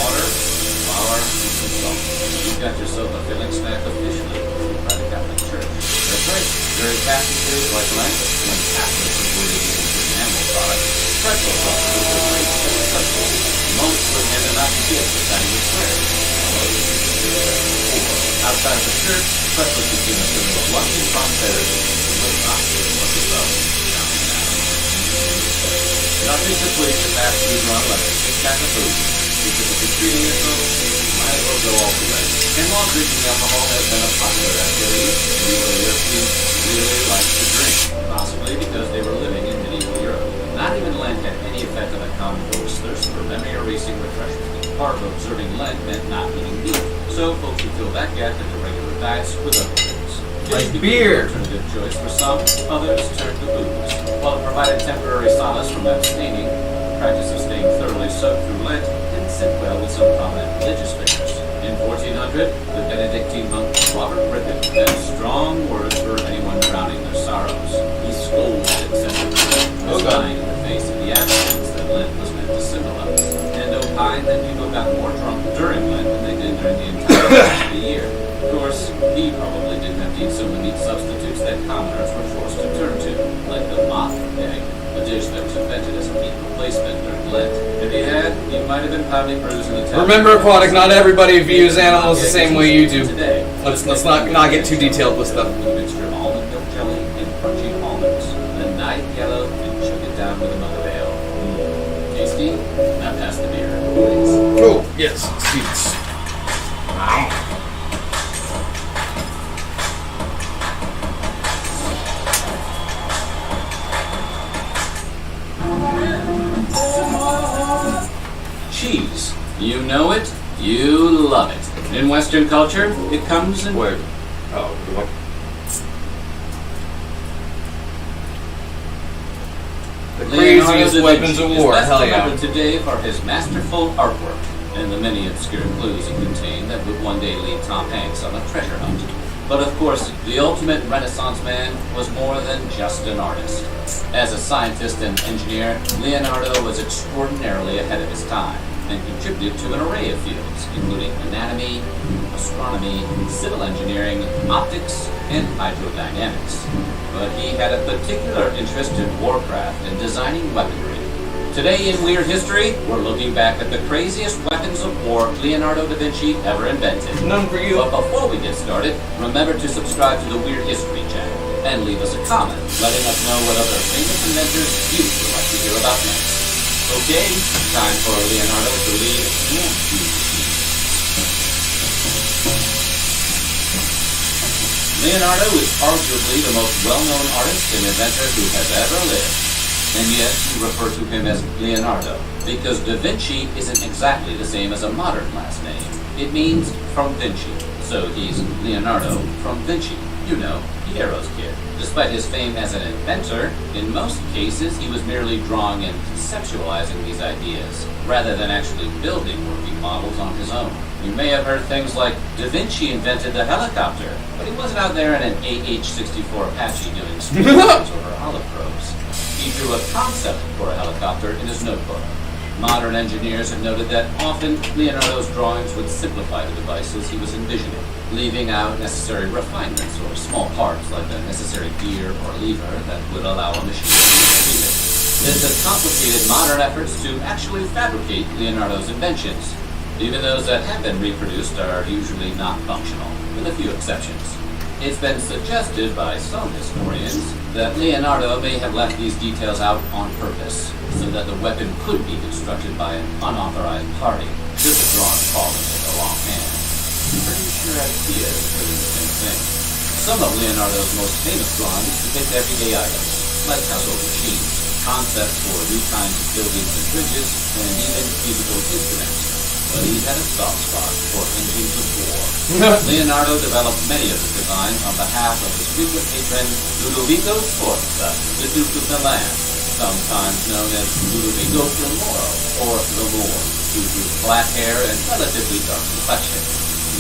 S8: Water, flour, and some salt. You've got yourself a filling snack officially by the Catholic Church. That's right. During fasting periods like Lent, when Catholics avoided eating animal products, pretzels offered a great pretzel. Monks would hand them out to kids for signing their prayers. Outside of the church, pretzels became a symbol of luck and prosperity. But not what is up. Nothing completes the fast food run like a six-pack of food. Because if you're treating yourself, you might as well go all the way. And while drinking alcohol has been a popular activity, medieval Europeans really liked to drink. Possibly because they were living in medieval Europe. Not even Lent had any effect on the common folks' thirst for memory-erasing refreshment. Part of observing Lent meant not eating meat, so folks would fill that gap in their regular diets with other things.
S1: Like beer.
S8: Alternative choice for some, others turned to booze. While it provided temporary solace from abstaining, the practice of staying thoroughly soaked through Lent didn't sit well with some prominent religious figures. In 1400, the Benedictine monk Robert Rippon had strong words for anyone drowning their sorrows. He scolded excessively, was lying in the face of the abstinence that Lent was meant to symbolize, and opined that people got more drunk during Lent than they did during the entire rest of the year. Of course, he probably didn't have to eat some of the meat substitutes that commoners were forced to turn to, like the mock egg, a dish that was invented as a meat replacement during Lent. If he had, he might have been badly bruised in the town.
S1: Remember, Aquatic, not everybody views animals the same way you do. Let's not get too detailed with stuff.
S8: You mixture almond milk jelly and crunchy almonds, then dye it yellow and chug it down with a mug of ale. Tasty? Now pass the beer, please.
S1: Oh, yes, sweets.
S8: Cheese. You know it, you love it. In Western culture, it comes in...
S1: Wait. Oh, what? The craziest weapons of war, hell yeah.
S8: Best remembered today for his masterful artwork and the many obscure clues it contained that would one day lead Tom Hanks on a treasure hunt. But of course, the ultimate Renaissance man was more than just an artist. As a scientist and engineer, Leonardo was extraordinarily ahead of his time and contributed to an array of fields, including anatomy, astronomy, civil engineering, optics, and hydrodynamics. But he had a particular interest in warcraft and designing weaponry. Today in Weird History, we're looking back at the craziest weapons of war Leonardo da Vinci ever invented.
S1: None for you.
S8: But before we get started, remember to subscribe to the Weird History channel and leave us a comment letting us know what other famous inventors you would like to hear about next. Okay, time for Leonardo to lead and choose. Leonardo is arguably the most well-known artist and inventor who has ever lived. And yet, we refer to him as Leonardo, because Da Vinci isn't exactly the same as a modern last name. It means from Vinci, so he's Leonardo from Vinci. You know, Piero's kid. Despite his fame as an inventor, in most cases he was merely drawing and conceptualizing these ideas, rather than actually building working models on his own. You may have heard things like, Da Vinci invented the helicopter, but he wasn't out there in an AH-64 Apache doing street runs over olive groves. He drew a concept for a helicopter in his notebook. Modern engineers have noted that often Leonardo's drawings would simplify the devices he was envisioning, leaving out necessary refinements or small parts like the necessary gear or lever that would allow a machine to complete it. This has complicated modern efforts to actually fabricate Leonardo's inventions. Even those that have been reproduced are usually not functional, with a few exceptions. It's been suggested by some historians that Leonardo may have left these details out on purpose, so that the weapon could be constructed by an unauthorized party, should the drawing fall into the wrong hands. Pretty sure ideas are the same thing. Some of Leonardo's most famous drawings depict everyday items, like household machines, concepts for new kinds of buildings and bridges, and even musical instruments. But he had a soft spot for engines of war. Leonardo developed many of his designs on behalf of his frequent patron Ludovico Sforza, the Duke of Milan, sometimes known as Ludovico il Moro, or the Moor, due to his black hair and relatively dark complexion.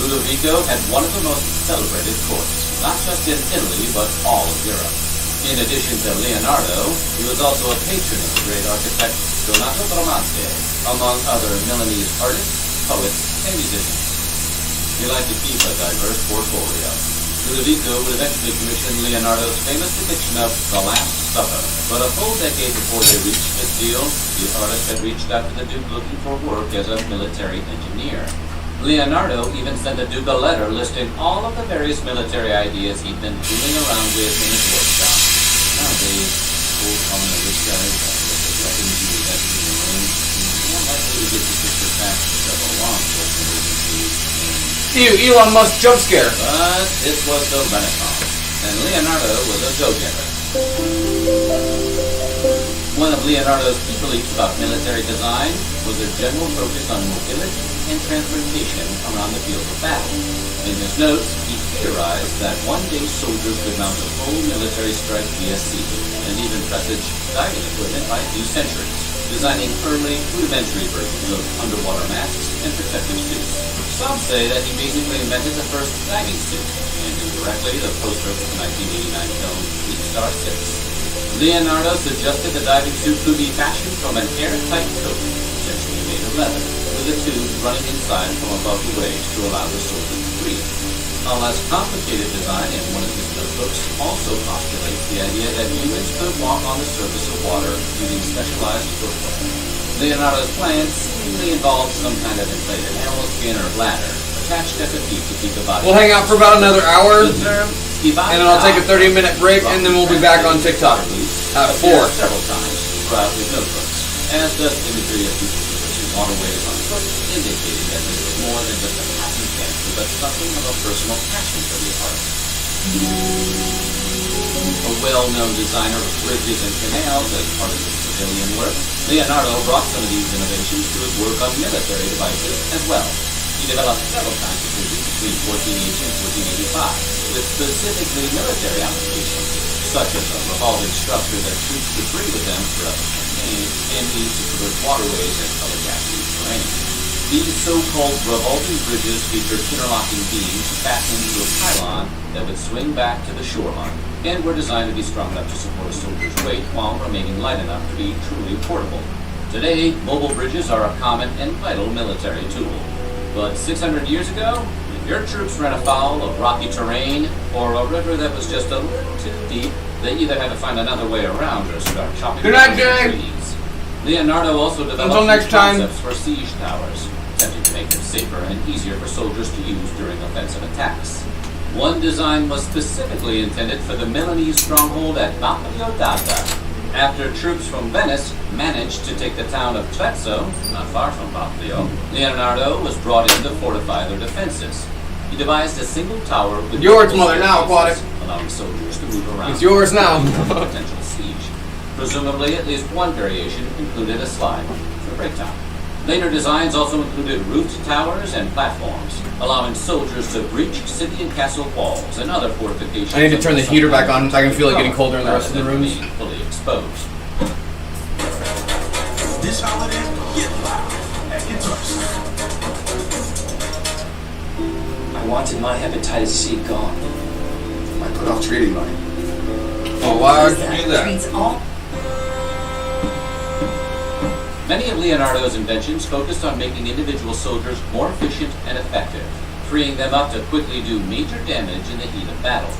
S8: Ludovico had one of the most celebrated courts, not just in Italy, but all of Europe. In addition to Leonardo, he was also a patron of the great architect Donato Bramante, among other Milanese artists, poets, and musicians. He liked to keep a diverse portfolio. Ludovico would eventually commission Leonardo's famous depiction of The Last Supper, but a full decade before they reached this deal, the artist had reached out to the Duke looking for work as a military engineer. Leonardo even sent the Duke a letter listing all of the various military ideas he'd been fooling around with in his workshop. Nowadays, old common of rich guys with weapons you invented in the room, more likely to get the picture past several law enforcement agencies.
S1: Ew, Elon Musk jump scare.
S8: But it was the Renaissance, and Leonardo was a go-getter. One of Leonardo's key beliefs about military design was a general focus on mobility and transportation around the field of battle. In his notes, he theorized that one day soldiers could mount a full military strike via sea, and even presage diving equipment by a few centuries. designing early, rudimentary versions of underwater masks and protective suits. Some say that he basically invented the first diving suit, and indirectly the poster of the 1989 film Deep Star 6. Leonardo suggested the diving suit could be fashioned from an airtight coat, essentially made of leather, with a tube running inside from above the waist to allow the soldier to breathe. A less complicated design in one of his notebooks also postulates the idea that humans could walk on the surface of water using specialized footwear. Leonardo's plan seemingly involved some kind of inflated animal skin or bladder attached at the feet to keep the body.
S1: We'll hang out for about another hour,
S8: The term
S1: and then I'll take a 30-minute break, and then we'll be back on TikTok at 4.
S8: several times throughout his notebooks, as does imagery of people traversing waterways on foot, indicating that this was more than just a passing fancy, but something of a personal passion for the art. A well-known designer of bridges and canals as part of his civilian work, Leonardo brought some of these innovations to his work on military devices as well. He developed several kinds of bridges between 1480 and 1485, with specifically military applications, such as a revolving structure that troops could bring with them throughout the campaign and used to traverse waterways and other gaseous terrain. These so-called revolving bridges featured interlocking beams fastened to a pylon that would swing back to the shoreline, and were designed to be strong enough to support a soldier's weight while remaining light enough to be truly portable. Today, mobile bridges are a common and vital military tool. But 600 years ago, if your troops ran afoul of rocky terrain or a river that was just a little too deep, they either had to find another way around or start chopping down trees. Leonardo also developed
S1: next time.
S8: concepts for siege towers, attempting to make them safer and easier for soldiers to use during offensive attacks. One design was specifically intended for the Milanese stronghold at Baplio d'Adda. After troops from Venice managed to take the town of Trezzo, not far from Baplio, Leonardo was brought in to fortify their defenses. He devised a single tower with
S1: yours, mother, now, Aquatic.
S8: allowing soldiers to move around.
S1: It's yours now.
S8: Potential siege. Presumably, at least one variation included a slide for break time. Later designs also included roofed towers and platforms, allowing soldiers to breach city and castle walls and other fortifications.
S1: I need to turn the heater back on. I can feel it getting colder in the rest of the rooms.
S8: Fully exposed.
S13: This holiday, get loud at Guitars.
S5: I wanted my hepatitis C gone.
S12: I put off treating mine.
S1: Oh, why would you do that?
S8: Many of Leonardo's inventions focused on making individual soldiers more efficient and effective, freeing them up to quickly do major damage in the heat of battle.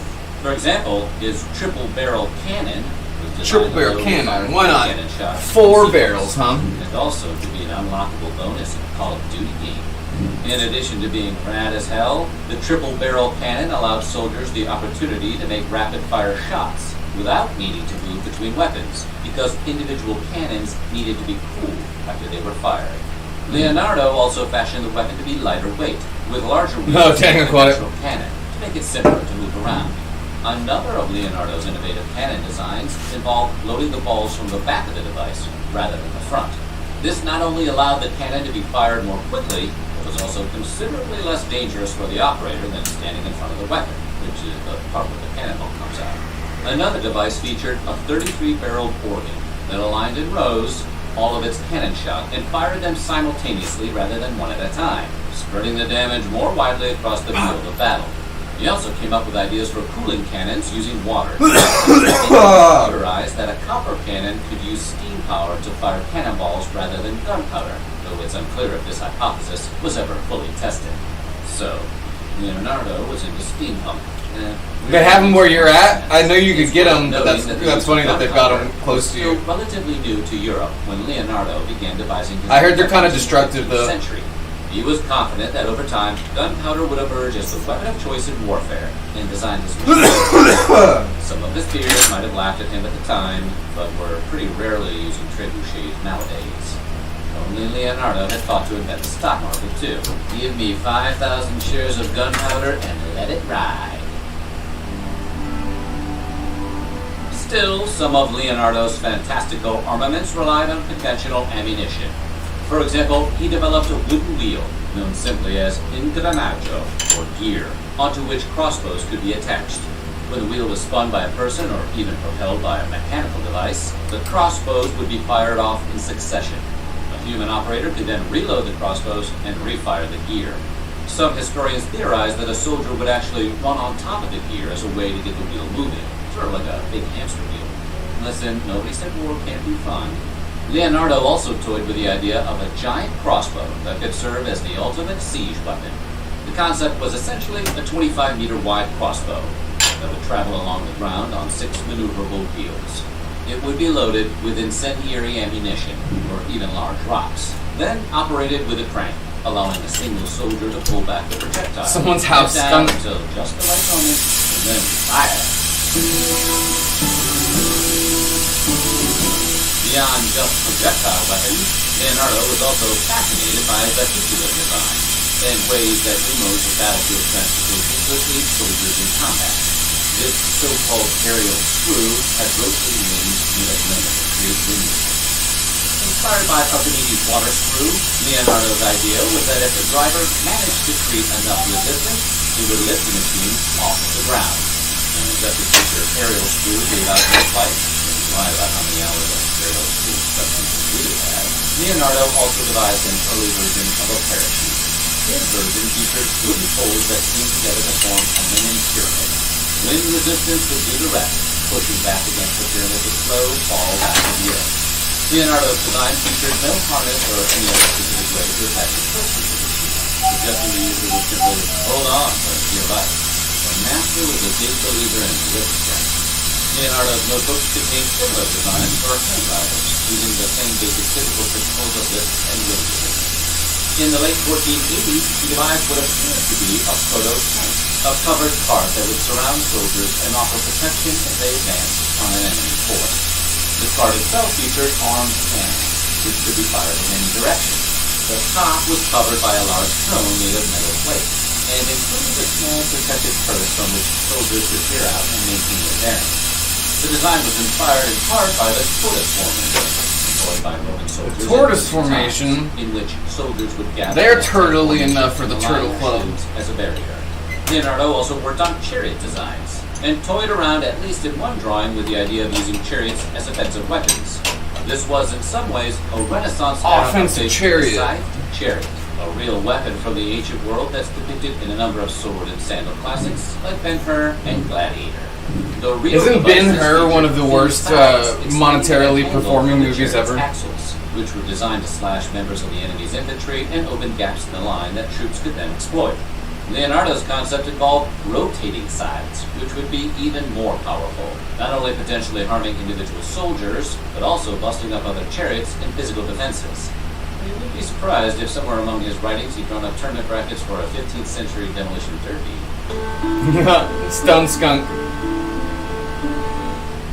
S8: For example, his triple-barrel cannon was designed
S1: Triple barrel
S8: to
S1: cannon,
S8: fire
S1: why not?
S8: cannon shots
S1: 4
S8: from
S1: barrels, huh?
S8: and also to be an unlockable bonus in a Call of Duty game. In addition to being rad as hell, the triple-barrel cannon allowed soldiers the opportunity to make rapid-fire shots without needing to move between weapons, because individual cannons needed to be cooled after they were fired. Leonardo also fashioned the weapon to be lighter weight, with larger wheels than a natural cannon, to make it simpler to move around. Another of Leonardo's innovative cannon designs involved loading the balls from the back of the device rather than the front. This not only allowed the cannon to be fired more quickly, but was also considerably less dangerous for the operator than standing in front of the weapon, which is the part where the cannonball comes out. Another device featured a 33-barreled organ that aligned in rows all of its cannon shot and fired them simultaneously rather than one at a time, spreading the damage more widely across the field of battle. He also came up with ideas for cooling cannons using water. He theorized that a copper cannon could use steam power to fire cannonballs rather than gunpowder, though it's unclear if this hypothesis was ever fully tested. So, Leonardo was into steam pump.
S1: They have them where you're at? I know you could get them, but that's funny that they've got them close to you.
S8: Still relatively new to Europe when Leonardo began devising his
S1: I heard they're kind of destructive, though.
S8: century. He was confident that over time, gunpowder would emerge as the weapon of choice in warfare, and designed his machine. Some of his peers might have laughed at him at the time, but were pretty rarely using trebuchets nowadays. Only Leonardo had thought to invent the stock market, too. Give me 5,000 shares of gunpowder and let it ride. Still, some of Leonardo's fantastical armaments relied on conventional ammunition. For example, he developed a wooden wheel, known simply as ingranaggio, or gear, onto which crossbows could be attached. When the wheel was spun by a person or even propelled by a mechanical device, the crossbows would be fired off in succession. A human operator could then reload the crossbows and refire the gear. Some historians theorize that a soldier would actually run on top of the gear as a way to get the wheel moving, sort of like a big hamster wheel. Listen, nobody said war can't be fun. Leonardo also toyed with the idea of a giant crossbow that could serve as the ultimate siege weapon. The concept was essentially a 25-meter wide crossbow that would travel along the ground on 6 maneuverable wheels. It would be loaded with incendiary ammunition, or even large rocks, then operated with a crank, allowing a single soldier to pull back the projectile.
S1: Someone's house
S8: down
S1: skunk.
S8: until just the right moment, and then fire. Beyond just projectile weapons, Leonardo was also fascinated by vehicular design and ways that new modes of battlefield transportation could aid soldiers in combat. This so-called aerial screw had rotating wings made of metal to create windmills. Inspired by Archimedes' water screw, Leonardo's idea was that if the driver managed to create enough resistance, he would lift the machine off the ground. And just to picture aerial screw gave out no flight, lie about how many hours of aerial screw substance really had, Leonardo also devised an early version of a parachute. His version featured wooden poles that came together to form a linen pyramid. Wind resistance would do the rest, pushing back against the pyramid to slow fall back to the earth. Leonardo's design featured no harness or any other specific way to attach the person to the machine, suggesting the user would simply hold on for dear life. The master was a big believer in grip strength. Leonardo's notebooks contained similar designs for hand drivers, using the same basic physical principles of lift and wind resistance. In the late 1480s, he devised what appeared to be a proto-tank, a covered cart that would surround soldiers and offer protection as they advanced on an enemy force. The cart itself featured armed cannons, which could be fired in any direction. The top was covered by a large cone made of metal plates, and included a small protective purse from which soldiers could peer out and maintain their bearings. The design was inspired in part by the tortoise formation, employed by Roman soldiers.
S1: Tortoise formation?
S8: In which soldiers would gather.
S1: They're turtley enough for the Turtle Club.
S8: As a barrier. Leonardo also worked on chariot designs, and toyed around at least in one drawing with the idea of using chariots as offensive weapons. This was in some ways a Renaissance
S1: offensive chariot.
S8: Chariot, a real weapon from the ancient world that's depicted in a number of sword and sandal classics like Ben-Hur and Gladiator.
S1: Isn't Ben-Hur one of the worst monetarily performing movies ever?
S8: Axles, which were designed to slash members of the enemy's infantry and open gaps in the line that troops could then exploit. Leonardo's concept involved rotating sides, which would be even more powerful, not only potentially harming individual soldiers, but also busting up other chariots and physical defenses. You would be surprised if somewhere among his writings he'd drawn up tournament brackets for a 15th century demolition derby.
S1: Stone skunk.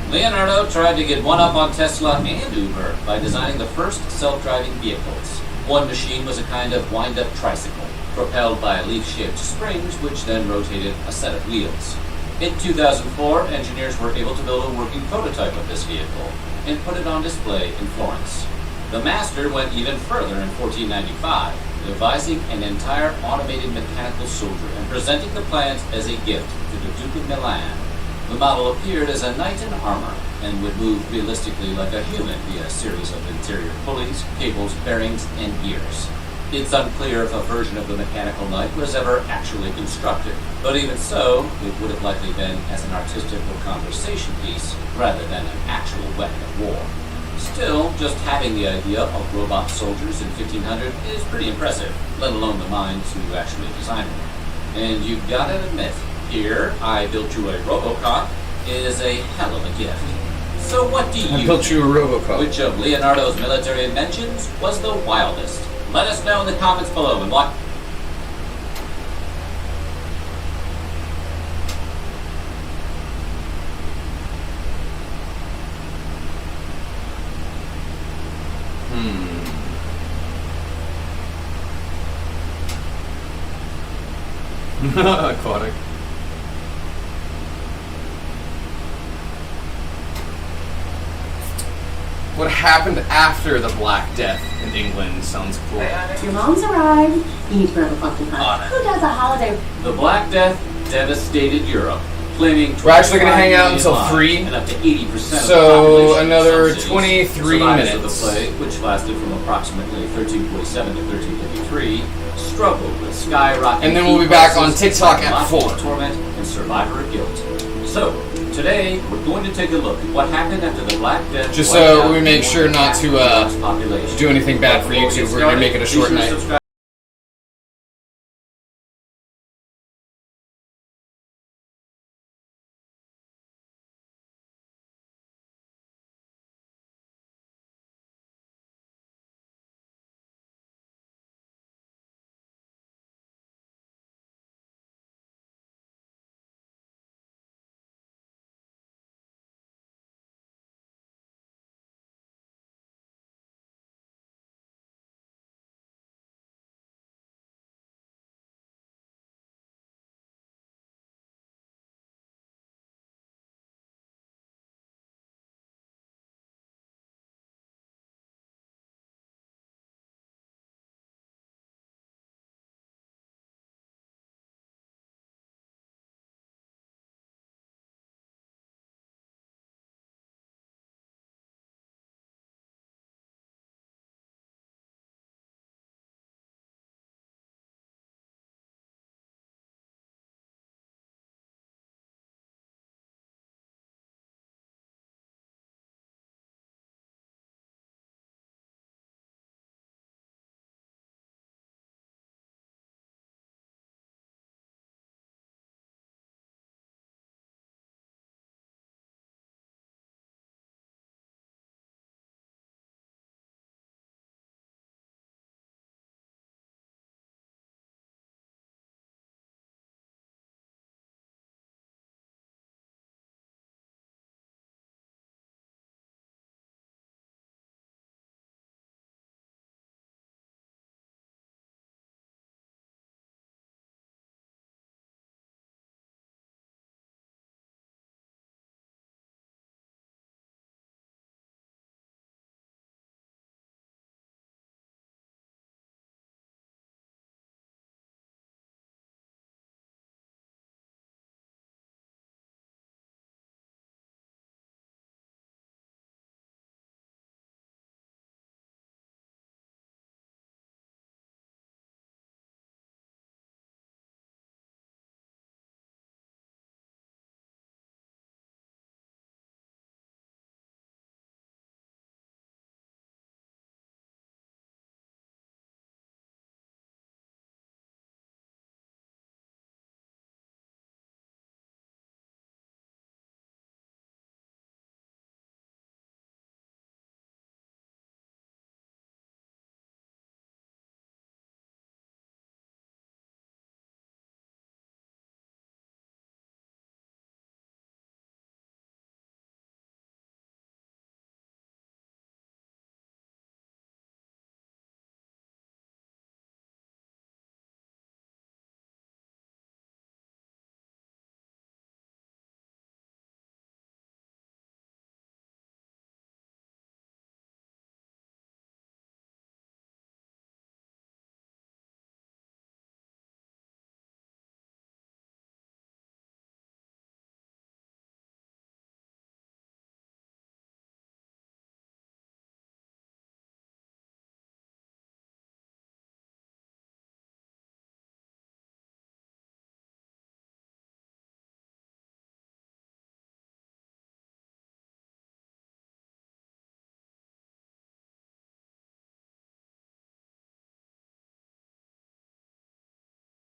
S8: Leonardo tried to get one up on Tesla and Uber by designing the first self-driving vehicles. One machine was a kind of wind-up tricycle, propelled by leaf-shaped springs which then rotated a set of wheels. In 2004, engineers were able to build a working prototype of this vehicle and put it on display in Florence. The master went even further in 1495, devising an entire automated mechanical soldier and presenting the plans as a gift to the Duke of Milan. The model appeared as a knight in armor and would move realistically like a human via a series of interior pulleys, cables, bearings, and gears. It's unclear if a version of the mechanical knight was ever actually constructed, but even so, it would have likely been as an artistic or conversation piece rather than an actual weapon of war. Still, just having the idea of robot soldiers in 1500 is pretty impressive, let alone the mind to actually design one. And you've gotta admit, here, I built you a Robocop is a hell of a gift. So what do you
S1: I built you a Robocop.
S8: Which of Leonardo's military inventions was the wildest? Let us know in the comments below and what...
S1: Aquatic. What happened after the Black Death in England sounds cool.
S10: Your mom's arrived. You need to grab a fucking hug. Who does a holiday?
S8: The Black Death devastated Europe, claiming
S1: We're actually going to hang out
S8: 25
S1: until
S8: million
S1: 3.
S8: lives and up to 80% of the
S1: So
S8: population in
S1: another
S8: some cities.
S1: 23
S8: Survivors
S1: minutes.
S8: of the plague, which lasted from approximately 1347 to 1353, struggled with skyrocketing.
S1: And then we'll be
S8: food
S1: back on
S8: prices,
S1: TikTok at
S8: psychological
S1: 4.
S8: torment, and survivor guilt. So today we're going to take a look at what happened after the Black Death.
S1: Just
S8: wiped
S1: so
S8: out
S1: we make
S8: more
S1: sure
S8: than
S1: not
S8: half
S1: to
S8: of the world's population.
S1: do anything bad for
S8: Before we
S1: YouTube.
S8: get
S1: We're going to
S8: started,
S1: make it a
S8: be
S1: short
S8: sure to
S1: night.
S8: subscribe.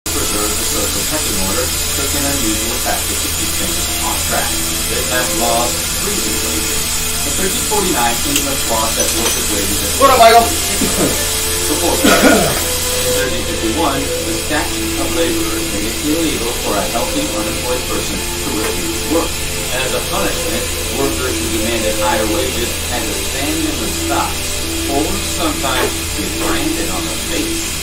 S8: Preserve the social pecking order took an unusual tactic to keep things on track. They passed laws freezing wages. In 1349, England's law set workers' wages at
S1: What up, Michael?
S8: before that. In 1351, the Statute of Laborers made it illegal for a healthy, unemployed person to refuse work. And as a punishment, workers who demanded higher wages had to stand in the stocks, or sometimes be branded on the face.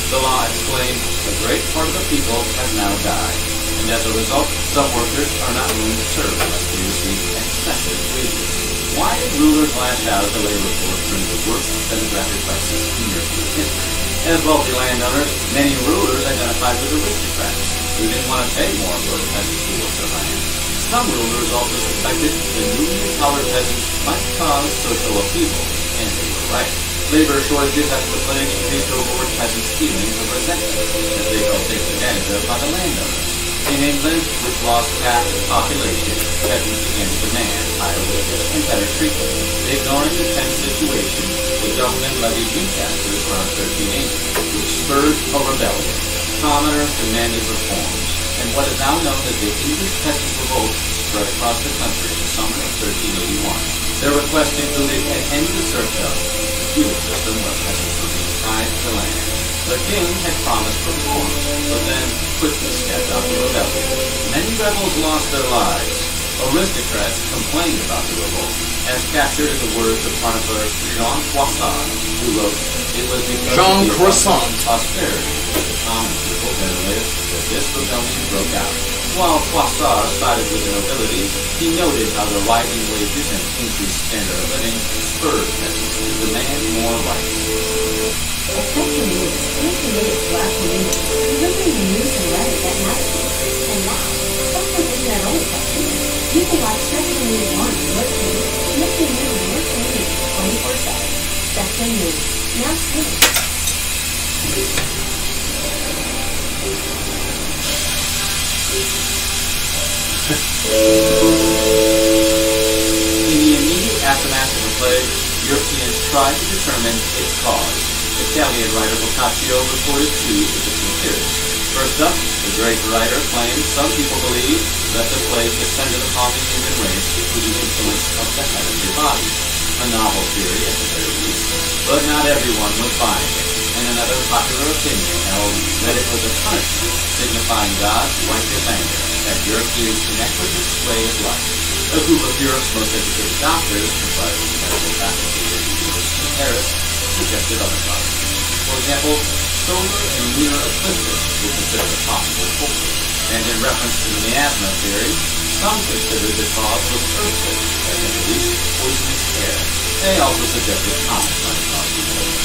S8: The law exclaimed, a great part of the people has now died, and as a result, some workers are not willing to serve unless they receive excessive wages. Why did rulers lash out at the labor force during the worst demographic crisis in European history? As wealthy landowners, many rulers identified with aristocrats. who didn't want to pay more for peasants who worked their land. Some rulers also suspected the newly empowered peasants might cause social upheaval, and they were right. Labor shortages after the plague increased overworked peasants' feelings of resentment as they felt taken advantage of by the landowners. In England, which lost half its population, peasants began to demand higher wages and better treatment. Ignoring the tense situation, the government levied new taxes around 1380, which spurred a rebellion. Commoners demanded reforms, and what is now known as the English Peasants' Revolt spread across the country in the summer of 1381. Their request included an end to serfdom, a feudal system where peasants were being tied to the land. The king had promised reform, but then quickly stepped out the rebellion. Many rebels lost their lives. Aristocrats complained about the revolt, as captured in the words of chronicler Jean Croissant, who wrote, "It was because
S1: Jean
S8: of the
S1: Croissant.
S8: prosperity that the common people venerated that this rebellion broke out." While Croissant sided with the nobility, he noted how the rising wages and increased standard of living spurred peasants to demand more rights.
S10: Especially in the 20 minutes to actual news, delivering the news and Reddit that matters. And now, social internet only customers, people like Section News 1 and Listening, making news and listening 24/7. Section News, now streaming.
S8: In the immediate aftermath of the plague, Europeans tried to determine its cause. Italian writer Boccaccio recorded two interesting theories. First up, the great writer claimed some people believed that the plague descended upon the human race through the influence of the heavenly body. A novel theory at the very least. But not everyone was buying it, and another popular opinion held that it was a punishment signifying God's righteous anger that Europeans connect with his way of life. A group of Europe's most educated doctors, comprised of the medical faculty at the University of Paris, suggested other causes. For example, solar and lunar eclipses were considered a possible culprit, and in reference to the miasma theory, some considered the cause was earthquakes that had released poisonous air. They also suggested comets might cause the plague.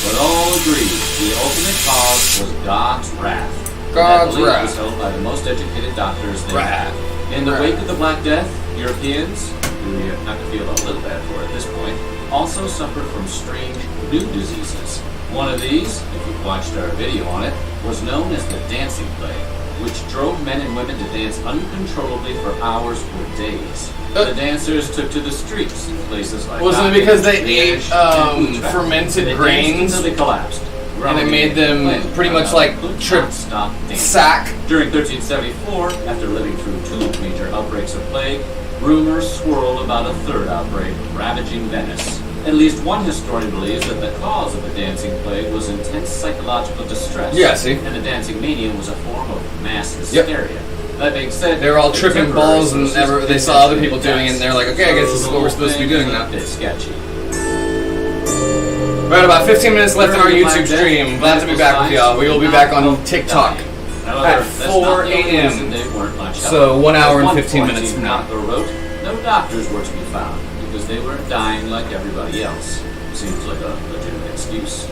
S8: But all agreed the ultimate cause was God's wrath.
S1: God's
S8: that belief
S1: wrath.
S8: was held by the most educated doctors they
S1: Wrath.
S8: had. In the wake of the Black Death, Europeans, who we have to feel a little bad for at this point, also suffered from strange new diseases. One of these, if you've watched our video on it, was known as the dancing plague, which drove men and women to dance uncontrollably for hours or days. The dancers took to the streets in places like
S1: Wasn't it because they ate
S8: Liège, and
S1: fermented
S8: they
S1: grains?
S8: danced until they collapsed.
S1: And it made them pretty much like trip sack.
S8: During 1374, after living through two major outbreaks of plague, rumors swirled about a third outbreak ravaging Venice. At least one historian believes that the cause of the dancing plague was intense psychological distress.
S1: Yeah, see?
S8: And the dancing mania was a form of mass hysteria. That being said,
S1: They were all tripping
S8: contemporary
S1: balls and
S8: sources
S1: they saw other people doing it and they're like, okay, I guess this is what we're supposed to be doing now.
S8: It's sketchy.
S1: Right, about 15 minutes left in our YouTube stream. Glad to be back with y'all. We will be back on TikTok at 4 a.m. So 1 hour and 15 minutes from now.
S8: Wrote, no doctors were to be found because they were dying like everybody else. Seems like a legitimate excuse.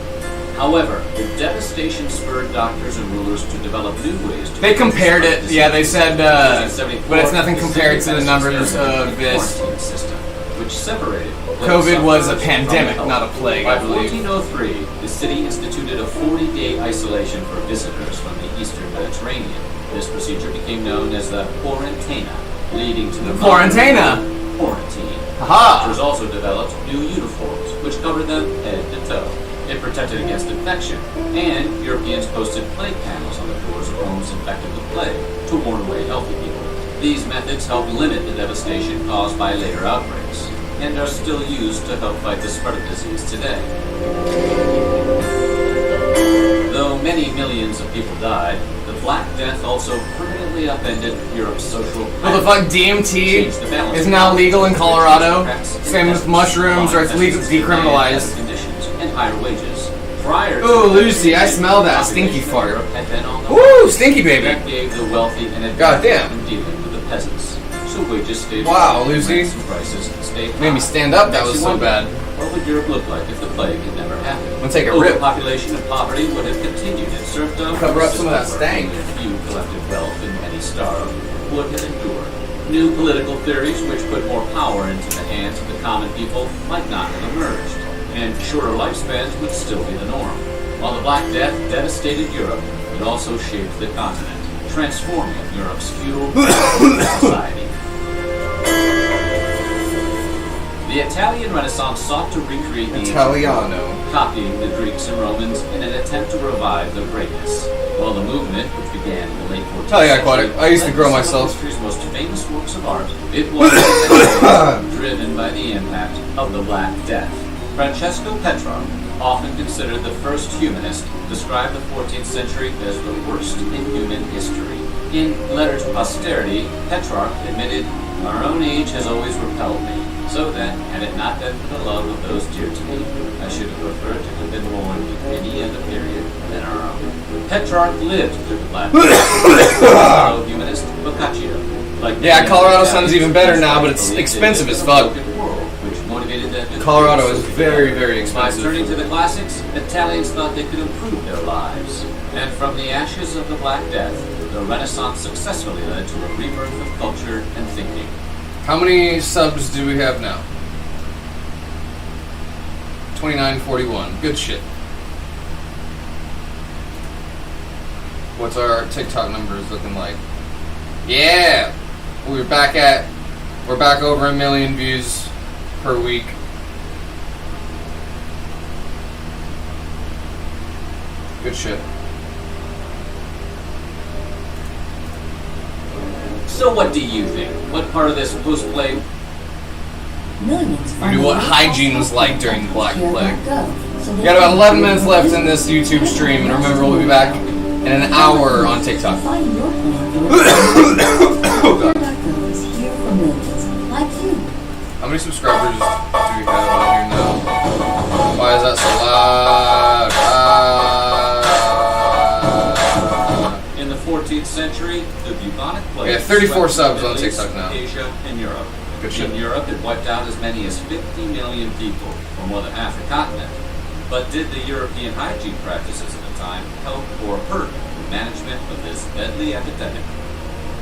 S8: However, the devastation spurred doctors and rulers to develop new ways to...
S1: They compared it, yeah, they said, but it's nothing compared to the numbers of this.
S8: System, which separated
S1: COVID was a pandemic, not a plague, I
S8: By
S1: believe.
S8: 1403, the city instituted a 40-day isolation for visitors from the eastern Mediterranean. This procedure became known as the quarantena, leading to the
S1: Quarantena!
S8: quarantine.
S1: Aha!
S8: Doctors also developed new uniforms, which covered them head to toe. It protected against infection, and Europeans posted plague panels on the doors of homes infected with plague to warn away healthy people. These methods helped limit the devastation caused by later outbreaks, and are still used to help fight the spread of disease today. Though many millions of people died, the Black Death also permanently upended Europe's social...
S1: What the fuck, DMT is now legal in Colorado? Same with mushrooms, or it's legal, decriminalized.
S8: Conditions and higher wages. Prior to
S1: Ooh, Lucy, I smell that stinky fart.
S8: Europe had been on the
S1: Woo, stinky baby.
S8: That gave the wealthy an
S1: God
S8: advantage
S1: damn.
S8: in dealing with the peasants. So wages stayed
S1: Wow,
S8: low,
S1: Lucy.
S8: rents and prices stayed
S1: Made me
S8: high.
S1: stand up, that
S8: Makes
S1: was
S8: you
S1: so
S8: wonder,
S1: bad.
S8: What would Europe look like if the plague had never happened?
S1: Let's take a rip.
S8: Overpopulation and poverty would have continued in serfdom.
S1: Cover up some of that stank.
S8: Few collected wealth and many starved would have endured. New political theories which put more power into the hands of the common people might not have emerged, and shorter lifespans would still be the norm. While the Black Death devastated Europe, it also shaped the continent, transforming Europe's feudal society. The Italian Renaissance sought to recreate the
S1: Italiano,
S8: copying the Greeks and Romans in an attempt to revive their greatness. While the movement, which began in the late 14th
S1: Hell yeah,
S8: century,
S1: Aquatic. I used to
S8: led
S1: grow
S8: some of
S1: myself.
S8: history's most famous works of art, it was driven by the impact of the Black Death. Francesco Petrarch, often considered the first humanist, described the 14th century as the worst in human history. In Letter to Posterity, Petrarch admitted, "Our own age has always repelled me, so that, had it not been for the love of those dear to me, I should have preferred to have been born in any other period than our own." Petrarch lived through the Black Death. Fellow humanist Boccaccio. Like
S1: yeah, Colorado sounds even better now, but it's expensive as fuck.
S8: Which motivated them to
S1: Colorado is very, very
S8: By
S1: expensive.
S8: turning to the classics, Italians thought they could improve their lives. And from the ashes of the Black Death, the Renaissance successfully led to a rebirth of culture and thinking.
S1: How many subs do we have now? 2941. Good shit. What's our TikTok numbers looking like? Yeah! We're back over 1 million views per week. Good shit.
S8: So what do you think? What part of this post-play?
S1: We do what hygiene was like during the Black Plague. We got about 11 minutes left in this YouTube stream, and remember, we'll be back in an hour on TikTok. Oh God. How many subscribers do we have on here now? Why is that so loud?
S8: In the 14th century, the bubonic plague.
S1: We have 34
S8: swept
S1: subs
S8: the
S1: on
S8: Middle East,
S1: TikTok now.
S8: Asia and Europe.
S1: Good shit.
S8: In Europe, it wiped out as many as 50 million people, or more than half the continent. But did the European hygiene practices at the time help or hurt the management of this deadly epidemic?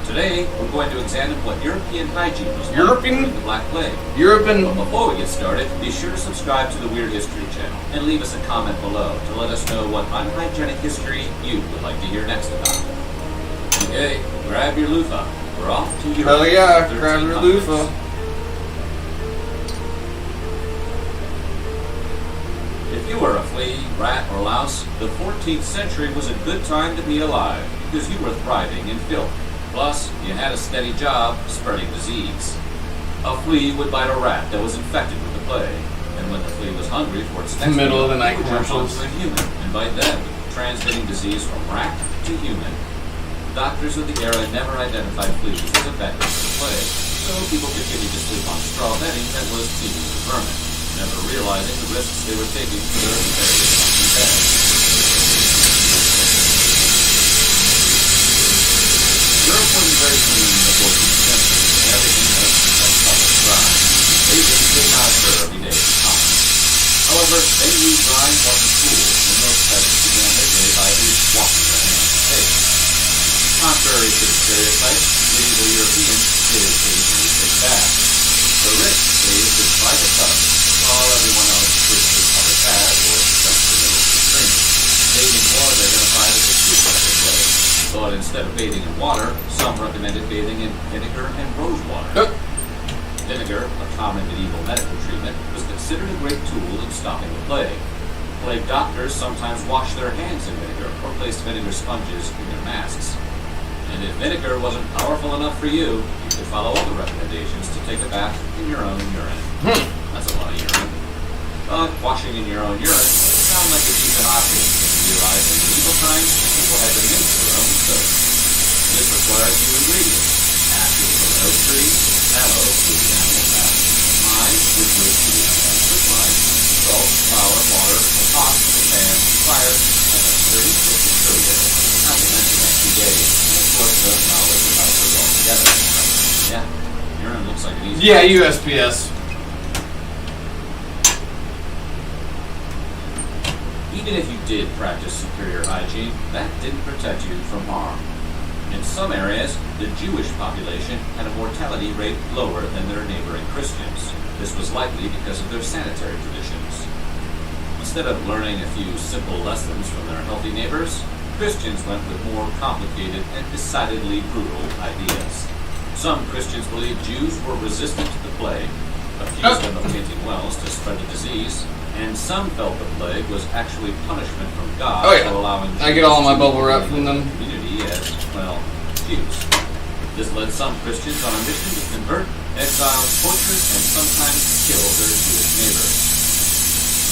S8: Today, we're going to examine what European hygiene was like during the Black Plague. But before we get started, be sure to subscribe to the Weird History channel and leave us a comment below to let us know what unhygienic history you would like to hear next about. Okay, grab your loofah. We're off to Europe.
S1: Hell yeah, grab your loofah.
S8: If you were a flea, rat, or louse, the 14th century was a good time to be alive because you were thriving in filth. Plus, you had a steady job spreading disease. A flea would bite a rat that was infected with the plague, and when the flea was hungry for its next
S1: Middle of the
S8: meal,
S1: night
S8: it would jump
S1: commercials.
S8: onto a human and bite them, transmitting disease from rat to human. Doctors of the era never identified fleas as effective for the plague, so people continued to sleep on straw bedding that was teeming with vermin, never realizing the risks they were taking for their very healthy beds. Europe wasn't very clean in the 14th century, and everything was a public crime. Bathing did not occur every day in common. However, they knew drying wasn't cool, and most peasants began their day by at least washing their hands and face. Contrary to the stereotype, medieval Europeans did occasionally take baths. The rich bathed in private tubs, while everyone else switched to public baths or jumped in the middle of the stream. Bathing was identified as a superficial plague. But instead of bathing in water, some recommended bathing in vinegar and rose water. Vinegar, a common medieval medical treatment, was considered a great tool in stopping the plague. Plague doctors sometimes washed their hands in vinegar or placed vinegar sponges in their masks. And if vinegar wasn't powerful enough for you, you could follow other recommendations to take a bath in your own urine. That's a lot of urine. But washing in your own urine sounded like a decent option when you realized in medieval times people had to make their own soap. This required few ingredients: ashes from an oak tree, tallow, which is animal fat, lime, which was quicklime, salt, flour, water, a pot, a pan, fire, and a sturdy stick of sugar. Not to mention a few days, and of course the knowledge of how to put it all together. Yeah, urine looks like an easy.
S1: Yeah, USPS.
S8: Even if you did practice superior hygiene, that didn't protect you from harm. In some areas, the Jewish population had a mortality rate lower than their neighboring Christians. This was likely because of their sanitary traditions. Instead of learning a few simple lessons from their healthy neighbors, Christians went with more complicated and decidedly brutal ideas. Some Christians believed Jews were resistant to the plague, accused them of tainting wells to spread the disease, and some felt the plague was actually punishment from God for allowing Jews
S1: I get all my bubble wrap
S8: to
S1: from them.
S8: community as, well, Jews. This led some Christians on a mission to convert, exile, torture, and sometimes kill their Jewish neighbors.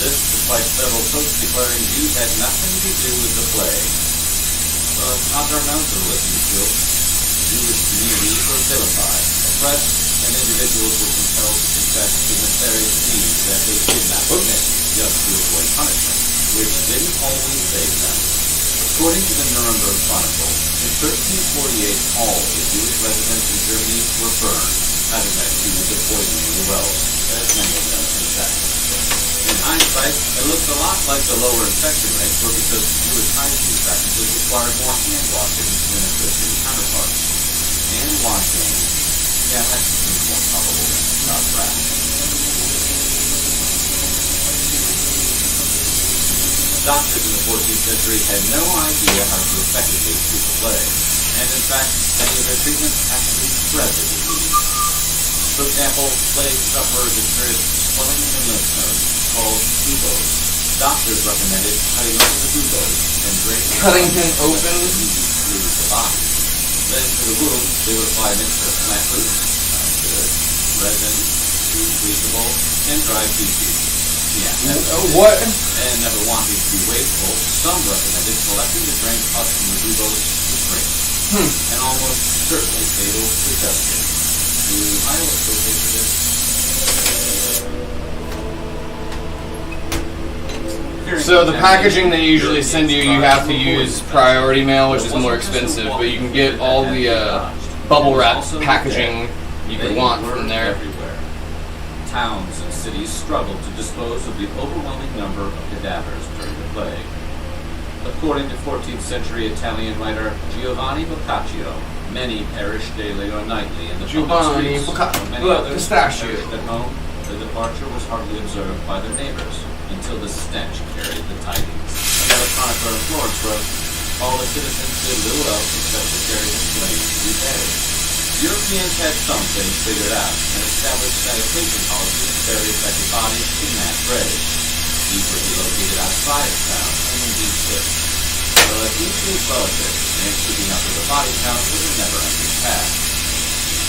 S8: This despite several popes declaring Jews had nothing to do with the plague. But odds are known to listening to Jewish communities were vilified, oppressed, and individuals were compelled to confess to nefarious deeds that they did not commit just to avoid punishment, which didn't always save them. According to the Nuremberg Chronicle, in 1348 all the Jewish residents in Germany were burned, having been accused of poisoning the wells, as many of them confessed. In hindsight, it looks a lot like the lower infection rates were because Jewish hygiene practices required more hand washing than a Christian counterpart. Hand washing, yeah, that seems more probable than God's wrath. Doctors in the 14th century had no idea how to effectively treat the plague, and in fact, many of their treatments actually spread the disease. For example, plague sufferers experienced swelling in their lymph nodes, called buboes. Doctors recommended cutting open the buboes and draining through the body. Then to the wound, they would apply a mixture of plant roots, resin, greaseable, and dried feces. Yeah.
S1: What?
S8: And never wanting to be wasteful, some recommended collecting the drained pus from the buboes to drink. And almost certainly fatal suggestion. Do I associate with this?
S1: So the packaging they usually send you, you have to use priority mail, which is more expensive, but you can get all the bubble wrap packaging you could want from there.
S8: Towns and cities struggled to dispose of the overwhelming number of cadavers during the plague. According to 14th century Italian writer Giovanni Boccaccio, many perished daily or nightly in the public streets, while many others perished at home. The departure was hardly observed by their neighbors until the stench carried the tidings. Another chronicler of Florence wrote, all the citizens did little else except to carry the flames to be buried. Europeans had some things figured out and established sanitation policies to bury affected bodies in mass graves. These were located outside of town and in deep pits. But easily politics and keeping up with the body count was a never-ending task.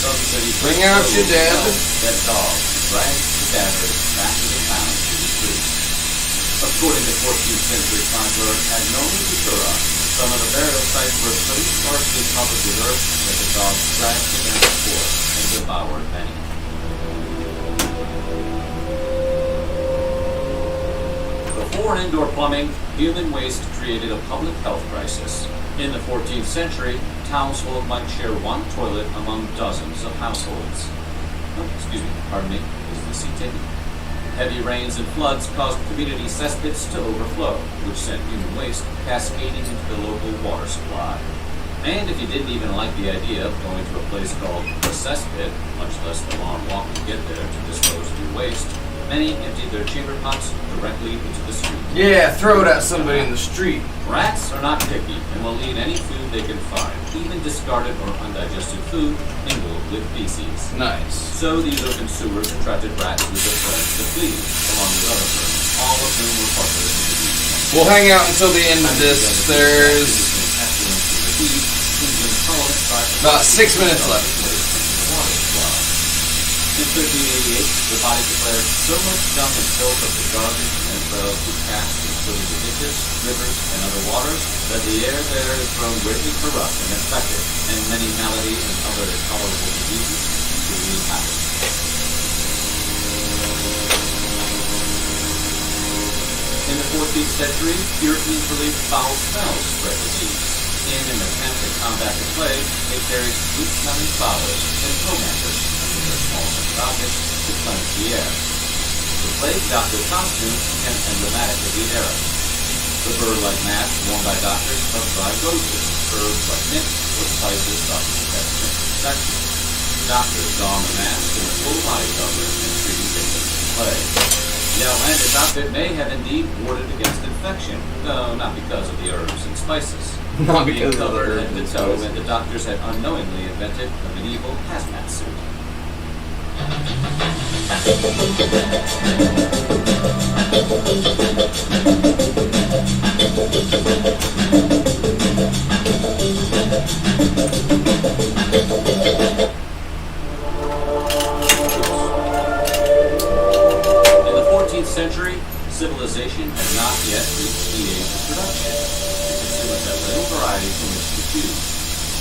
S8: Some cities
S1: bring out your dead.
S8: Dead dogs dragged cadavers back to the town through the streets. According to 14th century chronicler Agnone Futura, some of the burial sites were so sparsely covered with earth that the dogs dragged them back and forth and devoured many. Before indoor plumbing, human waste created a public health crisis. In the 14th century, a household might share one toilet among dozens of households. Is the seat taken? Heavy rains and floods caused community cesspits to overflow, which sent human waste cascading into the local water supply. And if you didn't even like the idea of going to a place called a cesspit, much less the long walk to get there to dispose of your waste, many emptied their chamber pots directly into the street.
S1: Yeah, throw it at somebody in the street.
S8: Rats are not picky and will eat any food they can find, even discarded or undigested food mingled with feces.
S1: Nice.
S8: So these open sewers attracted rats with their friends to flee, along with other birds, all of whom were partners in the disease.
S1: We'll hang out until the end of this. There's about 6 minutes left.
S8: In 1388, the body declared so much dung and filth of the garbage and trails we cast into the ditches, rivers, and other waters that the air there is grown greatly corrupt and infected, and many maladies and other intolerable diseases continually happen. In the 14th century, Europeans believed foul smells spread disease. In an attempt to combat the plague, they carried sweet-smelling flowers and pomaters under their small objects to cleanse the air. The plague doctor costume became emblematic of the era. The bird-like mask worn by doctors of dried roses, herbs like mint, or spices thought to protect infection. Doctors don the mask in a full body covering and treating victims of plague. The outlandish outfit may have indeed warded against infection, though not because of the herbs and spices.
S1: Not because of the
S8: covered
S1: herbs
S8: head
S1: and
S8: to toe
S1: spices.
S8: meant the doctors had unknowingly invented a medieval hazmat suit. In the 14th century, civilization had not yet reached the age of production. The consumers had little variety from which to choose.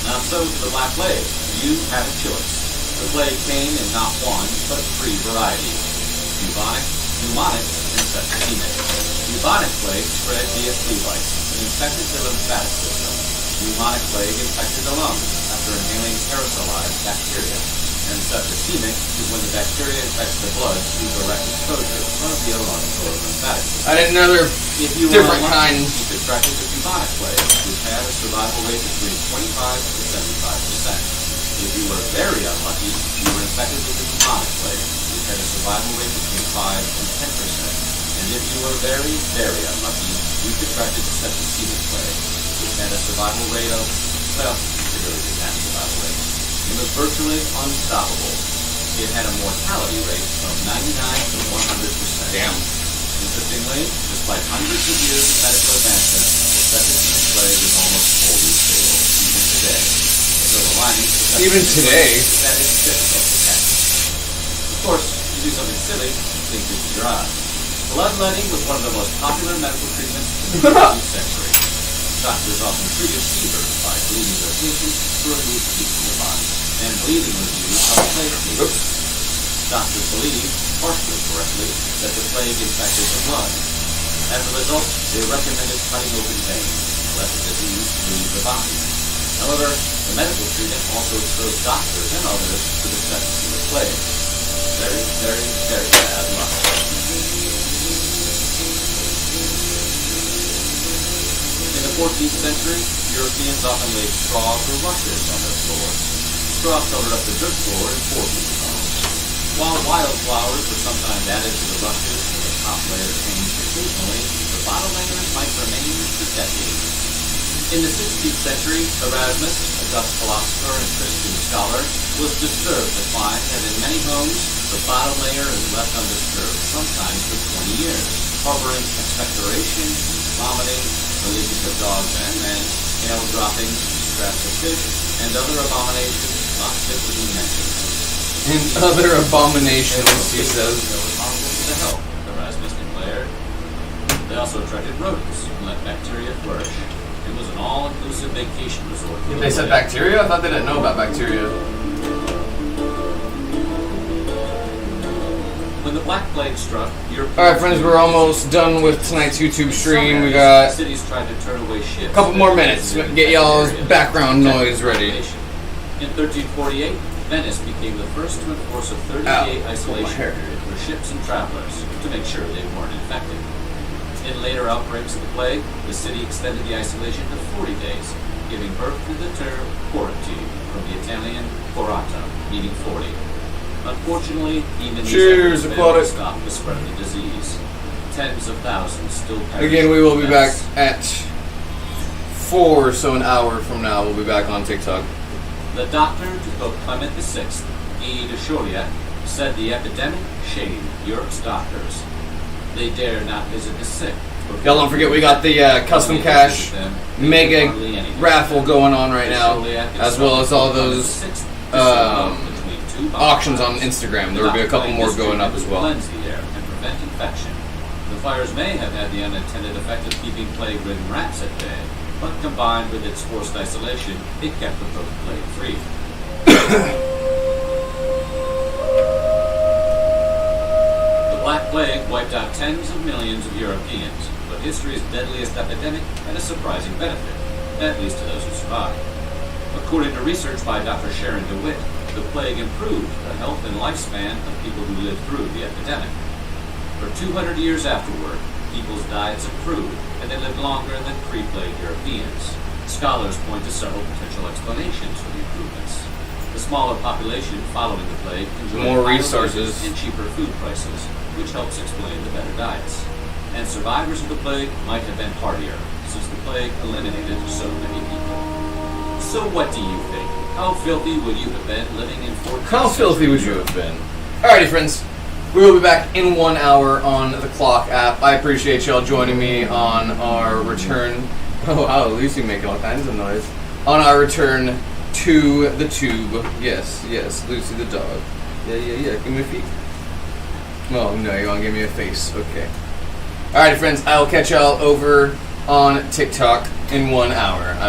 S8: Not so to the Black Plague. You had a choice. The plague came in not one, but 3 varieties: bubonic, pneumonic, and septicemic. Bubonic plague spread via flea bites and infected the lymphatic system. Pneumonic plague infected the lungs after inhaling aerosolized bacteria. And septicemic is when the bacteria infects the blood through direct exposure of the lungs or lymphatic system.
S1: I didn't know there
S8: If you were
S1: different
S8: unlucky,
S1: kinds.
S8: you contracted the bubonic plague, which had a survival rate between 25 to 75%. If you were very unlucky, you were infected with the pneumonic plague, which had a survival rate between 5 and 10%. And if you were very, very unlucky, you contracted the septicemic plague, which had a survival rate of, well, it really didn't have a survival rate. It was virtually unstoppable. It had a mortality rate of 99 to 100%.
S1: Damn.
S8: Interestingly, despite hundreds of years of medical advancement, the septicemic plague is almost wholly fatal, even today. So the lining to the
S1: Even
S8: septicemic
S1: today?
S8: plague is that it's difficult to catch. Of course, you do something silly, think this is your eye. Bloodletting was one of the most popular medical treatments in the 19th century. Doctors often treated fevers by bleeding their patients to remove heat from the body, and bleeding was used on plague fevers. Doctors believed, partially correctly, that the plague infected the blood. As a result, they recommended cutting open veins to let the disease leave the body. However, the medical treatment also exposed doctors and others to the septicemic plague. Very, very, very bad luck. In the 14th century, Europeans often laid straw or rushes on their floors. Straw covered up the dirt floor in 4 people's homes. While wildflowers were sometimes added to the rushes and the top layer changed occasionally, the bottom layers might remain for decades. In the 16th century, Erasmus, a Dutch philosopher and Christian scholar, was disturbed to find that in many homes, the bottom layer is left undisturbed, sometimes for 20 years, harboring expectoration, vomiting, the leakage of dogs and men, hail droppings, scraps of fish, and other abominations not fit to be mentioned.
S1: And other abominations, he says.
S8: That was harmful to the health, Erasmus declared. They also attracted rodents and let bacteria flourish. It was an all-inclusive vacation resort.
S1: They said bacteria? I thought they didn't know about bacteria.
S8: When the Black Plague struck,
S1: Alright, friends, we're almost done with tonight's YouTube stream. We got
S8: cities tried to turn away ships.
S1: a couple more minutes. Get y'all's background noise ready.
S8: In 1348, Venice became the first to enforce a 30-day isolation period for ships and travelers to make sure they weren't infected. In later outbreaks of the plague, the city extended the isolation to 40 days, giving birth to the term quarantine, from the Italian quaranta, meaning 40. Unfortunately, even these efforts failed to stop the spread of the disease. Tens of thousands still perish.
S1: Again, we will be back at 4, so an hour from now we'll be back on TikTok.
S8: The doctor to Pope Clement VI, Guy de Chauliac, said the epidemic shamed Europe's doctors. They dare not visit the sick.
S1: Y'all don't forget we got the custom cash mega raffle going on right now, as well as all those auctions on Instagram. There will be a couple more going up as well.
S8: Cleanse the air and prevent infection. The fires may have had the unintended effect of keeping plague-ridden rats at bay, but combined with its forced isolation, it kept the plague free. The Black Plague wiped out tens of millions of Europeans, but history's deadliest epidemic had a surprising benefit, at least to those who survived. According to research by Dr. Sharon DeWitt, the plague improved the health and lifespan of people who lived through the epidemic. For 200 years afterward, people's diets improved and they lived longer than pre-plague Europeans. Scholars point to several potential explanations for the improvements. The smaller population following the plague enjoyed
S1: More
S8: higher
S1: resources.
S8: wages and cheaper food prices, which helps explain the better diets. And survivors of the plague might have been hardier, since the plague eliminated so many people. So what do you think? How filthy would you have been living in 14th
S1: How filthy would you have been? Alrighty, friends. We will be back in 1 hour on the Clock app. I appreciate y'all joining me on our return. Oh, wow, Lucy making all kinds of noise. On our return to the tube. Yes, Lucy the dog. Yeah. Give me a feet. Oh, no, you want to give me a face. Okay. Alrighty, friends. I will catch y'all over on TikTok in 1 hour.